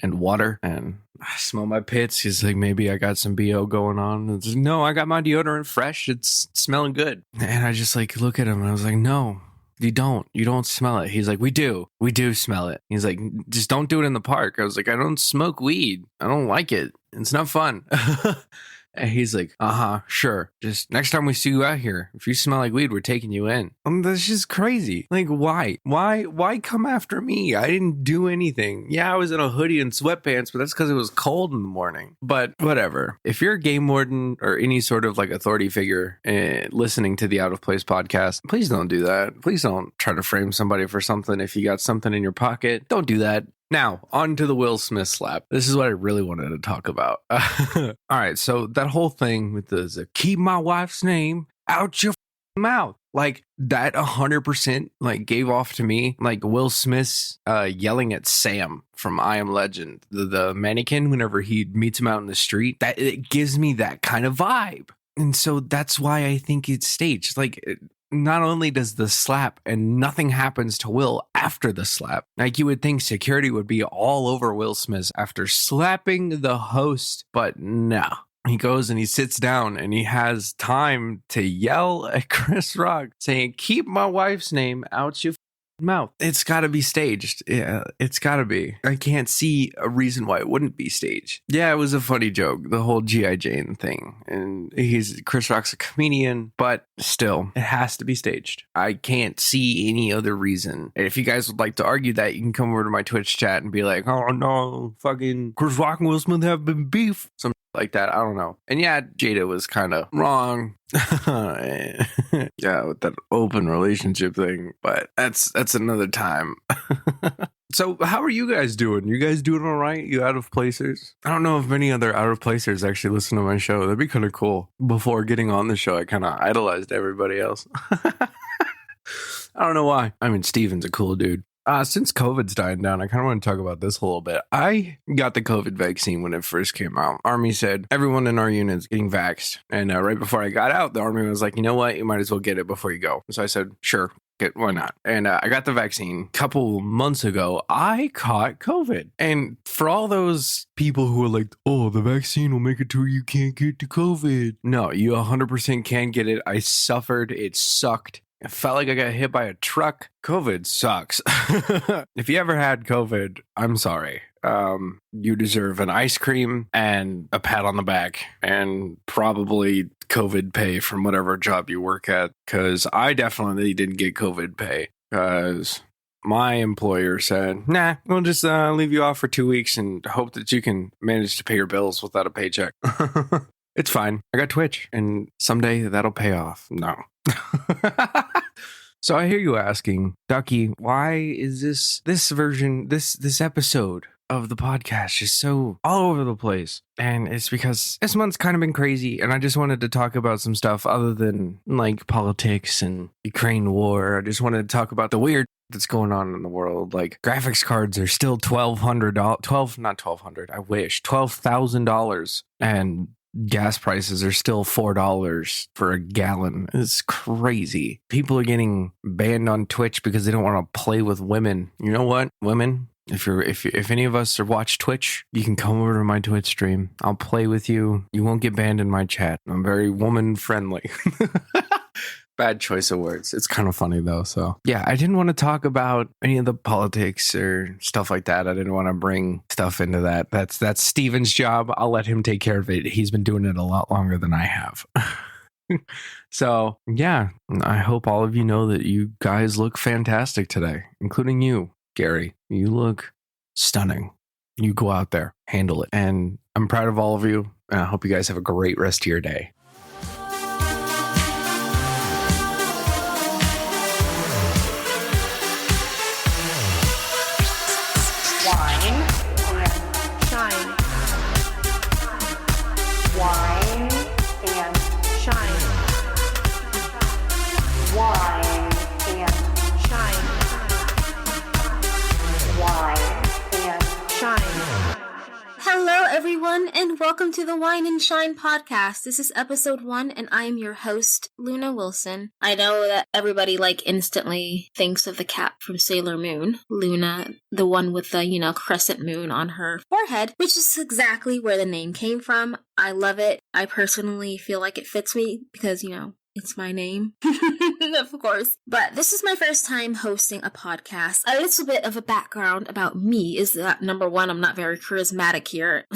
and water, and I smell my pits. He's like, "Maybe I got some BO going on." It's like, "No, I got my deodorant fresh. It's smelling good." And I just like look at him and I was like, "No, you don't smell it." He's like, we do smell it." He's like, "Just don't do it in the park." I was like, "I don't smoke weed. I don't like it. It's not fun." And he's like, "Sure. Just next time we see you out here, if you smell like weed, we're taking you in." That's just crazy. Like, why? Why come after me? I didn't do anything. Yeah, I was in a hoodie and sweatpants, but that's because it was cold in the morning. But whatever. If you're a game warden or any sort of like authority figure listening to the Out of Place podcast, please don't do that. Please don't try to frame somebody for something. If you got something in your pocket, don't do that. Now, on to the Will Smith slap. This is what I really wanted to talk about. All right, so that whole thing with the "keep my wife's name out your mouth," like that 100% like gave off to me like Will Smith's yelling at Sam from I Am Legend, the mannequin, whenever he meets him out in the street. That it gives me that kind of vibe. And so that's why I think it's staged. Like, not only does the slap and nothing happens to Will after the slap, like you would think security would be all over Will Smith after slapping the host, but no. He goes and he sits down and he has time to yell at Chris Rock saying, "Keep my wife's name out your mouth." It's got to be staged. Yeah, it's got to be. I can't see a reason why it wouldn't be staged. Yeah, it was a funny joke, the whole G.I. Jane thing. And Chris Rock's a comedian, but still, it has to be staged. I can't see any other reason. And if you guys would like to argue that, you can come over to my Twitch chat and be like, "Oh no, fucking Chris Rock and Will Smith have been beef." Some like that. I don't know. And yeah, Jada was kind of wrong. Yeah, with that open relationship thing, but that's another time. So how are you guys doing? You guys doing all right? You out of placers? I don't know if many other out of placers actually listen to my show. That'd be kind of cool. Before getting on the show, I kind of idolized everybody else. I don't know why. I mean, Steven's a cool dude. Since COVID's dying down, I kind of want to talk about this a little bit. I got the COVID vaccine when it first came out. Army said everyone in our unit's getting vaxxed. And right before I got out, the Army was like, "You know what? You might as well get it before you go." So I said, "Sure. Why not?" And I got the vaccine a couple months ago. I caught COVID. And for all those people who are like, "Oh, the vaccine will make it to where you can't get the COVID." No, you 100% can get it. I suffered. It sucked. I felt like I got hit by a truck. COVID sucks. If you ever had COVID, I'm sorry. You deserve an ice cream and a pat on the back and probably COVID pay from whatever job you work at, because I definitely didn't get COVID pay because my employer said, nah, we'll just leave you off for 2 weeks and hope that you can manage to pay your bills without a paycheck. It's fine. I got Twitch and someday that'll pay off. No. So I hear you asking, Ducky, why is this version, this episode of the podcast just so all over the place? And it's because this month's kind of been crazy, and I just wanted to talk about some stuff other than like politics and Ukraine war. I just wanted to talk about the weird that's going on in the world. Like, graphics cards are still $12,000, and gas prices are still $4 for a gallon. It's crazy. People are getting banned on Twitch because they don't want to play with women. You know what, women? If any of us watch Twitch, you can come over to my Twitch stream. I'll play with you. You won't get banned in my chat. I'm very woman friendly. Bad choice of words. It's kind of funny though. So yeah, I didn't want to talk about any of the politics or stuff like that. I didn't want to bring stuff into that. That's Steven's job. I'll let him take care of it. He's been doing it a lot longer than I have. So yeah, I hope all of you know that you guys look fantastic today, including you, Gary. You look stunning. You go out there, handle it. And I'm proud of all of you. And I hope you guys have a great rest of your day. Hello, everyone, and welcome to the Wine and Shine podcast. This is episode 1, and I am your host, Luna Wilson. I know that everybody, instantly thinks of the cat from Sailor Moon. Luna, the one with the, crescent moon on her forehead, which is exactly where the name came from. I love it. I personally feel like it fits me because, it's my name, of course. But this is my first time hosting a podcast. A little bit of a background about me is that, number one, I'm not very charismatic here.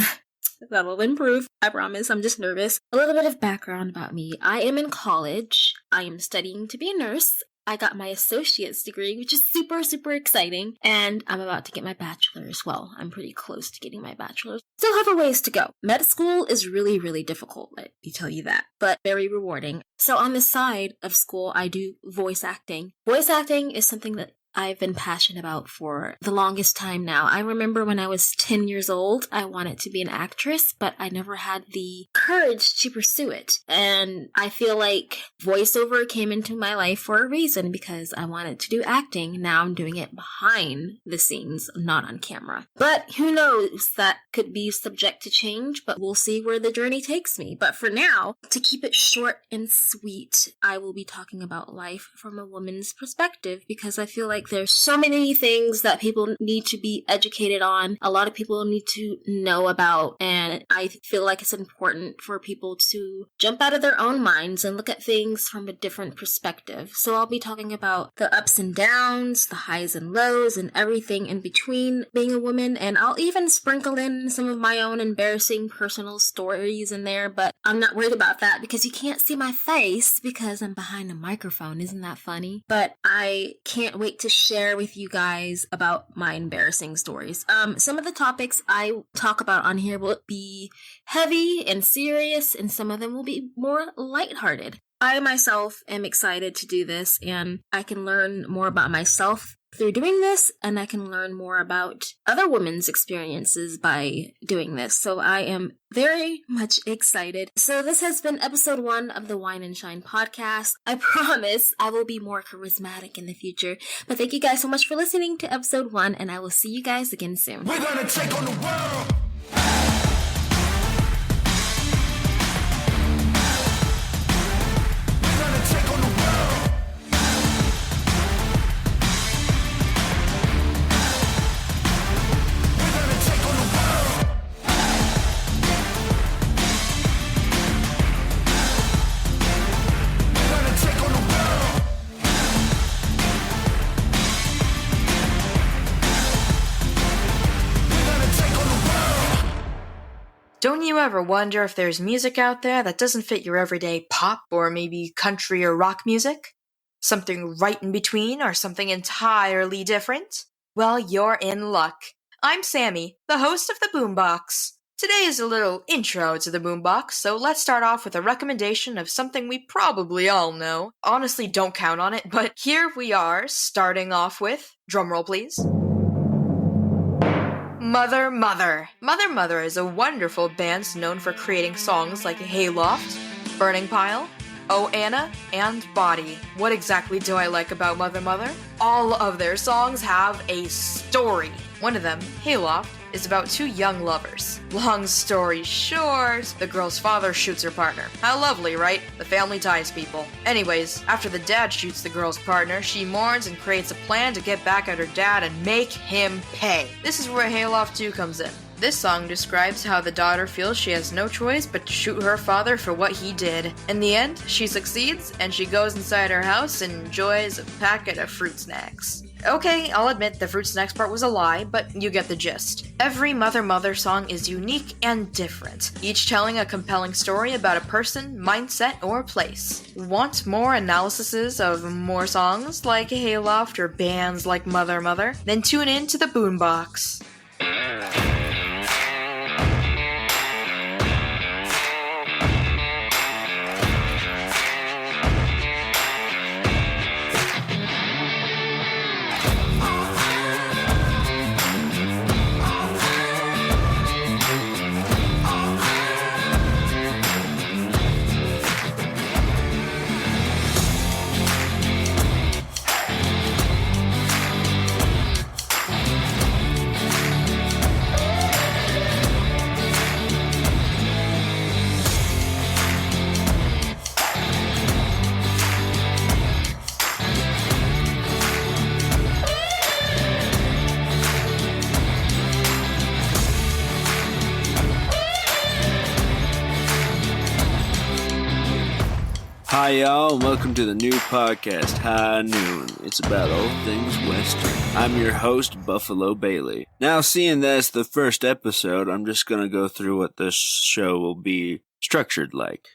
That'll improve. I promise. I'm just nervous. A little bit of background about me. I am in college. I am studying to be a nurse. I got my associate's degree, which is super, super exciting. And I'm about to get my bachelor's. Well, I'm pretty close to getting my bachelor's. Still have a ways to go. Med school is really, really difficult, let me tell you that, but very rewarding. So on the side of school, I do voice acting. Voice acting is something that I've been passionate about for the longest time now. I remember when I was 10 years old, I wanted to be an actress, but I never had the courage to pursue it. And I feel like voiceover came into my life for a reason, because I wanted to do acting. Now I'm doing it behind the scenes, not on camera. But who knows, that could be subject to change, but we'll see where the journey takes me. But for now, to keep it short and sweet, I will be talking about life from a woman's perspective, because I feel like there's so many things that people need to be educated on. A lot of people need to know about, and I feel like it's important for people to jump out of their own minds and look at things from a different perspective. So I'll be talking about the ups and downs, the highs and lows, and everything in between being a woman, and I'll even sprinkle in some of my own embarrassing personal stories in there, but I'm not worried about that because you can't see my face because I'm behind a microphone. Isn't that funny? But I can't wait to share with you guys about my embarrassing stories. Some of the topics I talk about on here will be heavy and serious, and some of them will be more lighthearted. I myself am excited to do this, and I can learn more about myself through doing this, and I can learn more about other women's experiences by doing this. So I am very much excited. So this has been episode 1 of the Wine and Shine podcast. I promise I will be more charismatic in the future. But thank you guys so much for listening to episode 1, and I will see you guys again soon. We're gonna take on the world. Don't you ever wonder if there's music out there that doesn't fit your everyday pop or maybe country or rock music? Something right in between or something entirely different? Well, you're in luck. I'm Sammy, the host of the Boombox. Today is a little intro to the Boombox, so let's start off with a recommendation of something we probably all know. Honestly, don't count on it, but here we are, starting off with, drumroll please, Mother Mother. Mother Mother is a wonderful band known for creating songs like Hayloft, Burning Pile, Oh Anna, and Body. What exactly do I like about Mother Mother? All of their songs have a story. One of them, Hayloft, is about two young lovers. Long story short, the girl's father shoots her partner. How lovely, right? The family ties people. Anyways, after the dad shoots the girl's partner, she mourns and creates a plan to get back at her dad and make him pay. This is where Hayloft 2 comes in. This song describes how the daughter feels she has no choice but to shoot her father for what he did. In the end, she succeeds, and she goes inside her house and enjoys a packet of fruit snacks. Okay, I'll admit the fruit snacks part was a lie, but you get the gist. Every Mother Mother song is unique and different, each telling a compelling story about a person, mindset, or place. Want more analyses of more songs like Hayloft or bands like Mother Mother? Then tune in to the Boombox. Hi y'all, and welcome to the new podcast, High Noon. It's about all things Western. I'm your host, Buffalo Bailey. Now, seeing that's the first episode, I'm just gonna go through what this show will be structured like.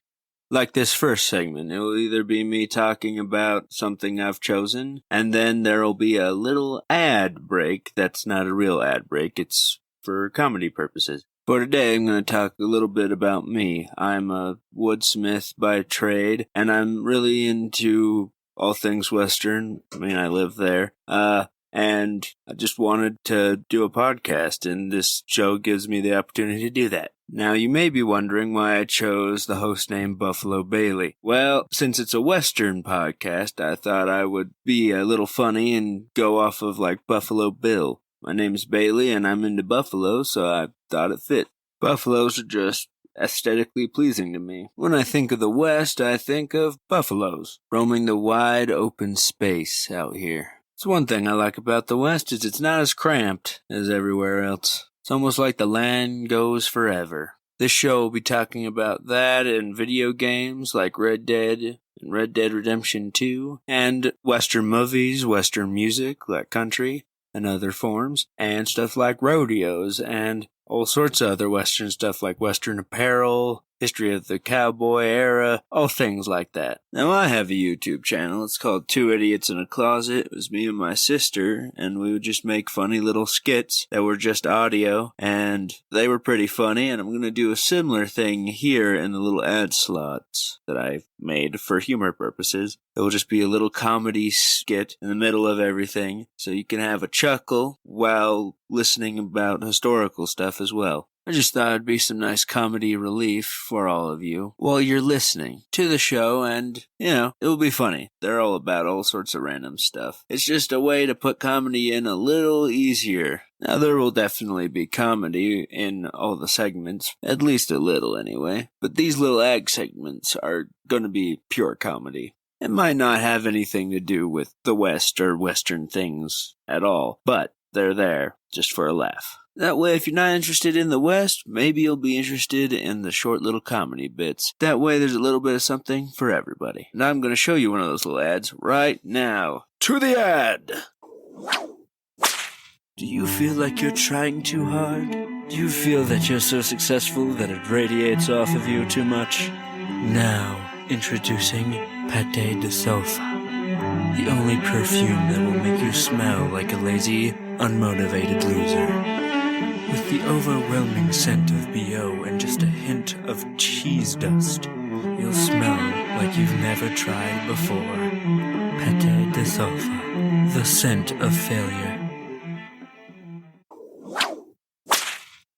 Like this first segment, it will either be me talking about something I've chosen, and then there'll be a little ad break that's not a real ad break, it's for comedy purposes. For today, I'm going to talk a little bit about me. I'm a woodsmith by trade, and I'm really into all things Western. I mean, I live there. And I just wanted to do a podcast, and this show gives me the opportunity to do that. Now, you may be wondering why I chose the host name Buffalo Bailey. Well, since it's a Western podcast, I thought I would be a little funny and go off of like Buffalo Bill. My name's Bailey, and I'm into buffalo, so I thought it fit. Buffaloes are just aesthetically pleasing to me. When I think of the West, I think of buffaloes, roaming the wide open space out here. It's one thing I like about the West is it's not as cramped as everywhere else. It's almost like the land goes forever. This show will be talking about that and video games like Red Dead and Red Dead Redemption 2, and Western movies, Western music like country and other forms, and stuff like rodeos, and all sorts of other Western stuff like Western apparel, history of the cowboy era, all things like that. Now, I have a YouTube channel. It's called Two Idiots in a Closet. It was me and my sister, and we would just make funny little skits that were just audio, and they were pretty funny, and I'm going to do a similar thing here in the little ad slots that I've made for humor purposes. It will just be a little comedy skit in the middle of everything, so you can have a chuckle while listening about historical stuff as well. I just thought it'd be some nice comedy relief for all of you while you're listening to the show, and, you know, it'll be funny. They're all about all sorts of random stuff. It's just a way to put comedy in a little easier. Now, there will definitely be comedy in all the segments, at least a little anyway, but these little ag segments are going to be pure comedy. It might not have anything to do with the West or Western things at all, but they're there just for a laugh. That way, if you're not interested in the West, maybe you'll be interested in the short little comedy bits. That way, there's a little bit of something for everybody. And I'm going to show you one of those little ads right now. To the ad! Do you feel like you're trying too hard? Do you feel that you're so successful that it radiates off of you too much? Now, introducing Pâté de Sofa, the only perfume that will make you smell like a lazy, unmotivated loser. With the overwhelming scent of BO and just a hint of cheese dust, you'll smell like you've never tried before. Pâté de Sofa, the scent of failure.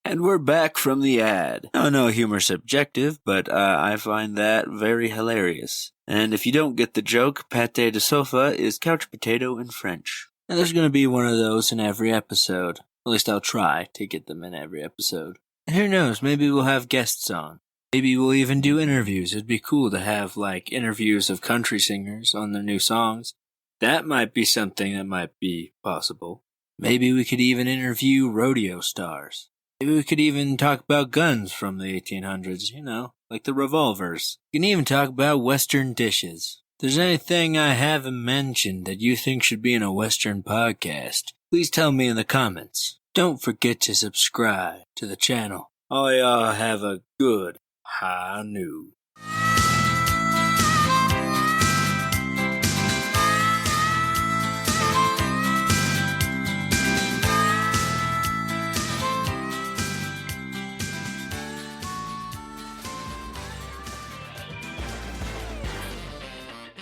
And we're back from the ad. I know humor's subjective, but I find that very hilarious. And if you don't get the joke, pâté de sofa is couch potato in French. And there's going to be one of those in every episode. At least I'll try to get them in every episode. And who knows, maybe we'll have guests on. Maybe we'll even do interviews. It'd be cool to have, like, interviews of country singers on their new songs. That might be something that might be possible. Maybe we could even interview rodeo stars. Maybe we could even talk about guns from the 1800s, you know, like the revolvers. We can even talk about Western dishes. If there's anything I haven't mentioned that you think should be in a Western podcast, please tell me in the comments. Don't forget to subscribe to the channel. All y'all have a good high noon.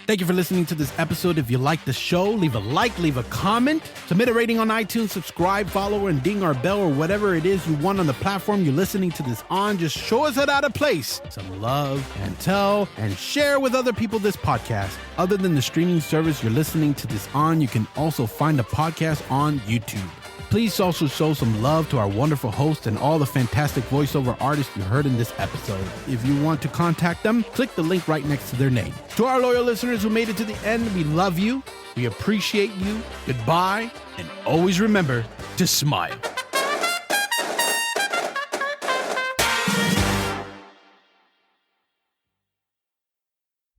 Thank you for listening to this episode. If you like the show, leave a like, leave a comment, submit a rating on iTunes, subscribe, follow, and ding our bell or whatever it is you want on the platform you're listening to this on. Just show us it out of place. Some love and tell and share with other people this podcast. Other than the streaming service you're listening to this on, you can also find the podcast on YouTube. Please also show some love to our wonderful host and all the fantastic voiceover artists you heard in this episode. If you want to contact them, click the link right next to their name. To our loyal listeners who made it to the end, we love you, we appreciate you, goodbye, and always remember to smile.